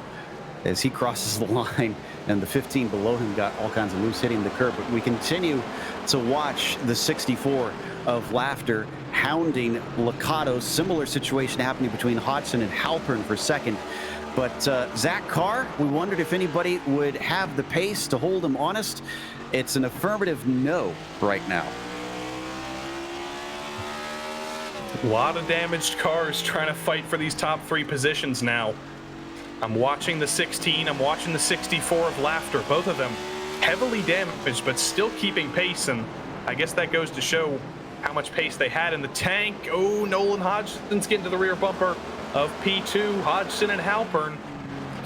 as he crosses the line, and the 15 below him got all kinds of loose hitting the curb. But we continue to watch the 64 of Laughter hounding Lakatos. Similar situation happening between Hodgson and Halpern for second. But Zach Carr, we wondered if anybody would have the pace to hold him honest. It's an affirmative no right now. A lot of damaged cars trying to fight for these top three positions now. I'm watching the 16, I'm watching the 64 of Laughter, both of them heavily damaged, but still keeping pace, and I guess that goes to show how much pace they had in the tank. Oh, Nolan Hodgson's getting to the rear bumper of P2, Hodgson and Halpern.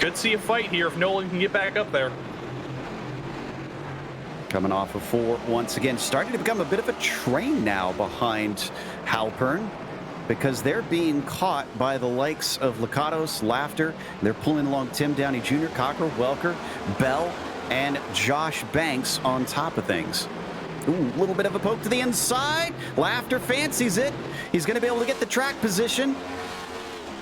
Could see a fight here if Nolan can get back up there. Coming off of 4 once again, starting to become a bit of a train now behind Halpern, because they're being caught by the likes of Lakatos, Laughter. They're pulling along Tim Downey Jr., Cockrell, Welker, Bell, and Josh Banks on top of things. Ooh, a little bit of a poke to the inside. Laughter fancies it. He's going to be able to get the track position.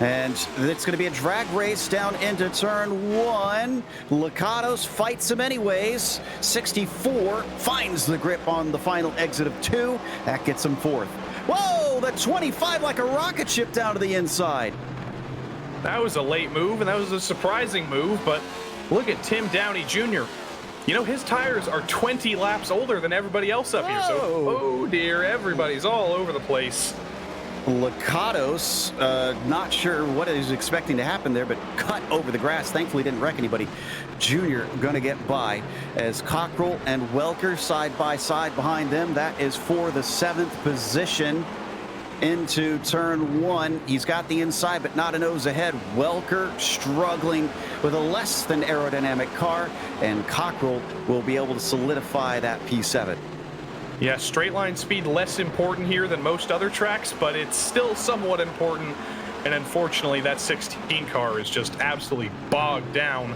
And it's going to be a drag race down into turn 1. Lakatos fights him anyways. 64 finds the grip on the final exit of 2. That gets him fourth. Whoa, the 25 like a rocket ship down to the inside. That was a late move, and that was a surprising move, but look at Tim Downey Jr. You know, his tires are 20 laps older than everybody else up here, so, oh dear, everybody's all over the place. Lakatos, not sure what he was expecting to happen there, but cut over the grass. Thankfully, didn't wreck anybody. Junior going to get by as Cockrell and Welker side by side behind them. That is for the 7th position into turn 1. He's got the inside, but not a nose ahead. Welker struggling with a less than aerodynamic car, and Cockrell will be able to solidify that P7. Yeah, straight line speed less important here than most other tracks, but it's still somewhat important. And unfortunately, that 16 car is just absolutely bogged down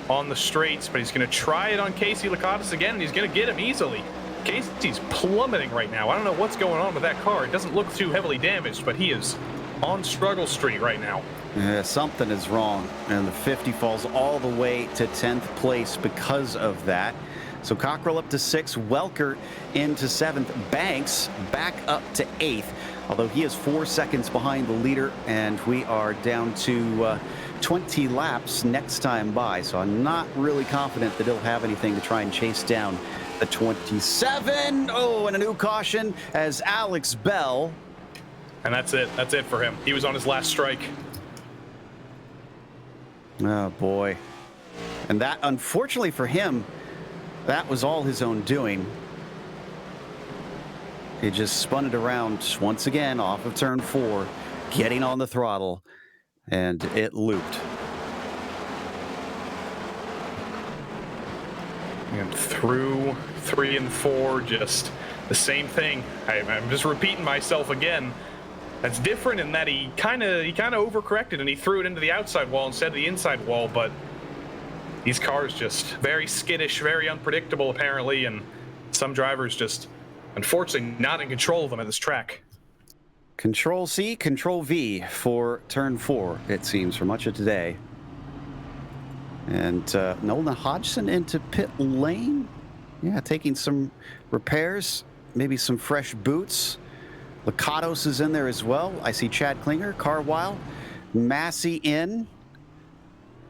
on the straights, but he's going to try it on Casey Lakatos again, and he's going to get him easily. Casey's plummeting right now. I don't know what's going on with that car. It doesn't look too heavily damaged, but he is on struggle street right now. Yeah, something is wrong, and the 50 falls all the way to 10th place because of that. So Cockrell up to 6th, Welker into 7th, Banks back up to 8th, although he is 4 seconds behind the leader, and we are down to 20 laps next time by, so I'm not really confident that he'll have anything to try and chase down the 27. Oh, and a new caution as Alex Bell. And that's it. That's it for him. He was on his last strike. Oh, boy. And that, unfortunately for him, that was all his own doing. He just spun it around once again off of turn 4, getting on the throttle, and it looped. And through 3 and 4, just the same thing. I'm just repeating myself again. That's different in that he kind of overcorrected and he threw it into the outside wall instead of the inside wall, but these cars just very skittish, very unpredictable apparently, and some drivers just unfortunately not in control of them at this track. Control C, Control V for turn 4, it seems, for much of today. And Nolan Hodgson into pit lane. Yeah, taking some repairs, maybe some fresh boots. Lakatos is in there as well. I see Chad Klinger, Carwile, Massey in.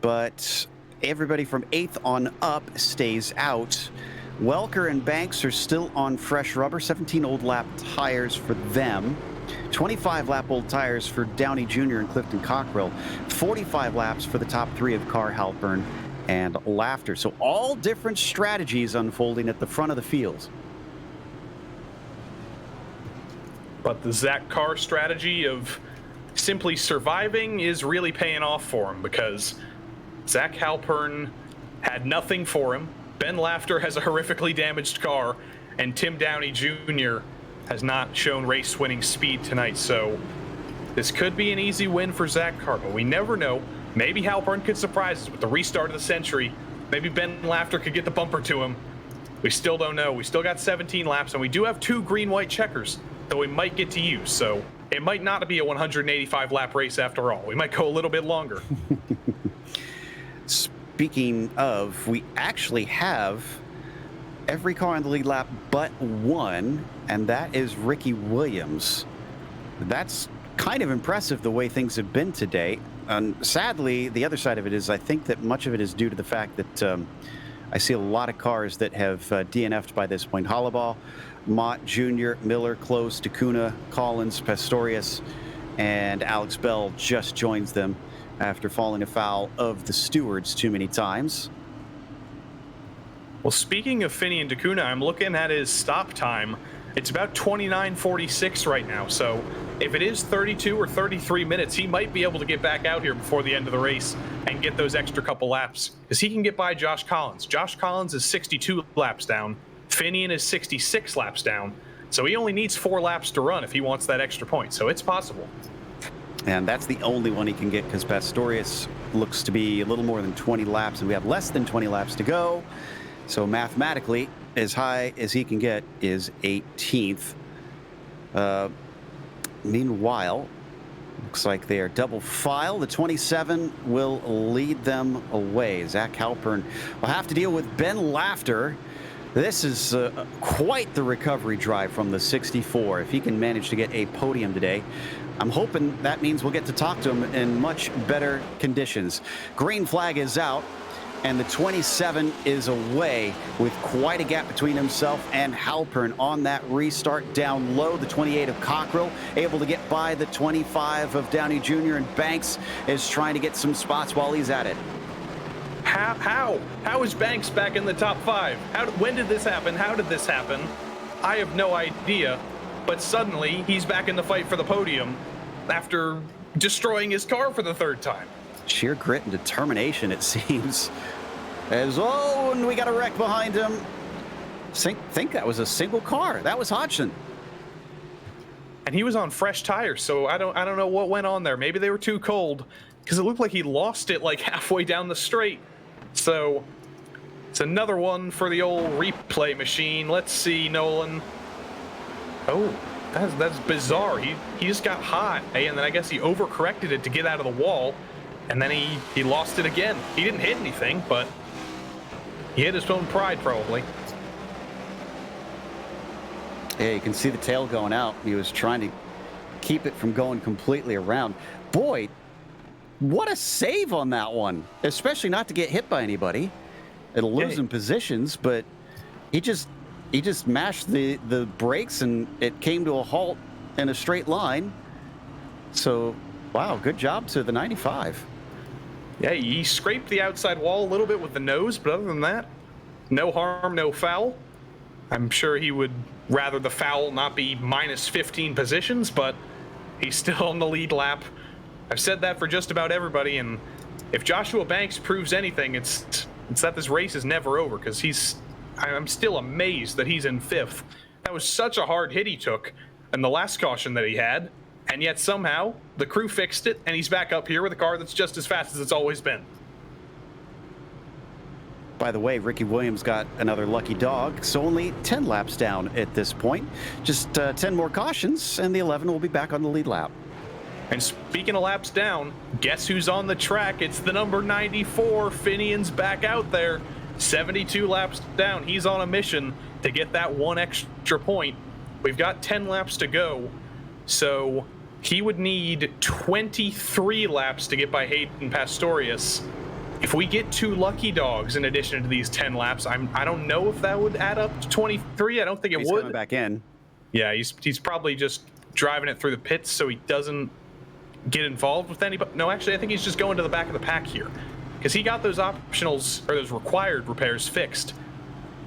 But everybody from 8th on up stays out. Welker and Banks are still on fresh rubber. 17 old lap tires for them. 25 lap old tires for Downey Jr. and Clifton Cockrell. 45 laps for the top 3 of Carr, Halpern, and Laughter. So all different strategies unfolding at the front of the field. But the Zach Carr strategy of simply surviving is really paying off for him, because Zach Halpern had nothing for him. Ben Laughter has a horrifically damaged car, and Tim Downey Jr. has not shown race-winning speed tonight. So this could be an easy win for Zach Carr, but we never know. Maybe Halpern could surprise us with the restart of the century. Maybe Ben Laughter could get the bumper to him. We still don't know. We still got 17 laps, and we do have 2 green-white checkers that we might get to use. So it might not be a 185-lap race after all. We might go a little bit longer. Speaking of, we actually have every car on the lead lap but one, and that is Ricky Williams. That's kind of impressive the way things have been today. And sadly, the other side of it is I think that much of it is due to the fact that I see a lot of cars that have DNF'd by this point. Hollabaugh, Mott Jr., Miller, Close, Takuna, Collins, Pastorius, and Alex Bell just joins them after falling afoul of the stewards too many times. Well, speaking of Finney and Takuna, I'm looking at his stop time. It's about 29:46 right now, so if it is 32 or 33 minutes, he might be able to get back out here before the end of the race and get those extra couple laps, because he can get by Josh Collins. Josh Collins is 62 laps down. Finian is 66 laps down, so he only needs 4 laps to run if he wants that extra point, so it's possible. And that's the only one he can get, because Pastorius looks to be a little more than 20 laps, and we have less than 20 laps to go. So mathematically, as high as he can get is 18th. Meanwhile, looks like they are double file. The 27 will lead them away. Zach Halpern will have to deal with Ben Laughter. This is quite the recovery drive from the 64. If he can manage to get a podium today, I'm hoping that means we'll get to talk to him in much better conditions. Green flag is out, and the 27 is away with quite a gap between himself and Halpern on that restart down low. The 28 of Cockrell able to get by the 25 of Downey Jr., and Banks is trying to get some spots while he's at it. How is Banks back in the top 5? When did this happen? How did this happen? I have no idea, but suddenly he's back in the fight for the podium after destroying his car for the 3rd time. Sheer grit and determination, it seems. And we got a wreck behind him. Think that was a single car. That was Hodgson. And he was on fresh tires, so I don't know what went on there. Maybe they were too cold, because it looked like he lost it like halfway down the straight. So it's another one for the old replay machine. Let's see, Nolan. Oh, that's bizarre. He just got hot, and then I guess he overcorrected it to get out of the wall, and then he lost it again. He didn't hit anything, but he hit his own pride probably. Yeah, you can see the tail going out. He was trying to keep it from going completely around. Boy, what a save on that one, especially not to get hit by anybody. It'll lose him positions, but he just mashed the brakes and it came to a halt in a straight line. So, wow, good job to the 95. Yeah, he scraped the outside wall a little bit with the nose, but other than that, no harm, no foul. I'm sure he would rather the foul not be minus 15 positions, but he's still on the lead lap. I've said that for just about everybody, and if Joshua Banks proves anything, it's that this race is never over, because I'm still amazed that he's in 5th. That was such a hard hit he took, and the last caution that he had, and yet somehow the crew fixed it, and he's back up here with a car that's just as fast as it's always been. By the way, Ricky Williams got another lucky dog, so only 10 laps down at this point. Just 10 more cautions, and the 11 will be back on the lead lap. And speaking of laps down, guess who's on the track? It's the number 94. Finian's back out there. 72 laps down. He's on a mission to get that one extra point. We've got 10 laps to go, so he would need 23 laps to get by Hayden Pastorius. If we get 2 lucky dogs in addition to these 10 laps, I don't know if that would add up to 23. I don't think it would. He's coming back in. Yeah, he's probably just driving it through the pits so he doesn't get involved with anybody. No, actually, I think he's just going to the back of the pack here, because he got those optionals or those required repairs fixed,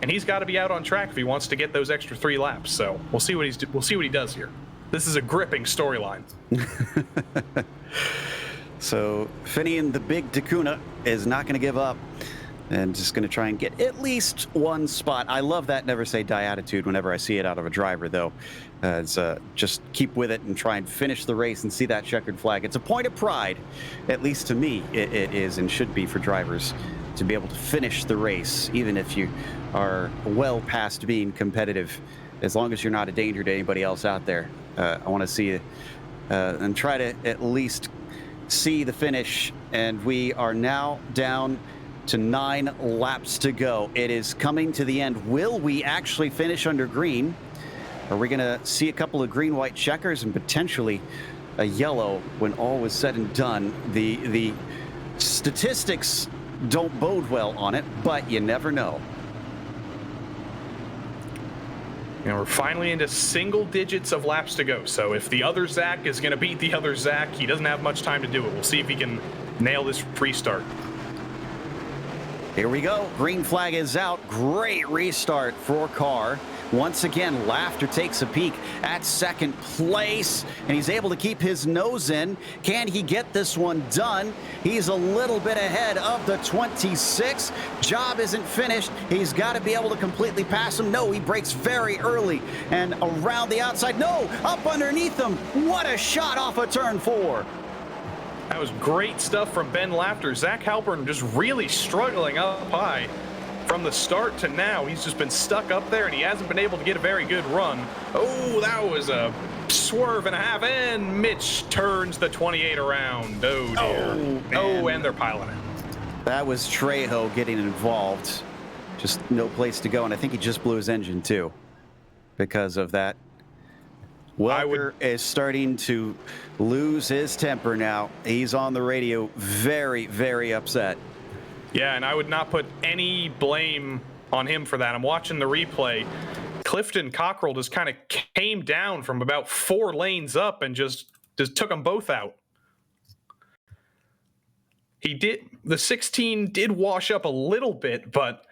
and he's got to be out on track if he wants to get those extra 3 laps. So we'll see what he does here. This is a gripping storyline. So Finian, the big Takuna, is not going to give up and just going to try and get at least one spot. I love that never say die attitude whenever I see it out of a driver, though. Just keep with it and try and finish the race and see that checkered flag. It's a point of pride, at least to me it is and should be for drivers, to be able to finish the race, even if you are well past being competitive, as long as you're not a danger to anybody else out there. I want to see you and try to at least see the finish, and we are now down to 9 laps to go. It is coming to the end. Will we actually finish under green? Are we going to see a couple of green-white checkers and potentially a yellow when all was said and done? The statistics don't bode well on it, but you never know. You know, we're finally into single digits of laps to go. So if the other Zach is going to beat the other Zach, he doesn't have much time to do it. We'll see if he can nail this restart. Here we go. Green flag is out. Great restart for Carr. Once again, Laughter takes a peek at second place, and he's able to keep his nose in. Can he get this one done? He's a little bit ahead of the 26. Job isn't finished. He's got to be able to completely pass him. No, he brakes very early and around the outside. No, up underneath him. What a shot off of turn 4. That was great stuff from Ben Laughter. Zach Halpern just really struggling up high. From the start to now, he's just been stuck up there, and he hasn't been able to get a very good run. Oh, that was a swerve and a half, and Mitch turns the 28 around. Oh, dear. Oh, and they're piling it. That was Trejo getting involved. Just no place to go, and I think he just blew his engine, too, because of that. Welker is starting to lose his temper now. He's on the radio very, very upset. Yeah, and I would not put any blame on him for that. I'm watching the replay. Clifton Cockrell just kind of came down from about 4 lanes up and just took them both out. The 16 did wash up a little bit, but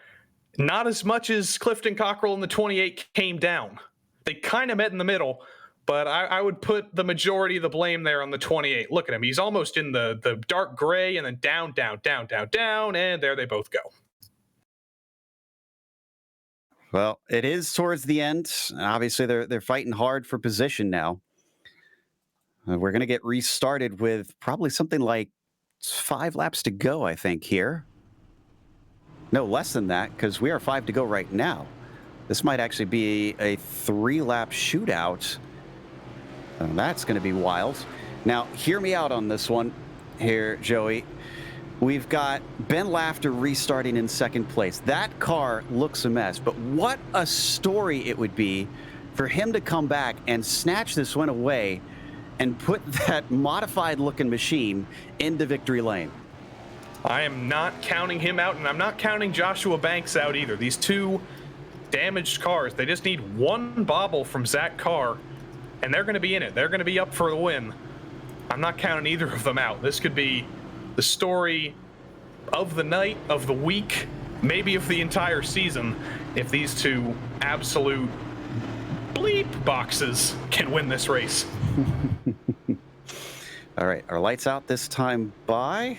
not as much as Clifton Cockrell and the 28 came down. They kind of met in the middle, but I would put the majority of the blame there on the 28. Look at him. He's almost in the dark gray and then down, down, down, down, down, and there they both go. Well, it is towards the end. Obviously, they're fighting hard for position now. We're going to get restarted with probably something like 5 laps to go, I think, here. No, less than that, because we are 5 to go right now. This might actually be a 3-lap shootout. That's going to be wild. Now, hear me out on this one here, Joey. We've got Ben Laughter restarting in second place. That car looks a mess, but what a story it would be for him to come back and snatch this one away and put that modified looking machine into victory lane. I am not counting him out, and I'm not counting Joshua Banks out either. These two damaged cars, they just need one bobble from Zach Carr, and they're going to be in it. They're going to be up for the win. I'm not counting either of them out. This could be the story of the night, of the week, maybe of the entire season, if these two absolute bleep boxes can win this race. All right, our lights out this time by...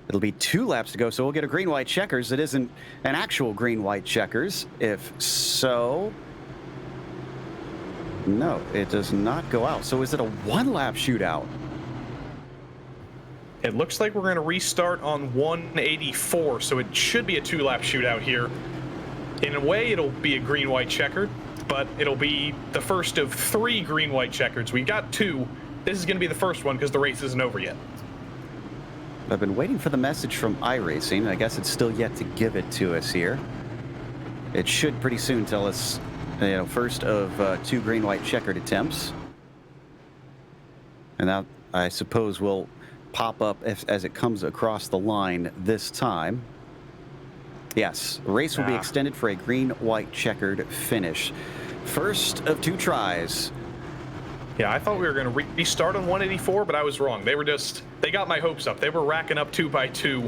It'll be 2 laps to go, so we'll get a green-white checkers. It isn't an actual green-white checkers. If so... No, it does not go out. So is it a 1-lap shootout? It looks like we're going to restart on 184, so it should be a 2-lap shootout here. In a way, it'll be a green-white checkered, but it'll be the first of 3 green-white checkers. We got 2. This is going to be the first one because the race isn't over yet. I've been waiting for the message from iRacing. I guess it's still yet to give it to us here. It should pretty soon tell us, first of 2 green-white checkered attempts. And that, I suppose, will pop up as it comes across the line this time. Yes, the race will be extended for a green-white checkered finish. First of 2 tries. Yeah, I thought we were going to restart on 184, but I was wrong. They got my hopes up. They were racking up 2 by 2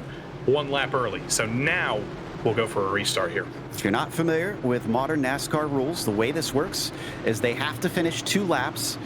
1 lap early. So now we'll go for a restart here. If you're not familiar with modern NASCAR rules, the way this works is they have to finish 2 laps.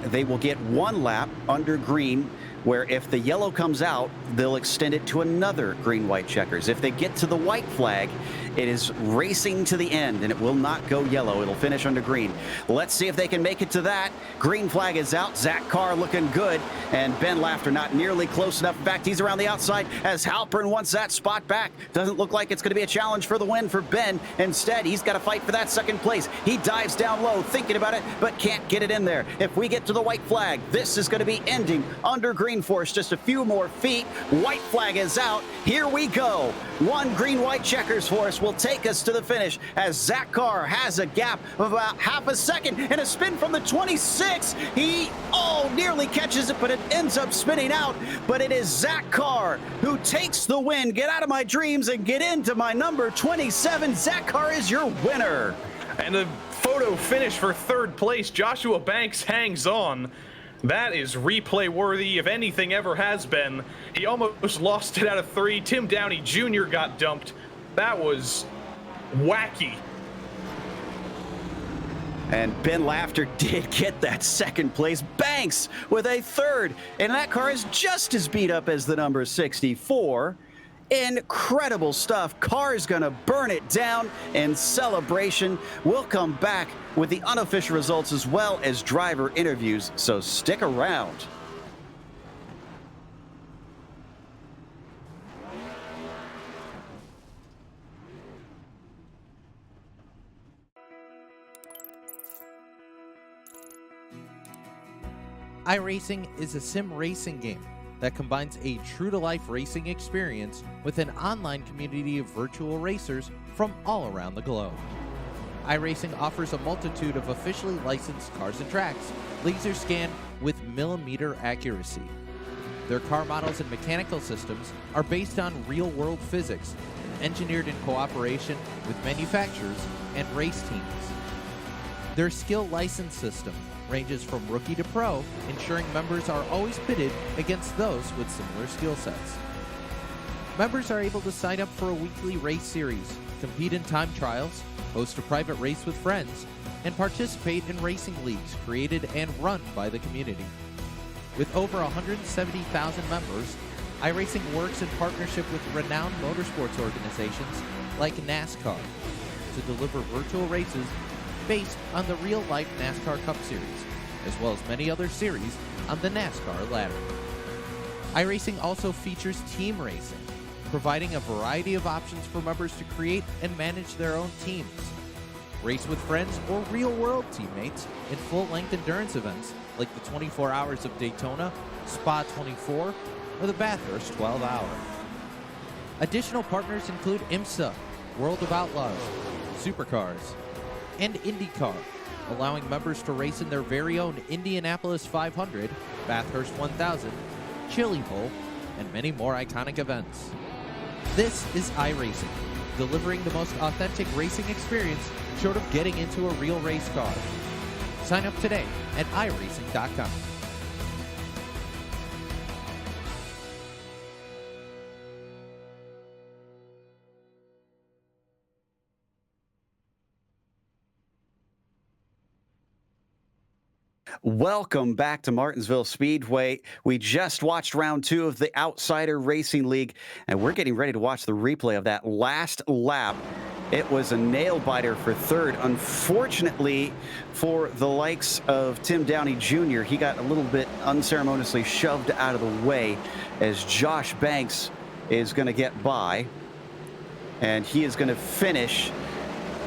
They will get 1 lap under green, where if the yellow comes out, they'll extend it to another green-white checkers. If they get to the white flag, it is racing to the end, and it will not go yellow. It'll finish under green. Let's see if they can make it to that. Green flag is out. Zach Carr looking good, and Ben Lafter not nearly close enough. In fact, he's around the outside as Halpern wants that spot back. Doesn't look like it's going to be a challenge for the win for Ben. Instead, he's got to fight for that second place. He dives down low, thinking about it, but can't get it in there. If we get to the white flag, this is going to be ending under green for us. Just a few more feet. White flag is out. Here we go. 1 green-white checkers for us will take us to the finish as Zach Carr has a gap of about half a second and a spin from the 26. He nearly catches it, but it ends up spinning out. But it is Zach Carr who takes the win. Get out of my dreams and get into my number 27. Zach Carr is your winner. And a photo finish for 3rd place. Joshua Banks hangs on. That is replay worthy if anything ever has been. He almost lost it out of 3. Tim Downey Jr. got dumped. That was wacky. And Ben Lafter did get that 2nd place. Banks with a 3rd. And that car is just as beat up as the number 64. Incredible stuff. Carr's gonna burn it down in celebration. We'll come back with the unofficial results as well as driver interviews, so stick around. iRacing is a sim racing game that combines a true-to-life racing experience with an online community of virtual racers from all around the globe. iRacing offers a multitude of officially licensed cars and tracks, laser scanned with millimeter accuracy. Their car models and mechanical systems are based on real-world physics, engineered in cooperation with manufacturers and race teams. Their skill license system ranges from rookie to pro, ensuring members are always pitted against those with similar skill sets. Members are able to sign up for a weekly race series, compete in time trials, host a private race with friends, and participate in racing leagues created and run by the community. With over 170,000 members, iRacing works in partnership with renowned motorsports organizations like NASCAR to deliver virtual races based on the real-life NASCAR Cup Series, as well as many other series on the NASCAR ladder. iRacing also features team racing, providing a variety of options for members to create and manage their own teams. Race with friends or real-world teammates in full-length endurance events like the 24 Hours of Daytona, Spa 24, or the Bathurst 12 Hour. Additional partners include IMSA, World of Outlaws, Supercars, and IndyCar, allowing members to race in their very own Indianapolis 500, Bathurst 1000, Chili Bowl, and many more iconic events. This is iRacing, delivering the most authentic racing experience short of getting into a real race car. Sign up today at iRacing.com. Welcome back to Martinsville Speedway. We just watched round 2 of the Outsider Racing League, and we're getting ready to watch the replay of that last lap. It was a nail-biter for third. Unfortunately, for the likes of Tim Downey Jr., he got a little bit unceremoniously shoved out of the way as Josh Banks is going to get by, and he is going to finish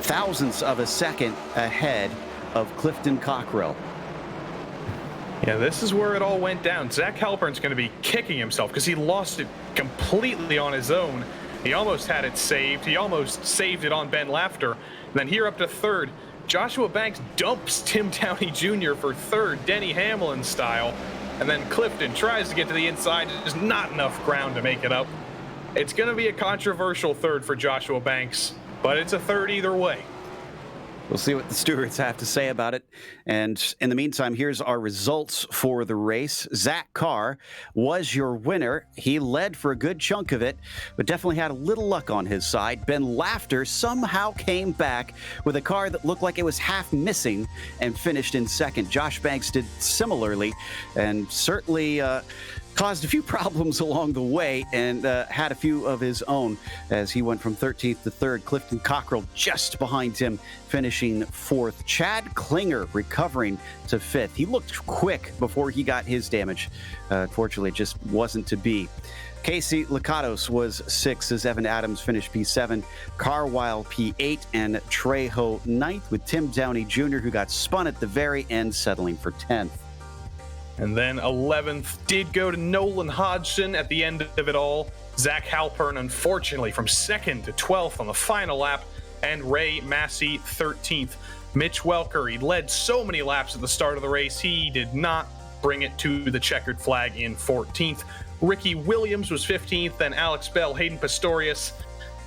thousandths of a second ahead of Clifton Cockrell. Yeah, this is where it all went down. Zach Halpern's going to be kicking himself because he lost it completely on his own. He almost had it saved. He almost saved it on Ben Lafter. And then here up to third, Joshua Banks dumps Tim Downey Jr. for third, Denny Hamlin style. And then Clifton tries to get to the inside. There's not enough ground to make it up. It's going to be a controversial third for Joshua Banks, but it's a third either way. We'll see what the stewards have to say about it. And in the meantime, here's our results for the race. Zach Carr was your winner. He led for a good chunk of it, but definitely had a little luck on his side. Ben Lafter somehow came back with a car that looked like it was half missing and finished in second. Josh Banks did similarly and certainly caused a few problems along the way and had a few of his own as he went from 13th to 3rd. Clifton Cockrell just behind him, finishing 4th. Chad Klinger recovering to 5th. He looked quick before he got his damage. Unfortunately, it just wasn't to be. Casey Lakatos was 6th as Evan Adams finished P7, Carwile P8, and Trejo 9th, with Tim Downey Jr., who got spun at the very end, settling for 10th. And then 11th did go to Nolan Hodgson at the end of it all. Zach Halpern, unfortunately, from 2nd to 12th on the final lap, and Ray Massey 13th. Mitch Welker, he led so many laps at the start of the race, he did not bring it to the checkered flag in 14th. Ricky Williams was 15th, and Alex Bell, Hayden Pastorius,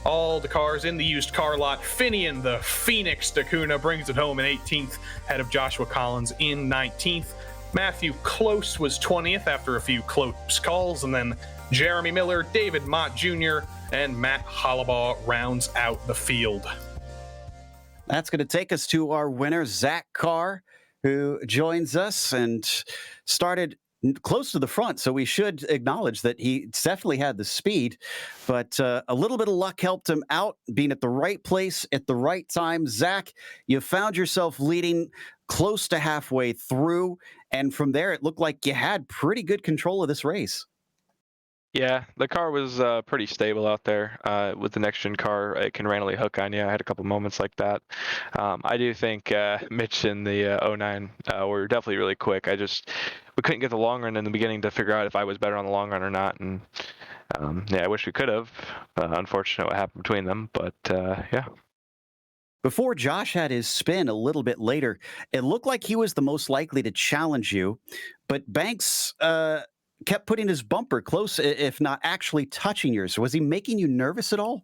all the cars in the used car lot. Finian, the Phoenix Dacuna, brings it home in 18th, ahead of Joshua Collins in 19th. Matthew Close was 20th after a few close calls, and then Jeremy Miller, David Mott Jr., and Matt Hollabaugh rounds out the field. That's going to take us to our winner, Zach Carr, who joins us and started close to the front, so we should acknowledge that he definitely had the speed, but a little bit of luck helped him out, being at the right place at the right time. Zach, you found yourself leading close to halfway through, and from there it looked like you had pretty good control of this race. Yeah, the car was pretty stable out there. With the next-gen car, it can randomly hook on you. I had a couple moments like that. I do think Mitch and the 09 were definitely really quick. We couldn't get the long run in the beginning to figure out if I was better on the long run or not. And yeah, I wish we could have. Unfortunate what happened between them, but yeah. Before Josh had his spin a little bit later, it looked like he was the most likely to challenge you, but Banks kept putting his bumper close, if not actually touching yours. Was he making you nervous at all?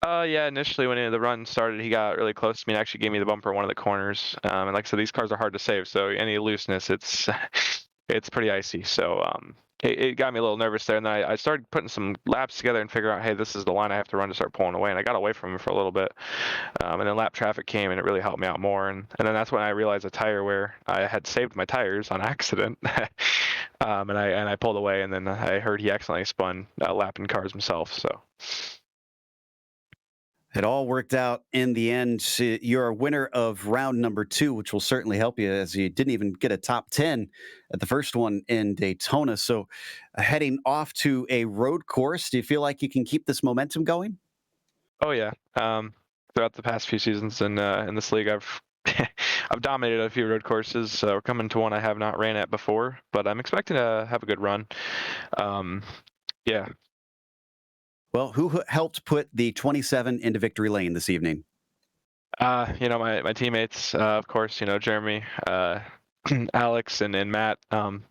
Yeah, initially when the run started, he got really close to me and actually gave me the bumper in one of the corners. And like I said, these cars are hard to save, so any looseness, it's pretty icy. So it got me a little nervous there. And then I started putting some laps together and figure out, hey, this is the line I have to run to start pulling away. And I got away from him for a little bit. And then lap traffic came, and it really helped me out more. And then that's when I realized a tire where I had saved my tires on accident. And I pulled away, and then I heard he accidentally spun lapping cars himself. So it all worked out in the end. You're a winner of round number 2, which will certainly help you, as you didn't even get a top 10 at the first one in Daytona. So heading off to a road course, do you feel like you can keep this momentum going? Oh yeah. Throughout the past few seasons in this league, I've dominated a few road courses. We're coming to one I have not ran at before, but I'm expecting to have a good run. Yeah. Well, who helped put the 27 into victory lane this evening? My teammates, of course, Jeremy, Alex and Matt,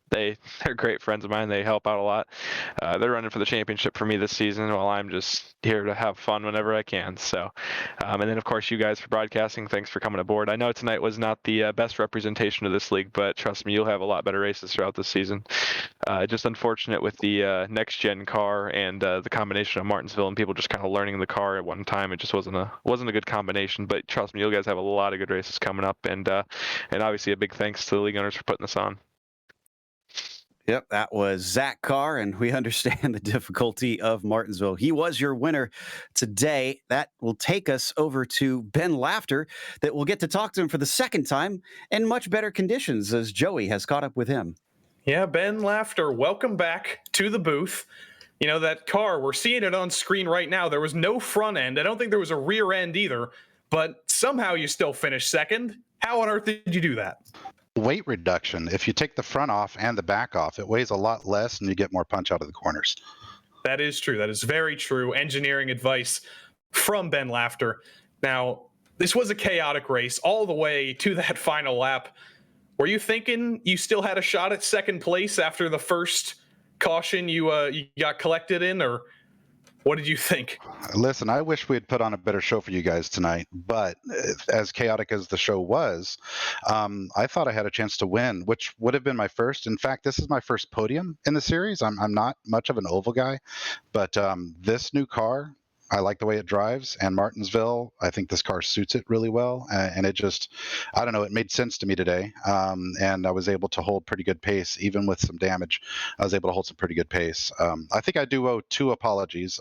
they're great friends of mine. They help out a lot. They're running for the championship for me this season, while I'm just here to have fun whenever I can. So, and then of course you guys for broadcasting. Thanks for coming aboard. I know tonight was not the best representation of this league, but trust me, you'll have a lot better races throughout the season. Just unfortunate with the next gen car and the combination of Martinsville and people just kind of learning the car at one time. It just wasn't a good combination. But trust me, you guys have a lot of good races coming up, and obviously a big thanks to the league owners for putting this on. Yep, that was Zach Carr, and we understand the difficulty of Martinsville. He was your winner today. That will take us over to Ben Laughter, that we'll get to talk to him for the second time in much better conditions as Joey has caught up with him. Yeah, Ben Laughter, welcome back to the booth. That car, we're seeing it on screen right now. There was no front end. I don't think there was a rear end either, but somehow you still finished second. How on earth did you do that? Weight reduction. If you take the front off and the back off, it weighs a lot less and you get more punch out of the corners. That is true. That is very true. Engineering advice from Ben Laughter. Now, this was a chaotic race all the way to that final lap. Were you thinking you still had a shot at second place after the first caution you got collected in, or what did you think? Listen, I wish we had put on a better show for you guys tonight, but as chaotic as the show was, I thought I had a chance to win, which would have been my first. In fact, this is my first podium in the series. I'm not much of an oval guy, but this new car, I like the way it drives, and Martinsville, I think this car suits it really well, and it just, I don't know, it made sense to me today, and I was able to hold pretty good pace, even with some damage. I was able to hold some pretty good pace. I think I do owe two apologies.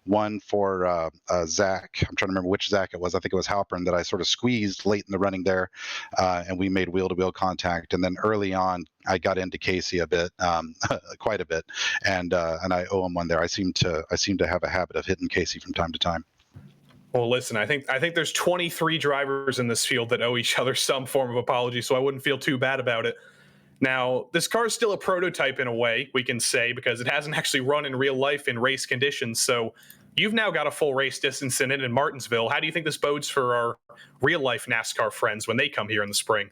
One for Zach. I'm trying to remember which Zach it was. I think it was Halpern that I sort of squeezed late in the running there, and we made wheel-to-wheel contact, and then early on, I got into Casey a bit, quite a bit, and I owe him one there. I seem to have a habit of hitting Casey from time to time. Well, listen, I think there's 23 drivers in this field that owe each other some form of apology, so I wouldn't feel too bad about it. Now, this car is still a prototype in a way, we can say, because it hasn't actually run in real life in race conditions. So you've now got a full race distance in it in Martinsville. How do you think this bodes for our real life NASCAR friends when they come here in the spring?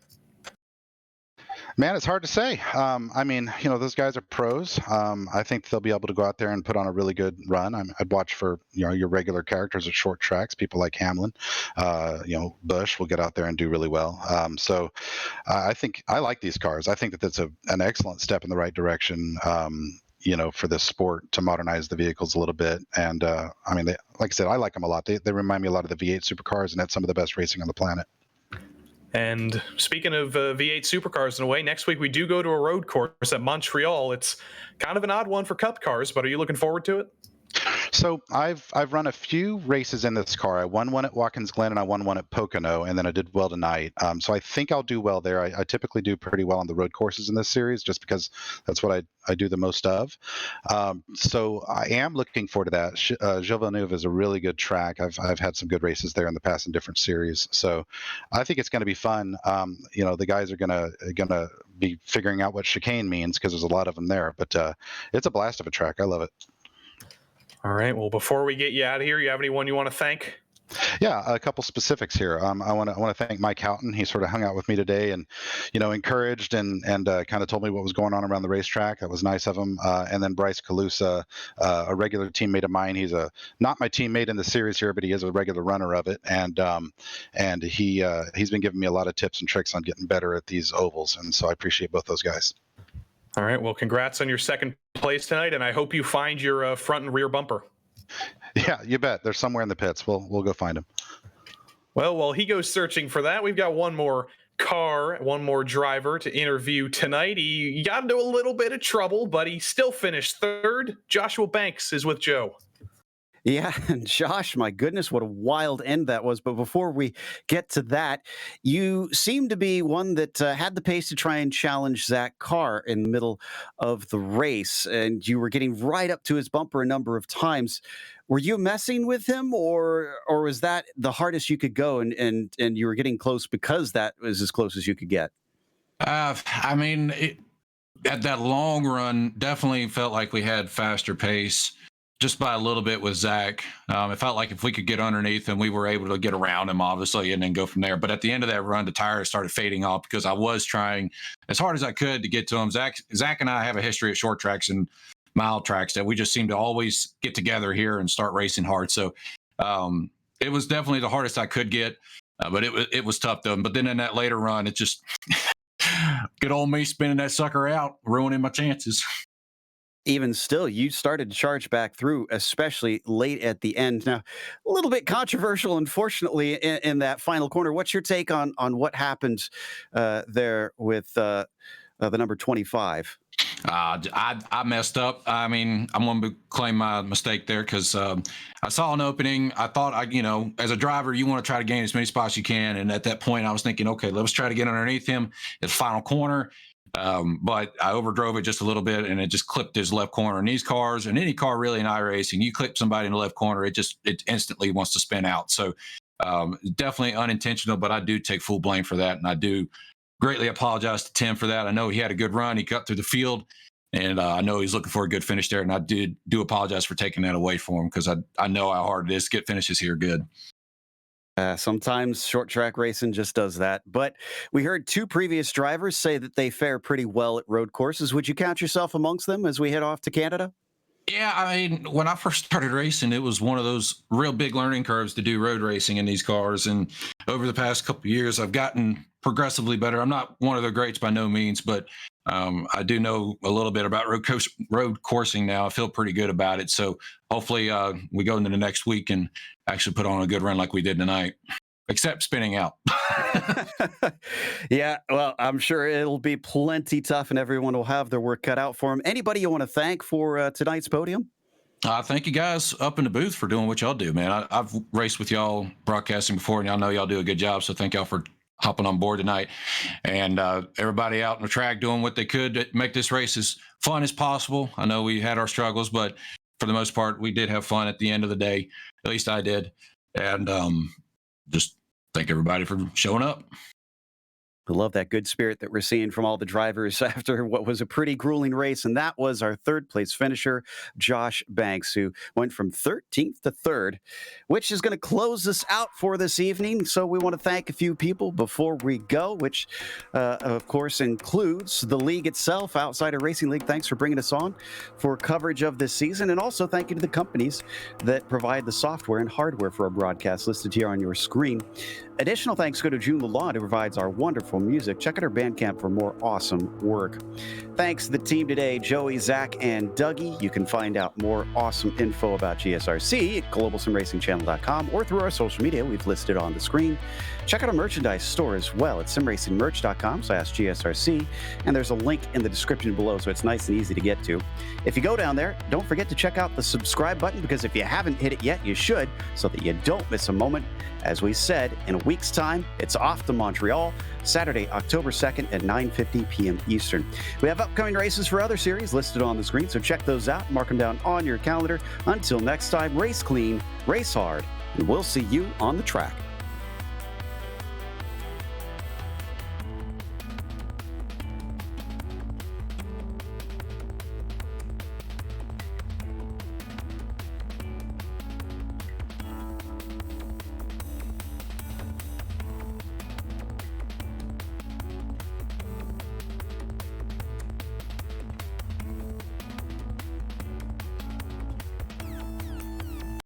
Man, it's hard to say. I mean, those guys are pros. I think they'll be able to go out there and put on a really good run. I'd watch for, your regular characters at short tracks, people like Hamlin, Busch will get out there and do really well. So I think I like these cars. I think that that's an excellent step in the right direction. For this sport to modernize the vehicles a little bit. And I mean, like I said, I like them a lot. They remind me a lot of the V8 supercars, and that's some of the best racing on the planet. And speaking of V8 supercars in a way, next week we do go to a road course at Montreal. It's kind of an odd one for Cup cars, but are you looking forward to it? So I've run a few races in this car. I won one at Watkins Glen and I won one at Pocono, and then I did well tonight. So I think I'll do well there. I typically do pretty well on the road courses in this series, just because that's what I do the most of. So I am looking forward to that. Gilles Villeneuve is a really good track. I've had some good races there in the past in different series. So I think it's going to be fun. The guys are gonna be figuring out what chicane means, because there's a lot of them there. But it's a blast of a track. I love it. All right. Well, before we get you out of here, you have anyone you want to thank? Yeah, a couple specifics here. I want to thank Mike Houghton. He sort of hung out with me today and, encouraged and kind of told me what was going on around the racetrack. That was nice of him. And then Bryce Calusa, a regular teammate of mine. He's not my teammate in the series here, but he is a regular runner of it. And he's been giving me a lot of tips and tricks on getting better at these ovals. And so I appreciate both those guys. All right. Well, congrats on your second place tonight, and I hope you find your front and rear bumper. Yeah, you bet. They're somewhere in the pits. We'll go find them. Well, while he goes searching for that, we've got one more car, one more driver to interview tonight. He got into a little bit of trouble, but he still finished third. Joshua Banks is with Joe. Yeah, and Josh, my goodness, what a wild end that was. But before we get to that, you seem to be one that had the pace to try and challenge Zach Carr in the middle of the race, and you were getting right up to his bumper a number of times. Were you messing with him, or was that the hardest you could go, and you were getting close because that was as close as you could get? I mean, at that long run, definitely felt like we had faster pace. just by a little bit with Zach. It felt like if we could get underneath him, we were able to get around him, obviously, and then go from there. But at the end of that run, the tires started fading off because I was trying as hard as I could to get to him. Zach and I have a history at short tracks and mile tracks that we just seem to always get together here and start racing hard. So it was definitely the hardest I could get, but it was tough though. But then in that later run, it just good old me spinning that sucker out, ruining my chances. Even still, you started to charge back through, especially late at the end. Now, a little bit controversial, unfortunately, in that final corner. What's your take on what happened there with the number 25? I messed up. I mean, I'm going to claim my mistake there because I saw an opening. I thought, as a driver, you want to try to gain as many spots as you can. And at that point, I was thinking, okay, let's try to get underneath him at the final corner. But I overdrove it just a little bit and it just clipped his left corner. And these cars, and any car really in iRacing, you clip somebody in the left corner, it instantly wants to spin out. So definitely unintentional, but I do take full blame for that. And I do greatly apologize to Tim for that. I know he had a good run. He cut through the field, and I know he's looking for a good finish there. And I do apologize for taking that away from him because I know how hard it is to get finishes here good. Sometimes short track racing just does that. But we heard two previous drivers say that they fare pretty well at road courses. Would you count yourself amongst them as we head off to Canada? Yeah, I mean, when I first started racing, it was one of those real big learning curves to do road racing in these cars. And over the past couple of years, I've gotten progressively better. I'm not one of the greats by no means, but I do know a little bit about road coursing now. I feel pretty good about it. So hopefully we go into the next week and actually put on a good run like we did tonight, except spinning out. Yeah, well, I'm sure it'll be plenty tough and everyone will have their work cut out for them. Anybody you want to thank for tonight's podium? Thank you guys up in the booth for doing what y'all do, man. I've raced with y'all broadcasting before, and y'all know y'all do a good job. So thank y'all for hopping on board tonight. And everybody out on the track doing what they could to make this race as fun as possible. I know we had our struggles, but for the most part, we did have fun at the end of the day. At least I did. And just thank everybody for showing up. I love that good spirit that we're seeing from all the drivers after what was a pretty grueling race. And that was our third place finisher, Josh Banks, who went from 13th to 3rd, which is going to close us out for this evening. So we want to thank a few people before we go, which of course includes the league itself, Outsider Racing League. Thanks for bringing us on for coverage of this season. And also thank you to the companies that provide the software and hardware for our broadcast listed here on your screen. Additional thanks go to June Lalonde, who provides our wonderful music. Check out her Bandcamp for more awesome work. Thanks to the team today, Joey, Zach, and Dougie. You can find out more awesome info about GSRC at globalsimracingchannel.com or through our social media we've listed on the screen. Check out our merchandise store as well at simracingmerch.com/GSRC, and there's a link in the description below, so it's nice and easy to get to. If you go down there, don't forget to check out the subscribe button, because if you haven't hit it yet, you should, so that you don't miss a moment. As we said, in a week's time, it's off to Montreal, Saturday, October 2nd at 9:50 p.m. Eastern. We have upcoming races for other series listed on the screen, so check those out, mark them down on your calendar. Until next time, race clean, race hard, and we'll see you on the track.